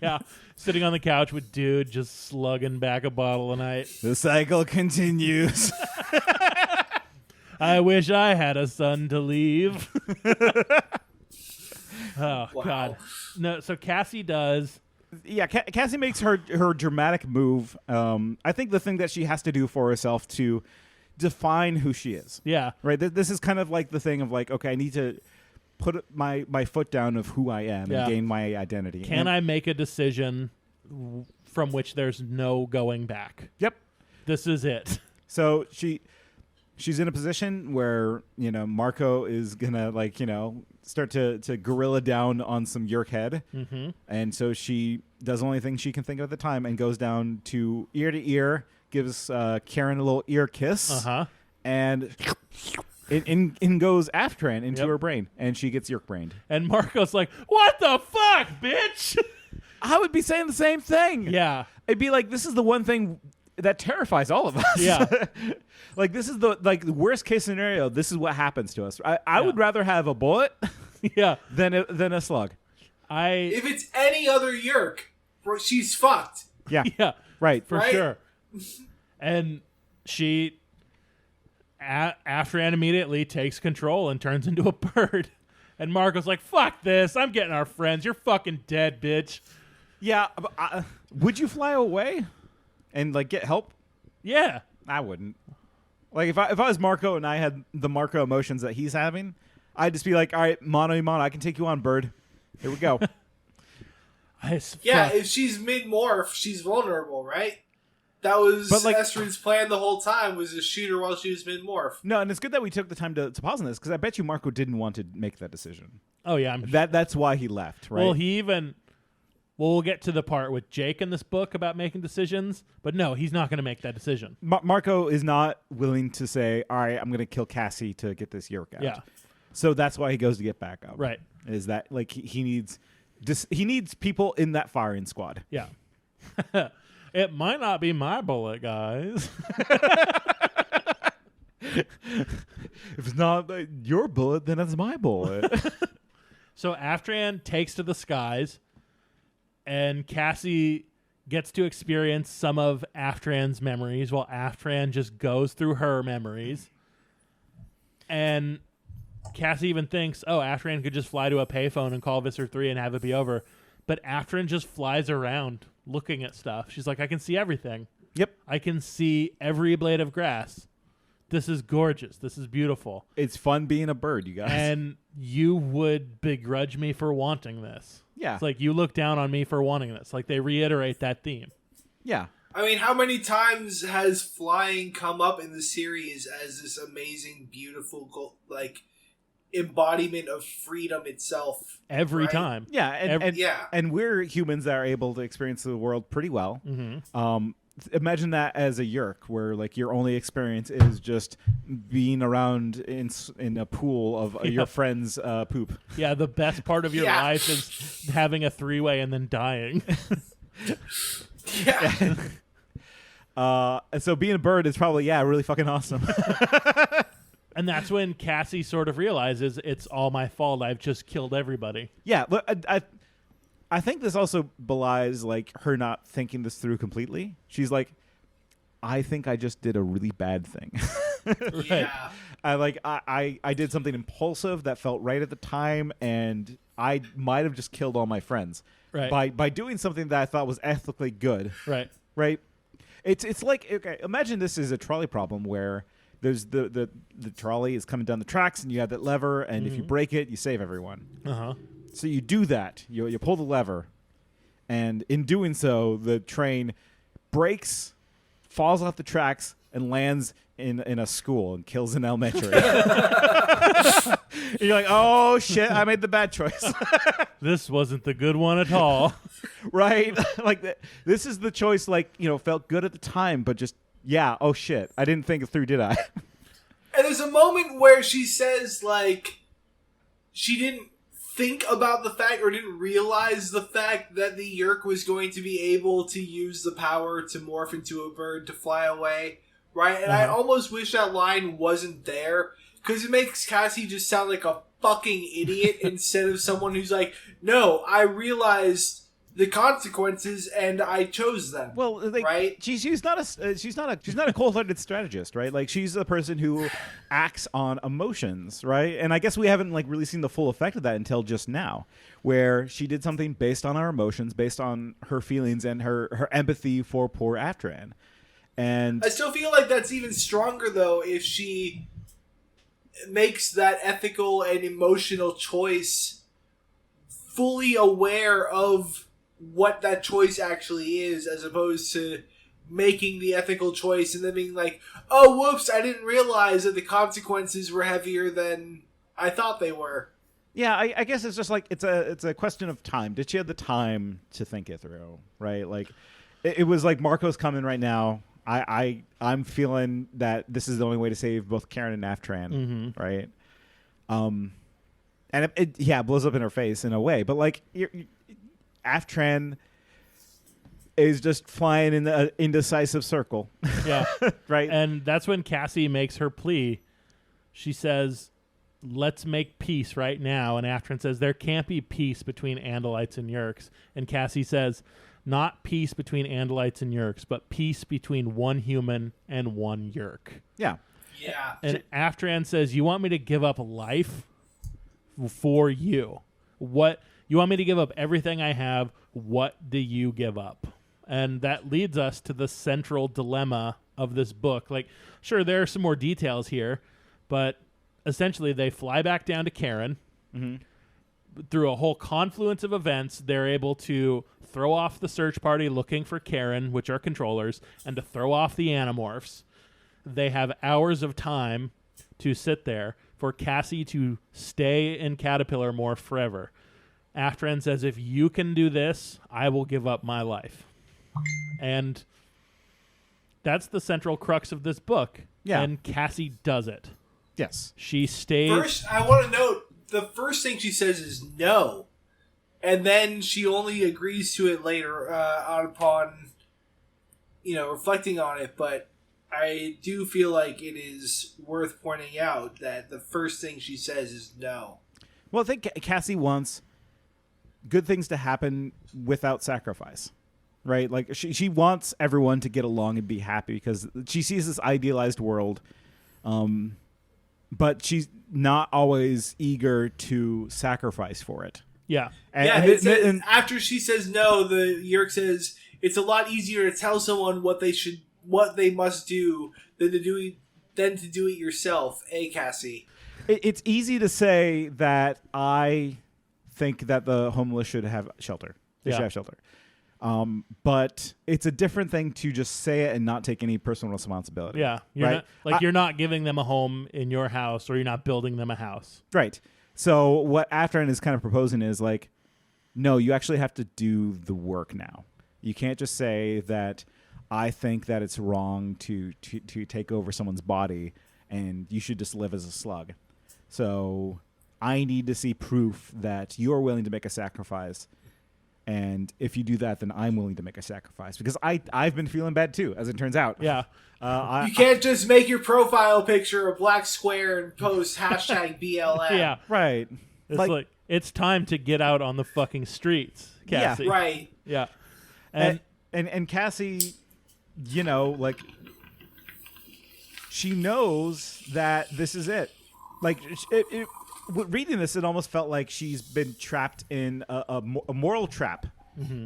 Yeah, sitting on the couch with dude just slugging back a bottle a night. The cycle continues. I wish I had a son to leave. Oh, wow. God. No, so Cassie does. Yeah, Cassie makes her dramatic move. I think the thing that she has to do for herself to define who she is. Yeah. Right? This is kind of like the thing of like, okay, I need to put my foot down of who I am and gain my identity. Can I make a decision from which there's no going back? Yep. This is it. So she's in a position where, Marco is going to start to gorilla down on some yeerk head. Mm-hmm. And so she does the only thing she can think of at the time and goes down to ear, gives Karen a little ear kiss. Uh-huh. And in goes Aftran into her brain, and she gets yeerk brained. And Marco's like, what the fuck, bitch? I would be saying the same thing. Yeah. It'd be like, this is the one thing that terrifies all of us. Yeah. Like, this is the worst case scenario. This is what happens to us. I would rather have a bullet than a slug. If it's any other yeerk, she's fucked. Yeah. Yeah. Right. For sure. And she, Aftran immediately takes control and turns into a bird. And Marco's like, fuck this. I'm getting our friends. You're fucking dead, bitch. Yeah. Would you fly away and, get help? Yeah. I wouldn't. Like, if I was Marco and I had the Marco emotions that he's having, I'd just be like, all right, mano y mano, I can take you on, bird. Here we go. If she's mid-morph, she's vulnerable, right? That was Estrin's plan the whole time, was to shoot her while she was mid-morph. No, and it's good that we took the time to pause on this, because I bet you Marco didn't want to make that decision. Oh, yeah. That's why he left, right? Well, we'll get to the part with Jake in this book about making decisions, but no, he's not going to make that decision. Marco is not willing to say, all right, I'm going to kill Cassie to get this yeerk out. Yeah. So that's why he goes to get back up. Right. Is that, he needs people in that firing squad. Yeah. It might not be my bullet, guys. If it's not your bullet, then it's my bullet. So Aftran takes to the skies, and Cassie gets to experience some of Aftran's memories while Aftran just goes through her memories. And Cassie even thinks, oh, Aftran could just fly to a payphone and call Visser 3 and have it be over. But Aftran just flies around looking at stuff. She's like, I can see everything. Yep. I can see every blade of grass. This is gorgeous. This is beautiful. It's fun being a bird, you guys. And you would begrudge me for wanting this. Yeah. It's like you look down on me for wanting this. Like they reiterate that theme. Yeah. I mean, how many times has flying come up in the series as this amazing, beautiful, embodiment of freedom itself? Every right? time. Yeah. And we're humans that are able to experience the world pretty well. Mm-hmm. Imagine that as a yeerk, where your only experience is just being around in a pool of your friend's poop. Yeah, the best part of your life is having a three-way and then dying. Yeah. And so being a bird is probably really fucking awesome. And that's when Cassie sort of realizes it's all my fault. I've just killed everybody. Yeah, look, I think this also belies her not thinking this through completely. She's like, I think I just did a really bad thing. Right. Yeah. I did something impulsive that felt right at the time, and I might have just killed all my friends. Right. By doing something that I thought was ethically good. Right. Right. It's like, okay, imagine this is a trolley problem where there's the trolley is coming down the tracks, and you have that lever, and if you break it, you save everyone. So you do that. You pull the lever, and in doing so, the train breaks, falls off the tracks, and lands in a school and kills an elementary. You're like, oh shit, I made the bad choice. This wasn't the good one at all. Right? Like this is the choice, like, felt good at the time, but just, oh shit, I didn't think it through, did I? And there's a moment where she says, like, she didn't think about the fact or didn't realize the fact that the yeerk was going to be able to use the power to morph into a bird to fly away, right? And I almost wish that line wasn't there, because it makes Cassie just sound like a fucking idiot instead of someone who's like, no, I realized the consequences and I chose them. Well, right? She's not a cold-hearted strategist, right? Like, she's a person who acts on emotions, right? And I guess we haven't really seen the full effect of that until just now, where she did something based on our emotions, based on her feelings and her empathy for poor Aftran. And I still feel like that's even stronger, though, if she makes that ethical and emotional choice fully aware of what that choice actually is, as opposed to making the ethical choice and then being like, oh, whoops, I didn't realize that the consequences were heavier than I thought they were. Yeah, I guess it's just like, it's a question of time. Did she have the time to think it through, right? Like, it was like, Marco's coming right now. I'm feeling that this is the only way to save both Karen and Aftran, right? And it blows up in her face in a way, but like, Aftran is just flying in an indecisive circle. Yeah. Right? And that's when Cassie makes her plea. She says, let's make peace right now. And Aftran says, there can't be peace between Andalites and yeerks. And Cassie says, not peace between Andalites and yeerks, but peace between one human and one yeerk. Yeah. Yeah. And Aftran says, you want me to give up life for you? What? You want me to give up everything I have? What do you give up? And that leads us to the central dilemma of this book. Like, sure, there are some more details here, but essentially they fly back down to Karen. Through a whole confluence of events, they're able to throw off the search party looking for Karen, which are controllers, and to throw off the Animorphs. They have hours of time to sit there for Cassie to stay in Caterpillar Morph forever. Aftran says, if you can do this, I will give up my life. And that's the central crux of this book. Yeah. And Cassie does it. Yes. She stays. First, I want to note, the first thing she says is no. And then she only agrees to it later upon, reflecting on it. But I do feel like it is worth pointing out that the first thing she says is no. Well, I think Cassie wants good things to happen without sacrifice, right? Like, she wants everyone to get along and be happy because she sees this idealized world, but she's not always eager to sacrifice for it. Yeah. And after she says no, the yeerk says it's a lot easier to tell someone what they must do than to do it yourself, Cassie? It's easy to say that I think that the homeless should have shelter. They should have shelter. But it's a different thing to just say it and not take any personal responsibility. Yeah. You're not giving them a home in your house, or you're not building them a house. Right. So what Aftran is kind of proposing is like, no, you actually have to do the work now. You can't just say that I think that it's wrong to take over someone's body and you should just live as a slug. So I need to see proof that you're willing to make a sacrifice. And if you do that, then I'm willing to make a sacrifice. Because I've been feeling bad too, as it turns out. Yeah. You can't just make your profile picture a black square and post hashtag BLM. Yeah. Right. It's like it's time to get out on the fucking streets, Cassie. Yeah. Right. Yeah. And Cassie, she knows that this is it. Like, reading this, it almost felt like she's been trapped in a moral trap,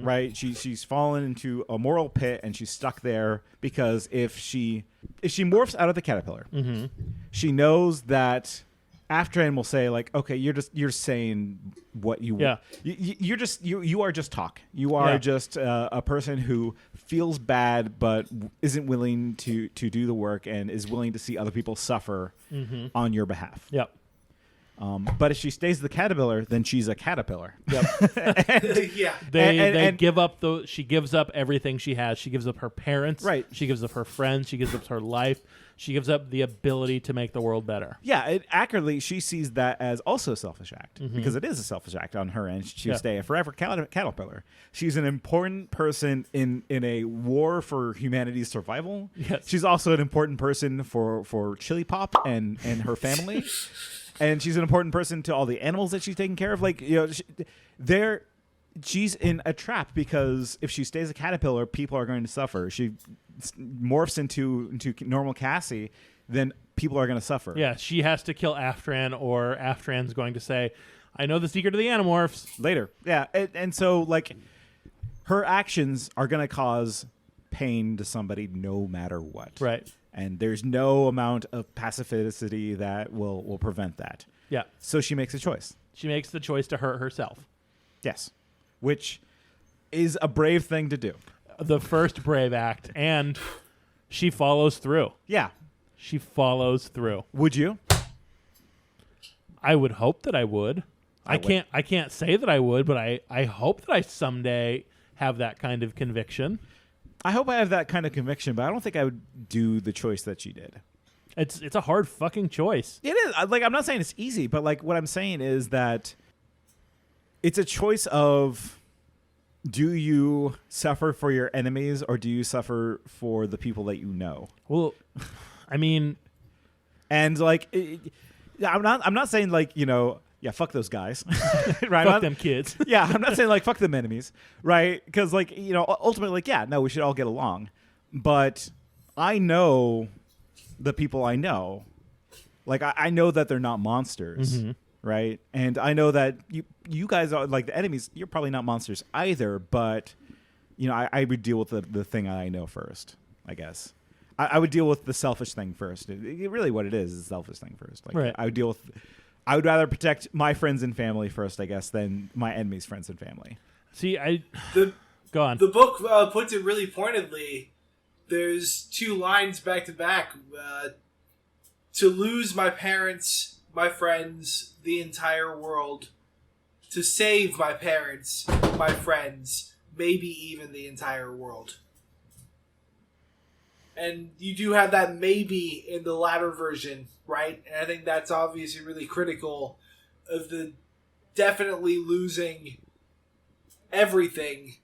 right? She's fallen into a moral pit, and she's stuck there because if she she morphs out of the caterpillar, she knows that Aftran will say like, okay, you're saying what you want. You are just talk. You are just a person who feels bad but isn't willing to do the work and is willing to see other people suffer on your behalf. Yep. But if she stays the caterpillar, then she's a caterpillar. Yep. They give up she gives up everything she has. She gives up her parents. Right. She gives up her friends. She gives up her life. She gives up the ability to make the world better. Yeah, accurately, she sees that as also a selfish act because it is a selfish act on her end. She'll stay a forever caterpillar. She's an important person in a war for humanity's survival. Yes. She's also an important person for Chilipop and her family. And she's an important person to all the animals that she's taking care of. Like, you know, she's in a trap because if she stays a caterpillar, people are going to suffer. She morphs into normal Cassie, then people are going to suffer. Yeah, she has to kill Aftran, or Aftran's going to say, I know the secret of the Animorphs. Later. Yeah, and so, like, her actions are going to cause pain to somebody no matter what. Right. And there's no amount of pacificity that will prevent that. Yeah. So she makes a choice. She makes the choice to hurt herself. Yes. Which is a brave thing to do. The first brave act, and she follows through. Yeah. She follows through. Would you? I would hope that I would. I can't say that I would, but I hope that I someday have that kind of conviction. I hope I have that kind of conviction, but I don't think I would do the choice that she did. It's a hard fucking choice. It is. Like, I'm not saying it's easy, but like what I'm saying is that it's a choice of, do you suffer for your enemies or do you suffer for the people that you know? Well, I mean, and like, I'm not saying like, you know, yeah, fuck those guys, right? Fuck them kids. Yeah, I'm not saying like fuck them enemies, right? Because like, you know, ultimately, like, yeah, no, we should all get along. But I know the people I know, like I know that they're not monsters. Right. And I know that you guys are like the enemies. You're probably not monsters either. But, you know, I would deal with the thing I know first, I guess. I would deal with the selfish thing first. Really what it is the selfish thing first. Like, right. I would rather protect my friends and family first, I guess, than my enemies' friends and family. See, go on. The book puts it really pointedly. There's two lines back to back. To lose my parents, my friends, the entire world. To save my parents, my friends, maybe even the entire world. And you do have that maybe in the latter version, right? And I think that's obviously really critical of the definitely losing everything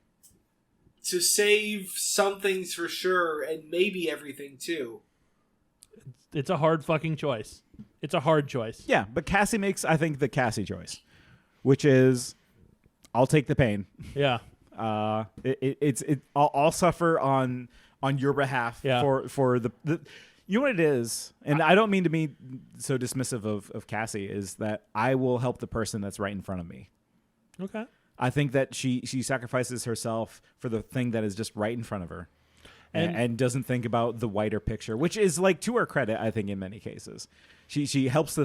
to save some things for sure, and maybe everything too. It's a hard fucking choice. It's a hard choice. Yeah, but Cassie makes, I think, the Cassie choice, which is, I'll take the pain. Yeah. I'll suffer on your behalf for the you know what it is, and I don't mean to be so dismissive of Cassie, is that I will help the person that's right in front of me. Okay. I think that she sacrifices herself for the thing that is just right in front of her. And doesn't think about the wider picture, which is like to her credit, I think in many cases. She helps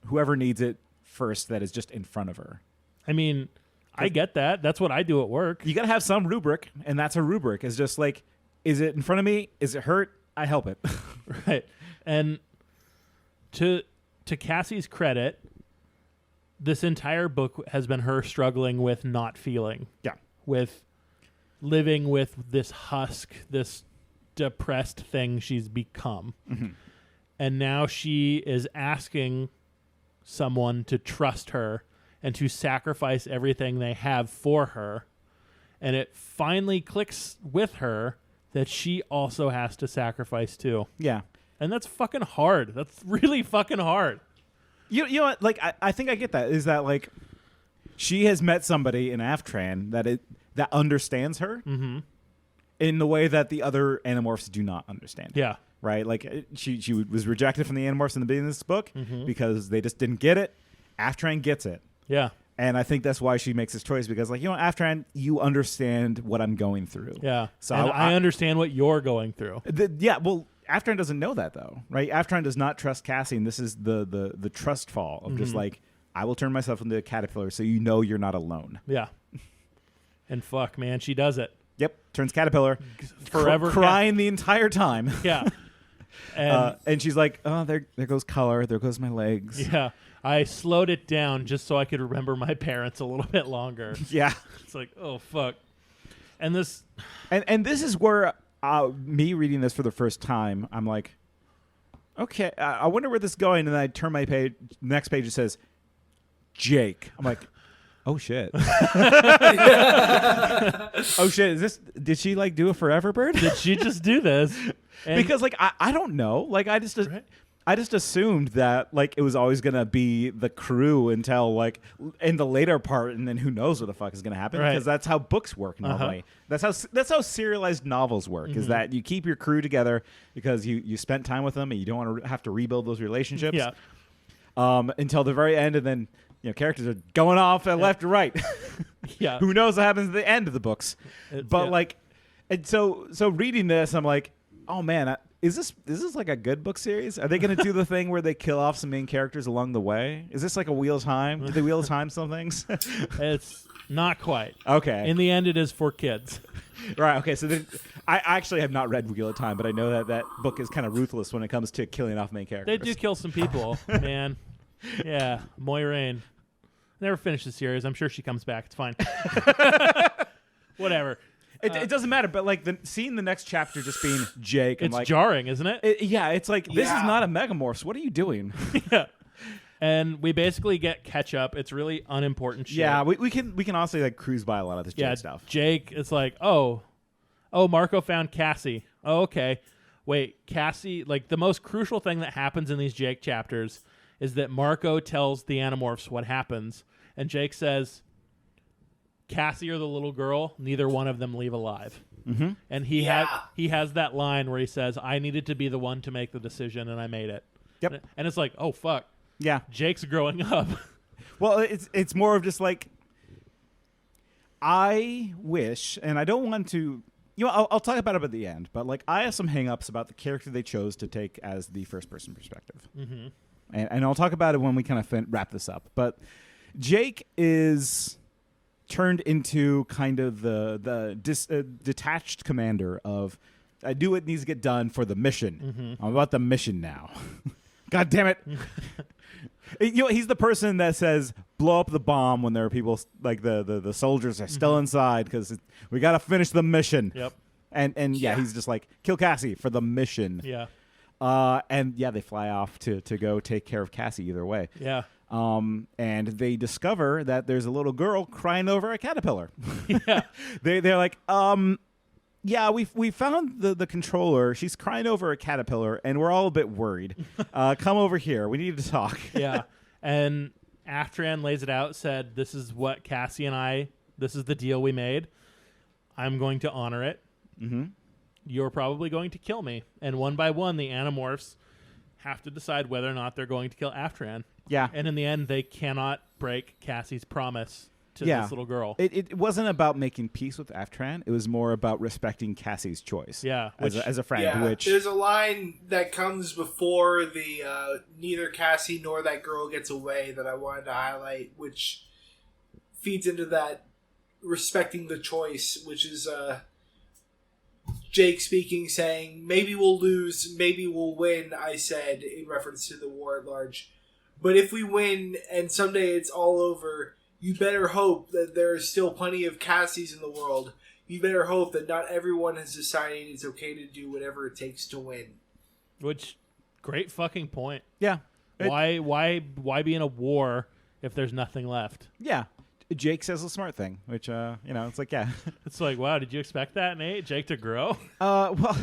whoever needs it first that is just in front of her. I mean, I get that. That's what I do at work. You got to have some rubric, and that's a rubric. It's just like, is it in front of me? Is it hurt? I help it. Right. And to Cassie's credit, this entire book has been her struggling with not feeling. Yeah. With living with this husk, this depressed thing she's become. Mm-hmm. And now she is asking someone to trust her and to sacrifice everything they have for her. And it finally clicks with her that she also has to sacrifice too. Yeah. And that's fucking hard. That's really fucking hard. You know what? Like, I think I get that. Is that like she has met somebody in Aftran that understands her in the way that the other Animorphs do not understand. Yeah. Right? Like, she was rejected from the Animorphs in the beginning of this book because they just didn't get it. Aftran gets it. Yeah. And I think that's why she makes this choice, because, like, you know, Aftran, you understand what I'm going through. Yeah. So and I understand what you're going through. Yeah, well, Aftran doesn't know that though, right? Aftran does not trust Cassie, and this is the trust fall of just like, I will turn myself into a caterpillar so you know you're not alone. Yeah. And fuck, man, she does it. Yep, turns caterpillar, forever crying the entire time. Yeah. And she's like, oh, there goes color, there goes my legs. Yeah. I slowed it down just so I could remember my parents a little bit longer. Yeah. It's like, oh, fuck. And this... And this is where me reading this for the first time, I'm like, okay, I wonder where this is going. And then I turn my page, next page, it says, Jake. I'm like, oh, shit. Oh, shit. Did she, like, do a Forever Bird? Did she just do this? Because, like, I don't know. Like, I just assumed that, like, it was always going to be the crew until, like, in the later part, and then who knows what the fuck is going to happen. Because that's how books work normally. That's how serialized novels work, is that you keep your crew together because you spent time with them and you don't want to have to rebuild those relationships. Yeah. Until the very end, and then, characters are going off and left and right. Yeah. Who knows what happens at the end of the books. But, yeah. like, and so reading this, I'm like, oh, man, is this like a good book series? Are they going to do the thing where they kill off some main characters along the way? Is this like a Wheel of Time? Did they Wheel of Time some things? It's not quite. Okay. In the end, it is for kids. Right. Okay. So I actually have not read Wheel of Time, but I know that book is kind of ruthless when it comes to killing off main characters. They do kill some people, man. Yeah. Moiraine. Never finished the series. I'm sure she comes back. It's fine. Whatever. It doesn't matter, but like seeing the next chapter just being Jake, it's like, jarring, isn't it? Yeah, it's like this is not a Megamorphs. What are you doing? Yeah, and we basically get catch up. It's really unimportant shit. Yeah, we can also like cruise by a lot of this Jake stuff. Jake, it's like, oh, Marco found Cassie. Oh, okay. Wait, Cassie. Like the most crucial thing that happens in these Jake chapters is that Marco tells the Animorphs what happens, and Jake says, Cassie or the little girl, neither one of them leave alive. Mm-hmm. And he has that line where he says, I needed to be the one to make the decision, and I made it. Yep. And it's like, oh, fuck. Yeah. Jake's growing up. Well, it's more of just like, I wish, and I don't want to, I'll talk about it at the end, but like I have some hang-ups about the character they chose to take as the first-person perspective. Mm-hmm. And I'll talk about it when we kind of wrap this up. But Jake is turned into kind of the detached commander of, I do what needs to get done for the mission. I'm about the mission now. God damn it. He's the person that says, blow up the bomb when there are people, like the soldiers are still inside because we got to finish the mission. Yep. And he's just like, kill Cassie for the mission. Yeah. And they fly off to go take care of Cassie either way. Yeah. And they discover that there's a little girl crying over a caterpillar. Yeah. They're like, we found the controller. She's crying over a caterpillar, and we're all a bit worried. Come over here. We need to talk. Yeah. And Aftran lays it out, said, this is what Cassie and this is the deal we made. I'm going to honor it. Mm-hmm. You're probably going to kill me. And one by one, the Animorphs have to decide whether or not they're going to kill Aftran. Yeah. And in the end, they cannot break Cassie's promise to this little girl. It wasn't about making peace with Aftran. It was more about respecting Cassie's choice. Yeah. As a friend. Yeah, Which there's a line that comes before the neither Cassie nor that girl gets away that I wanted to highlight, which feeds into that respecting the choice, which is Jake speaking, saying, maybe we'll lose, maybe we'll win, I said, in reference to the war at large. But if we win and someday it's all over, you better hope that there are still plenty of Cassies in the world. You better hope that not everyone has decided it's okay to do whatever it takes to win. Which, great fucking point. Yeah. Why be in a war if there's nothing left? Yeah. Jake says a smart thing, which, it's like, yeah. It's like, wow, did you expect that, Nate? Jake to grow? Well.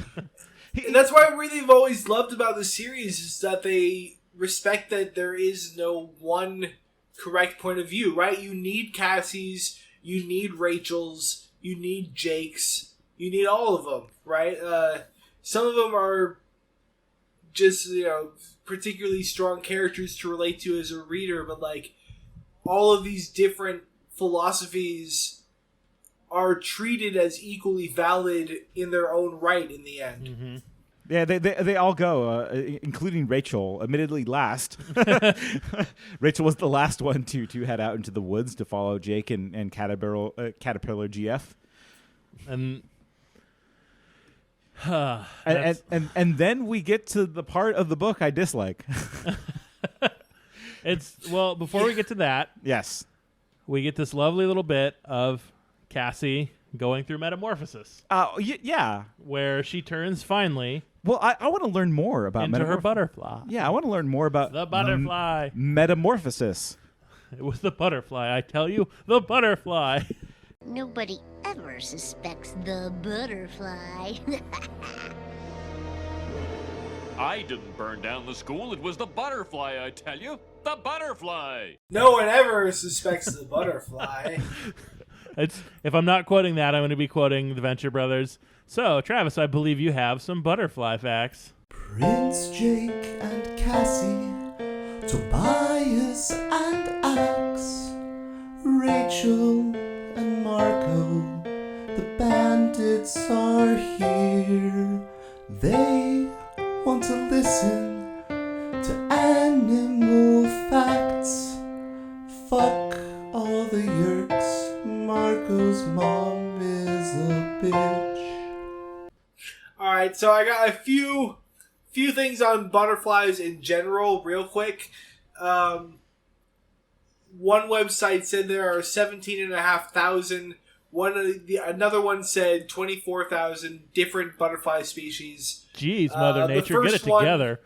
And that's what I really have always loved about the series is that they respect that there is no one correct point of view, right? You need Cassie's, you need Rachel's, you need Jake's, you need all of them, right? Some of them are just, particularly strong characters to relate to as a reader, but like all of these different philosophies are treated as equally valid in their own right in the end. Mm-hmm. Yeah, they all go, including Rachel, admittedly last. Rachel was the last one to head out into the woods to follow Jake and Caterpillar GF. And and then we get to the part of the book I dislike. Before we get to that, yes, we get this lovely little bit of Cassie going through metamorphosis. Yeah, where she turns finally. Well, I want to learn more about into her butterfly. Yeah, I want to learn more about the butterfly metamorphosis. It was the butterfly, I tell you, the butterfly. Nobody ever suspects the butterfly. I didn't burn down the school. It was the butterfly, I tell you. The butterfly. No one ever suspects the butterfly. If I'm not quoting that, I'm going to be quoting the Venture Brothers. So, Travis, I believe you have some butterfly facts. Prince Jake and Cassie, Tobias and Axe, Rachel and Marco, the bandits are here. They want to listen to animal facts. Fuck all the yeerks, Marco's mom is a bitch. Alright, so I got a few things on butterflies in general, real quick. One website said there are 17,500. Another one said 24,000 different butterfly species. Jeez, Mother Nature, get it together.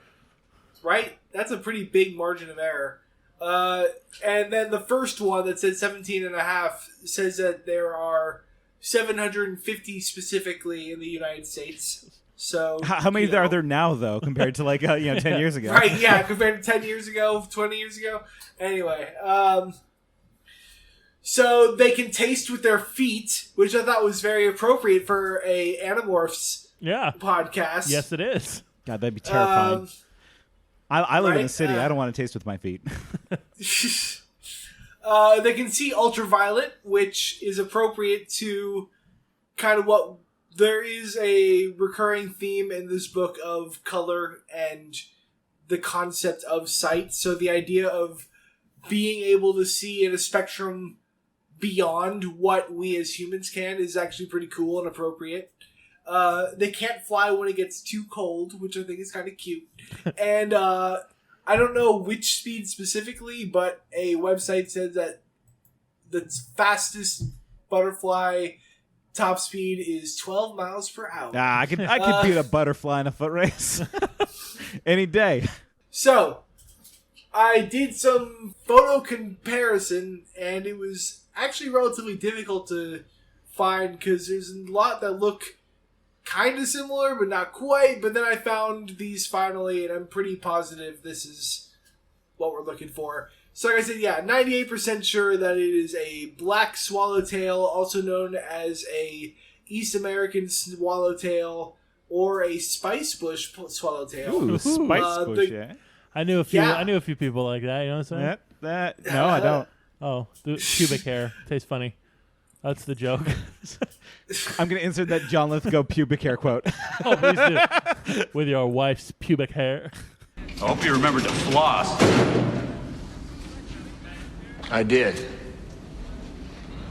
Right? That's a pretty big margin of error. And then the first one that said 17.5 says that there are 750 specifically in the United States. So how many are there now, though, compared to 10 years ago? Right, yeah, compared to 10 years ago, 20 years ago. Anyway, so they can taste with their feet, which I thought was very appropriate for a Animorphs podcast. Yes, it is. God, that'd be terrifying. I live in a city. I don't want to taste with my feet. They can see ultraviolet, which is appropriate to kind of what there is a recurring theme in this book of color and the concept of sight. So the idea of being able to see in a spectrum beyond what we as humans can is actually pretty cool and appropriate. They can't fly when it gets too cold, which I think is kind of cute. And I don't know which speed specifically, but a website said that the fastest butterfly top speed is 12 miles per hour. I could beat a butterfly in a foot race any day. So, I did some photo comparison, and it was actually relatively difficult to find because there's a lot that look kind of similar, but not quite. But then I found these finally, and I'm pretty positive this is what we're looking for. So like I said, 98% sure that it is a black swallowtail, also known as a East American swallowtail or a spice bush swallowtail. Ooh, spice bush, yeah. I knew a few people like that. You know what I'm saying? No, I don't. Oh, the pubic hair tastes funny. That's the joke. I'm going to insert that John Lithgow pubic hair quote. Oh, please do. With your wife's pubic hair. I hope you remembered to floss. I did.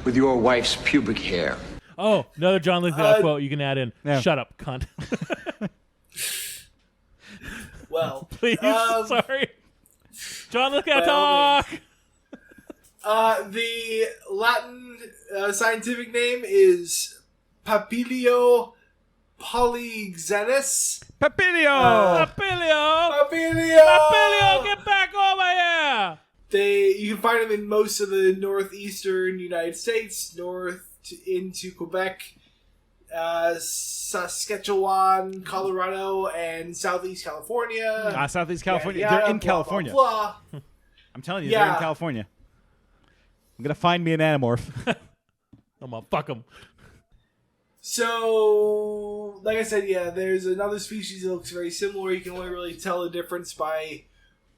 With your wife's pubic hair. Oh, another John Lithgow quote you can add in. Yeah. Shut up, cunt. Well, please, sorry. John Lithgow talk! The Latin scientific name is Papilio polyxenus. Papilio! Papilio, get back over here! You can find them in most of the northeastern United States, north into Quebec, Saskatchewan, Colorado, and Southeast California. Southeast California. They're in California. Blah. I'm telling you, they're in California. I'm going to find me an Animorph. I'm going to fuck them. So, like I said, there's another species that looks very similar. You can only really tell the difference by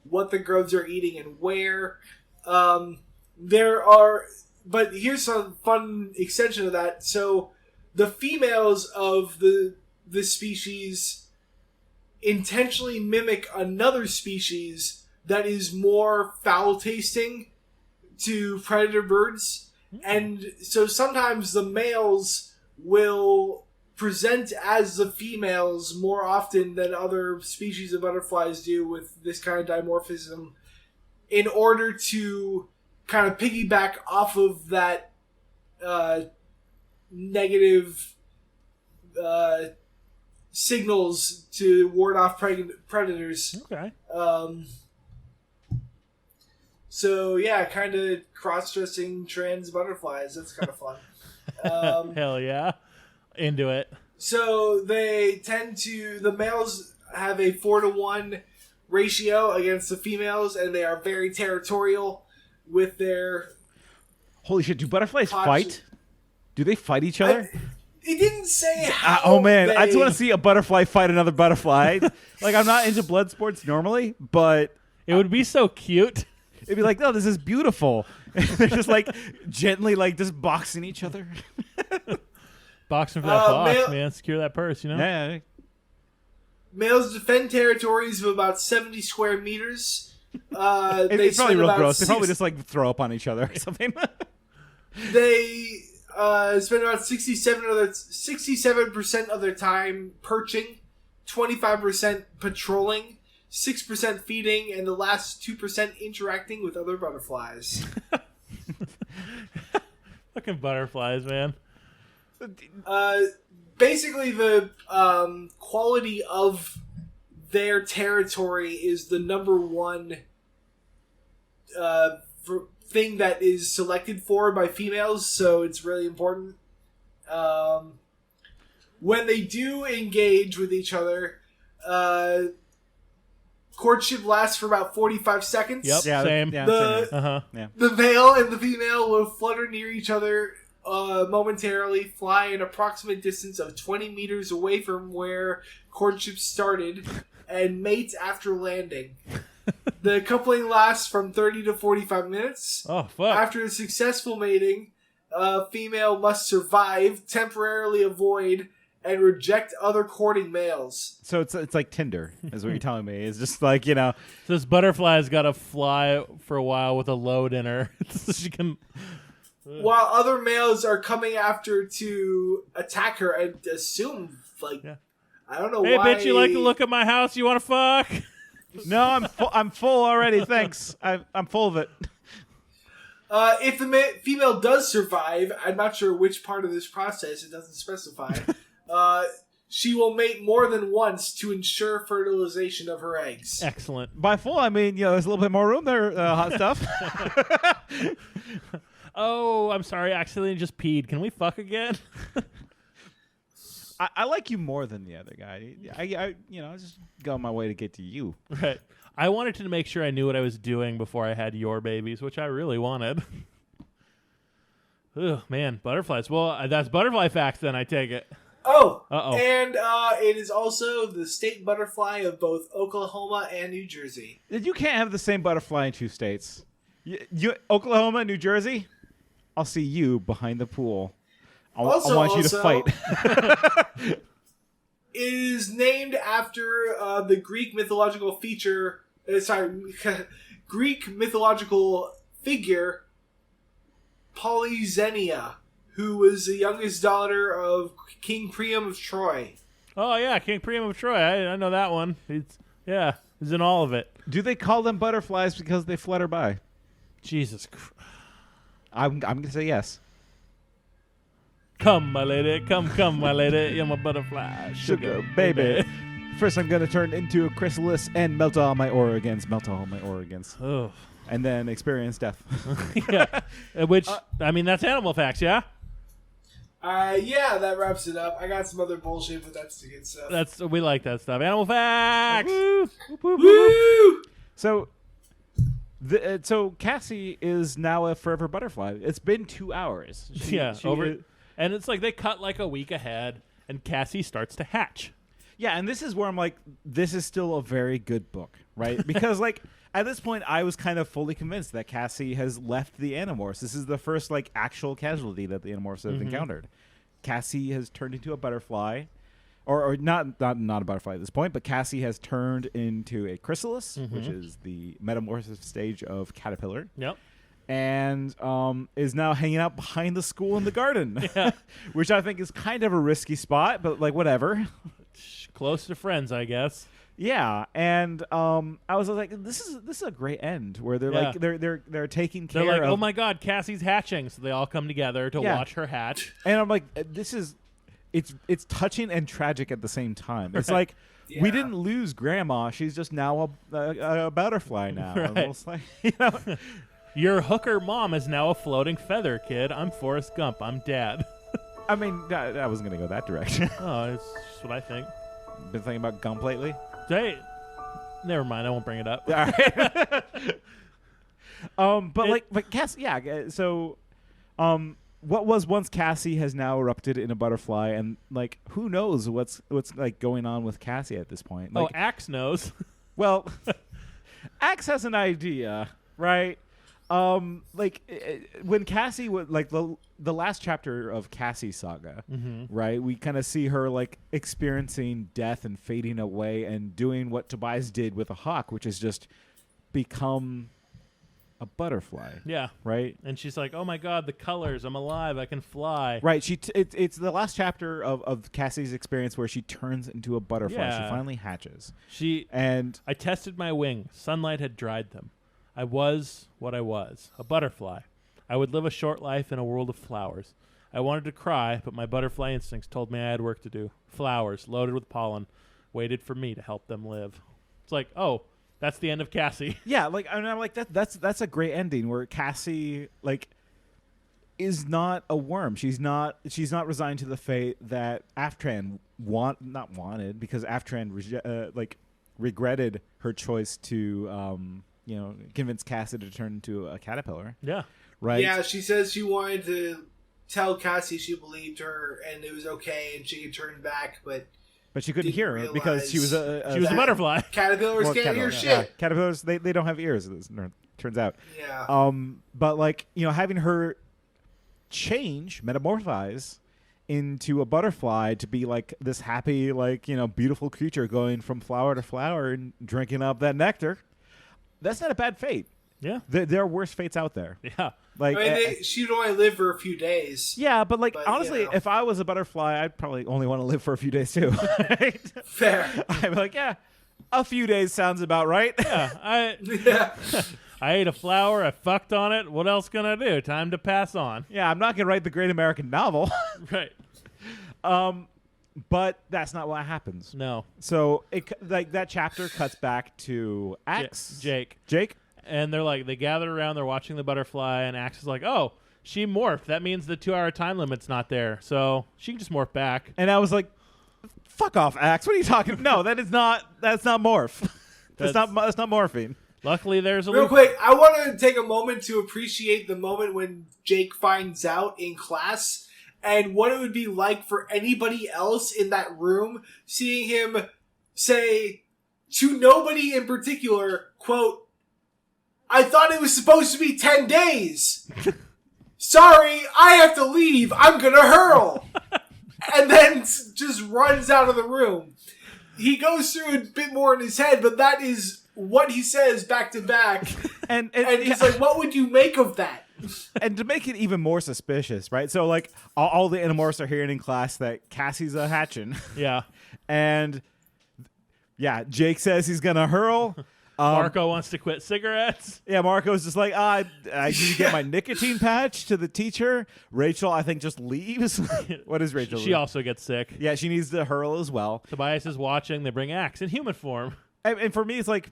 what the grubs are eating and where. But here's some fun extension of that. So, the females of the species intentionally mimic another species that is more foul-tasting to predator birds. And so sometimes the males will present as the females more often than other species of butterflies do with this kind of dimorphism in order to kind of piggyback off of that negative signals to ward off predators. Okay. So yeah, kind of cross-dressing trans butterflies. That's kind of fun. Hell yeah. Into it. So the males have a 4-to-1 ratio against the females, and they are very territorial with their... Holy shit, do butterflies fight? Do they fight each other? It didn't say how. Oh man, I just want to see a butterfly fight another butterfly. Like, I'm not into blood sports normally, but it would be so cute. It'd be like, oh, this is beautiful. They're just like gently like just boxing each other. Boxing for that box, man. Secure that purse, you know? Yeah. Males defend territories of about 70 square meters. It's probably real gross. They probably just like throw up on each other or something. They spend about 67% of their time perching, 25% patrolling, 6% feeding, and the last 2% interacting with other butterflies. Fucking butterflies, man. Basically, the quality of their territory is the number one thing that is selected for by females, so it's really important. When they do engage with each other, courtship lasts for about 45 seconds. Yep, same. The male and the female will flutter near each other momentarily, fly an approximate distance of 20 meters away from where courtship started, and mate after landing. The coupling lasts from 30 to 45 minutes. Oh, fuck. After successful mating, female must survive, temporarily avoid, and reject other courting males. So it's like Tinder, is what you're telling me. It's just like, you know. So this butterfly's got to fly for a while with a load in her. So she can... While other males are coming after to attack her and assume, like, I don't know hey, why... Hey, bitch, you like the look of my house? You want to fuck? No, I'm full already, thanks. I'm full of it. If the female does survive, I'm not sure which part of this process, it doesn't specify, she will mate more than once to ensure fertilization of her eggs. Excellent. By full, I mean, you know, there's a little bit more room there, hot stuff. Oh, I'm sorry, I accidentally just peed. Can we fuck again? I like you more than the other guy. I just go on my way to get to you. Right. I wanted to make sure I knew what I was doing before I had your babies, which I really wanted. Ugh, man, butterflies. Well, that's butterfly facts then, I take it. Oh, Uh-oh. And it is also the state butterfly of both Oklahoma and New Jersey. You can't have the same butterfly in two states. Oklahoma, New Jersey, I'll see you behind the pool. I want you to fight. It is named after the Greek mythological Greek mythological figure Polyxena, who was the youngest daughter of King Priam of Troy. Oh yeah, King Priam of Troy. I know that one. He's in all of it. Do they call them butterflies because they flutter by? Jesus Christ. I'm gonna say yes. Come, my lady. Come, my lady. You're my butterfly. Sugar, baby. First, I'm going to turn into a chrysalis and melt all my organs. Oh. And then experience death. Yeah. Which, I mean, that's animal facts, yeah? Yeah, that wraps it up. I got some other bullshit, but that's the good stuff. We like that stuff. Animal facts! Woo! Woo! So Cassie is now a forever butterfly. It's been 2 hours. And it's like they cut like a week ahead, and Cassie starts to hatch. Yeah, and this is where I'm like, this is still a very good book, right? Because like at this point, I was kind of fully convinced that Cassie has left the Animorphs. This is the first like actual casualty that the Animorphs have encountered. Cassie has turned into a butterfly. or not a butterfly at this point, but Cassie has turned into a chrysalis, which is the metamorphosis stage of caterpillar. Yep. And is now hanging out behind the school in the garden, which I think is kind of a risky spot, but like whatever. Close to friends, I guess. Yeah, and I was like, this is a great end where they're like they're taking care. They're like, of, oh my God, Cassie's hatching, so they all come together to watch her hatch. And I'm like, it's touching and tragic at the same time. It's like we didn't lose Grandma; she's just now a butterfly now. Right. It's like, you know. Your hooker mom is now a floating feather, kid. I'm Forrest Gump. I'm Dad. I mean, I wasn't going to go that direction. Oh, it's just what I think. Been thinking about Gump lately? Hey, never mind. I won't bring it up. All right. But Cassie, so, what was once Cassie has now erupted in a butterfly, and like, who knows what's like going on with Cassie at this point? Like, Axe knows. Well, Axe has an idea, right? When Cassie would like the last chapter of Cassie's saga, right? We kind of see her like experiencing death and fading away and doing what Tobias did with a hawk, which is just become a butterfly. Yeah. Right. And she's like, "Oh my God, the colors! I'm alive! I can fly!" Right. It's the last chapter of Cassie's experience where she turns into a butterfly. Yeah. She finally hatches. I tested my wings. Sunlight had dried them. I was what I was, a butterfly. I would live a short life in a world of flowers. I wanted to cry, but my butterfly instincts told me I had work to do. Flowers, loaded with pollen, waited for me to help them live. It's like, oh, that's the end of Cassie. Yeah, like I'm like that's a great ending where Cassie like is not a worm. She's not resigned to the fate that Aftran not wanted, because Aftran regretted her choice to convince Cassie to turn into a caterpillar. Yeah. Right? Yeah, she says she wanted to tell Cassie she believed her and it was okay and she could turn back, but she couldn't hear her because she was a butterfly. Caterpillars can't hear shit. Yeah. Caterpillars, they don't have ears, it turns out. Yeah. But like, having her change, metamorphose into a butterfly to be like this happy, like, beautiful creature going from flower to flower and drinking up that nectar. That's not a bad fate. Yeah. There are worse fates out there. Yeah. Like, she'd only live for a few days. Yeah, but honestly, if I was a butterfly, I'd probably only want to live for a few days too. Right? Fair. I'd be like, yeah, a few days sounds about right. Yeah. I ate a flower. I fucked on it. What else can I do? Time to pass on. Yeah, I'm not going to write the great American novel. Right. But that's not what happens. No. So that chapter cuts back to Axe. Jake. And they gather around, they're watching the butterfly, and Axe is like, oh, she morphed. That means the 2-hour time limit's not there. So she can just morph back. And I was like, fuck off, Axe. What are you talking about? No, that's not morph. That's not morphine. Luckily, there's a real quick. I want to take a moment to appreciate the moment when Jake finds out in class and what it would be like for anybody else in that room, seeing him say to nobody in particular, quote, "I thought it was supposed to be 10 days. Sorry, I have to leave. I'm going to hurl." And then just runs out of the room. He goes through a bit more in his head, but that is what he says back to back. And he's like, what would you make of that? And to make it even more suspicious, right? So, like, all the Animorphs are hearing in class that Cassie's a hatchin'. Yeah. And, yeah, Jake says he's going to hurl. Marco wants to quit cigarettes. Yeah, Marco's just like, I need to get my nicotine patch to the teacher. Rachel, I think, just leaves. What is Rachel? She also gets sick. Yeah, she needs to hurl as well. Tobias is watching. They bring Axe in human form. And for me, it's like,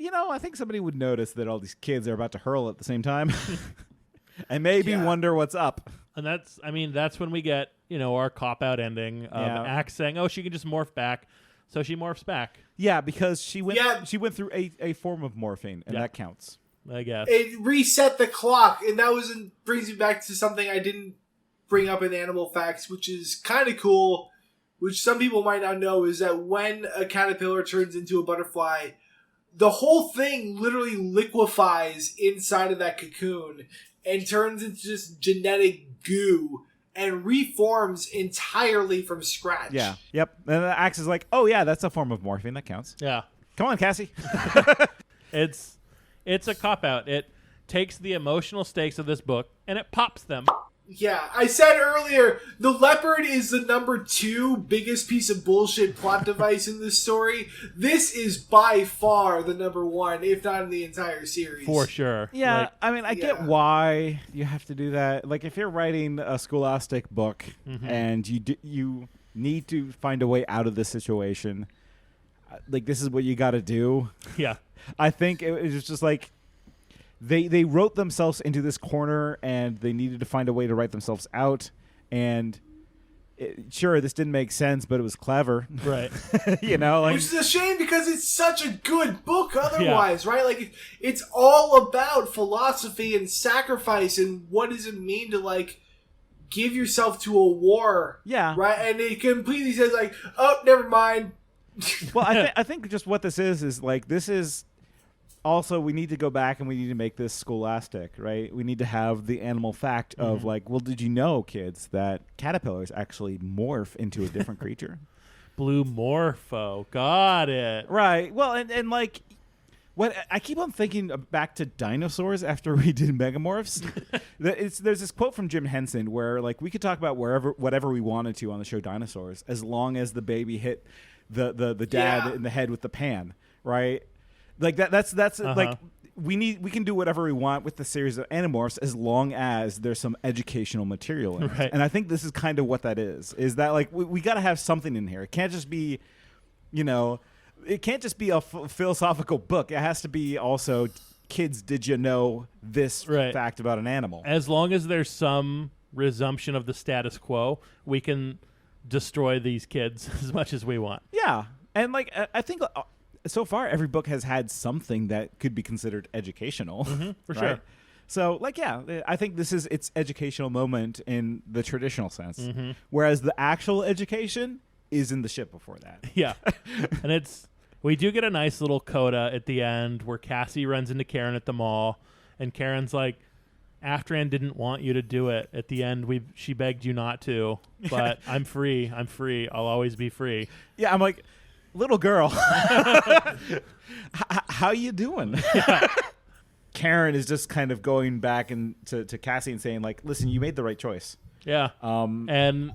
I think somebody would notice that all these kids are about to hurl at the same time. And maybe wonder what's up. And that's when we get, our cop-out ending of Axe saying, oh, she can just morph back. So she morphs back. Yeah, because she went through a form of morphine, and that counts. I guess. It reset the clock, and that brings me back to something I didn't bring up in Animal Facts, which is kind of cool, which some people might not know, is that when a caterpillar turns into a butterfly, the whole thing literally liquefies inside of that cocoon and turns into just genetic goo. and reforms entirely from scratch. Yeah. Yep. And the axe is like, oh yeah, that's a form of morphine. That counts. Yeah. Come on, Cassie. It's a cop-out. It takes the emotional stakes of this book and it pops them. Yeah, I said earlier, the leopard is the number 2 biggest piece of bullshit plot device in this story. This is by far the number 1, if not in the entire series. For sure. Yeah, Like, I mean, I get why you have to do that. Like, if you're writing a scholastic book and you need to find a way out of this situation, like, this is what you got to do. Yeah. I think it was just like... They wrote themselves into this corner, and they needed to find a way to write themselves out. And sure, this didn't make sense, but it was clever, right? You know, like, which is a shame because it's such a good book. Otherwise, right? Like it's all about philosophy and sacrifice and what does it mean to like give yourself to a war. Yeah, right. And it completely says like, oh, never mind. Well, I think just what this is like this is. Also, we need to go back and we need to make this scholastic, right? We need to have the animal fact of like, well, did you know, kids, that caterpillars actually morph into a different creature? Blue Morpho. Got it. Right. Well, and like, what I keep on thinking back to dinosaurs after we did Megamorphs. There's this quote from Jim Henson where like we could talk about whatever we wanted to on the show Dinosaurs as long as the baby hit the dad in the head with the pan, right? Like that's like we can do whatever we want with the series of Animorphs as long as there's some educational material in it. And I think this is kind of what that is that like we got to have something in here. It can't just be, you know, it can't just be a philosophical book. It has to be also, kids, did you know this fact about an animal? As long as there's some resumption of the status quo, we can destroy these kids as much as we want. Yeah. And like I think so far, every book has had something that could be considered educational. For sure. So, like, yeah, I think this is its educational moment in the traditional sense. Whereas the actual education is in the ship before that. Yeah. And we do get a nice little coda at the end where Cassie runs into Karen at the mall. And Karen's like, Aftran didn't want you to do it. At the end, she begged you not to. But I'm free. I'll always be free. Yeah, I'm like... Little girl, how you doing? Yeah. Karen is just kind of going back to Cassie and saying, like, listen, you made the right choice. Yeah. And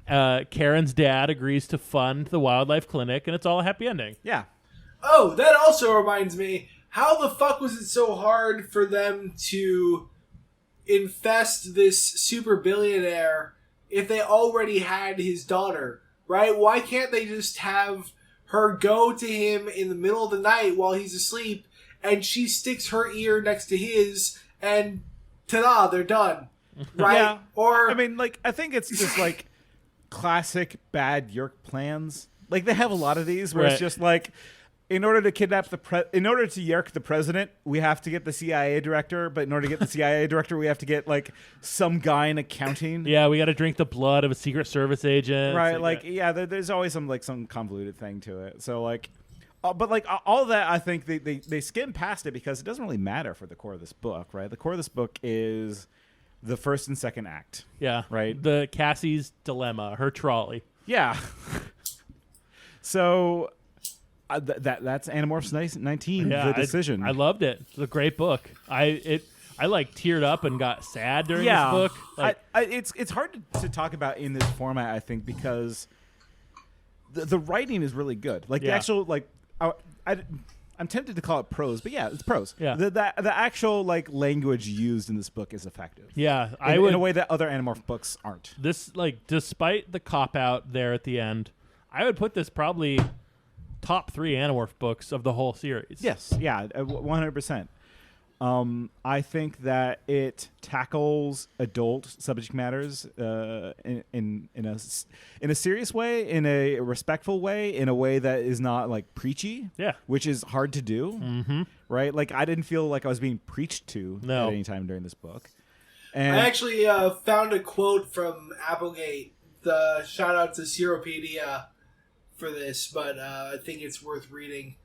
Karen's dad agrees to fund the wildlife clinic, and it's all a happy ending. Yeah. Oh, that also reminds me, how the fuck was it so hard for them to infest this super billionaire if they already had his daughter, right? Why can't they just have her go to him in the middle of the night while he's asleep, and she sticks her ear next to his, and ta-da, they're done, right? Yeah. Or I mean, like, I think it's just like classic bad yeerk plans. Like they have a lot of these where it's just like, in order to yeerk the president, we have to get the CIA director. But in order to get the CIA director, we have to get like some guy in accounting. Yeah, we got to drink the blood of a Secret Service agent. Right? There's always some convoluted thing to it. So like, but like all that, I think they skim past it because it doesn't really matter for the core of this book, right? The core of this book is the first and second act. Yeah. Right. The Cassie's dilemma, her trolley. Yeah. So. That's Animorphs 19, the decision. I loved it. It's a great book. I like teared up and got sad during this book. Like, it's hard to talk about in this format, I think, because the writing is really good. Like the actual I'm tempted to call it prose, but yeah, it's prose. Yeah. The actual like language used in this book is effective. Yeah, in a way that other Animorph books aren't. This despite the cop out there at the end, I would put this probably top 3 Animorph books of the whole series. Yes, yeah, 100%. I think that it tackles adult subject matters in a serious way, in a respectful way, in a way that is not like preachy. Yeah, which is hard to do. Right? Like I didn't feel like I was being preached to at any time during this book. And I actually found a quote from Applegate. The shout out to Seropedia for this, but I think it's worth reading.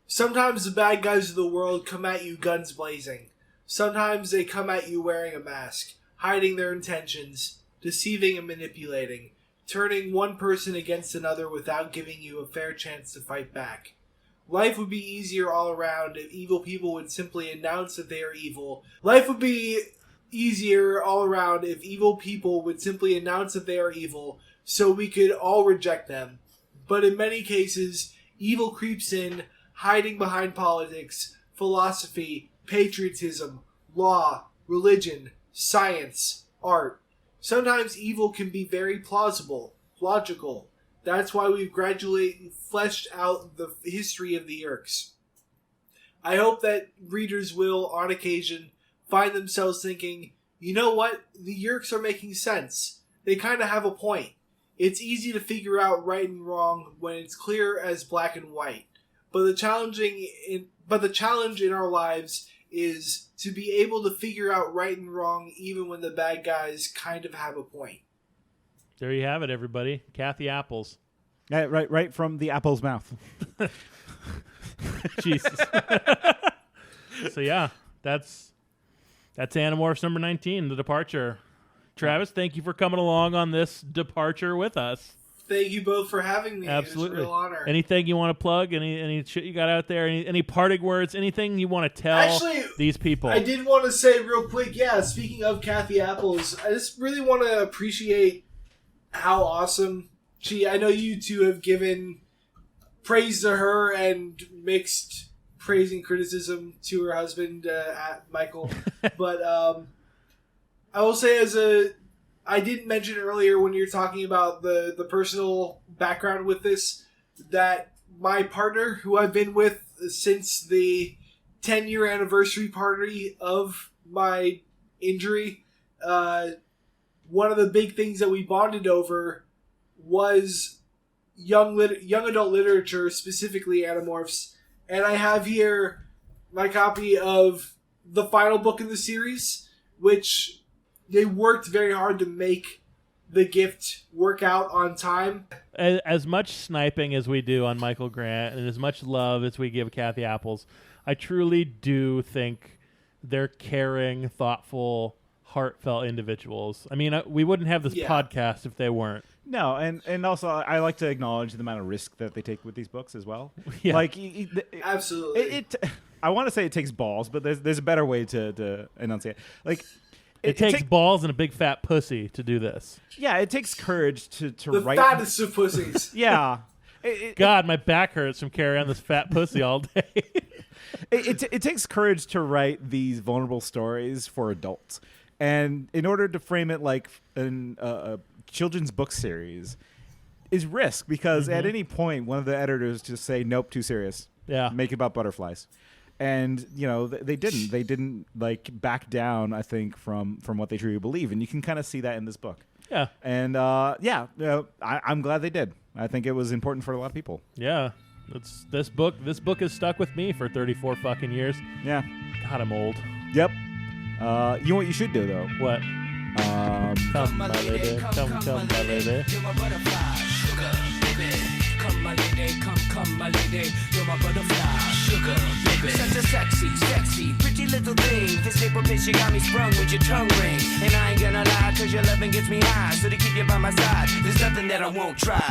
Sometimes the bad guys of the world come at you guns blazing. Sometimes they come at you wearing a mask, hiding their intentions. deceiving and manipulating, turning one person against another without giving you a fair chance to fight back. Life would be easier all around if evil people would simply announce that they are evil. Life would be easier all around if evil people would simply announce that they are evil, so we could all reject them. But in many cases, evil creeps in, hiding behind politics, philosophy, patriotism, law, religion, science, art. Sometimes evil can be very plausible, logical. That's why we've gradually fleshed out the history of the yeerks. I hope that readers will, on occasion, find themselves thinking, you know what? The yeerks are making sense. They kind of have a point. It's easy to figure out right and wrong when it's clear as black and white. But the challenge in our lives is to be able to figure out right and wrong even when the bad guys kind of have a point. There you have it, everybody. Kathy Apples. Yeah, right from the apple's mouth. Jesus. So yeah, that's Animorphs number 19, The Departure. Travis, thank you for coming along on this departure with us. Thank you both for having me. Absolutely. It was a real honor. Anything you want to plug? Any shit you got out there? Any parting words? Anything you want to tell these people? I did want to say real quick, speaking of Kathy Apples, I just really want to appreciate how awesome I know you two have given praise to her and mixed praise and criticism to her husband, Michael. But I will say I didn't mention earlier when you're talking about the personal background with this, that my partner, who I've been with since the 10-year anniversary party of my injury, one of the big things that we bonded over was young adult literature, specifically Animorphs. And I have here my copy of the final book in the series, which they worked very hard to make the gift work out on time. As much sniping as we do on Michael Grant and as much love as we give Kathy Apples, I truly do think they're caring, thoughtful, heartfelt individuals. I mean, we wouldn't have this podcast if they weren't. No, and also I like to acknowledge the amount of risk that they take with these books as well. Yeah. Like, absolutely. I want to say it takes balls, but there's a better way to enunciate. Like, it takes balls and a big fat pussy to do this. Yeah, it takes courage to the write. The fattest of pussies. Yeah. God, my back hurts from carrying on this fat pussy all day. It takes courage to write these vulnerable stories for adults. And in order to frame it like a children's book series is risk, because at any point one of the editors just say, nope, too serious. Yeah. Make it about butterflies. And, you know, they didn't like back down, I think, from what they truly believe. And you can kind of see that in this book. Yeah. And, I'm glad they did. I think it was important for a lot of people. Yeah. This book has stuck with me for 34 fucking years. Yeah. God, I'm old. Yep. You know what you should do, though? What? Come, my lady. Come, my lady. You're my butterfly, sugar, baby. Come, my lady. Come, my lady. You're my butterfly, sugar, baby. Such a sexy, pretty little thing. This paper bitch, you got me sprung with your tongue ring. And I ain't gonna lie, cause your loving gets me high. So to keep you by my side, there's nothing that I won't try.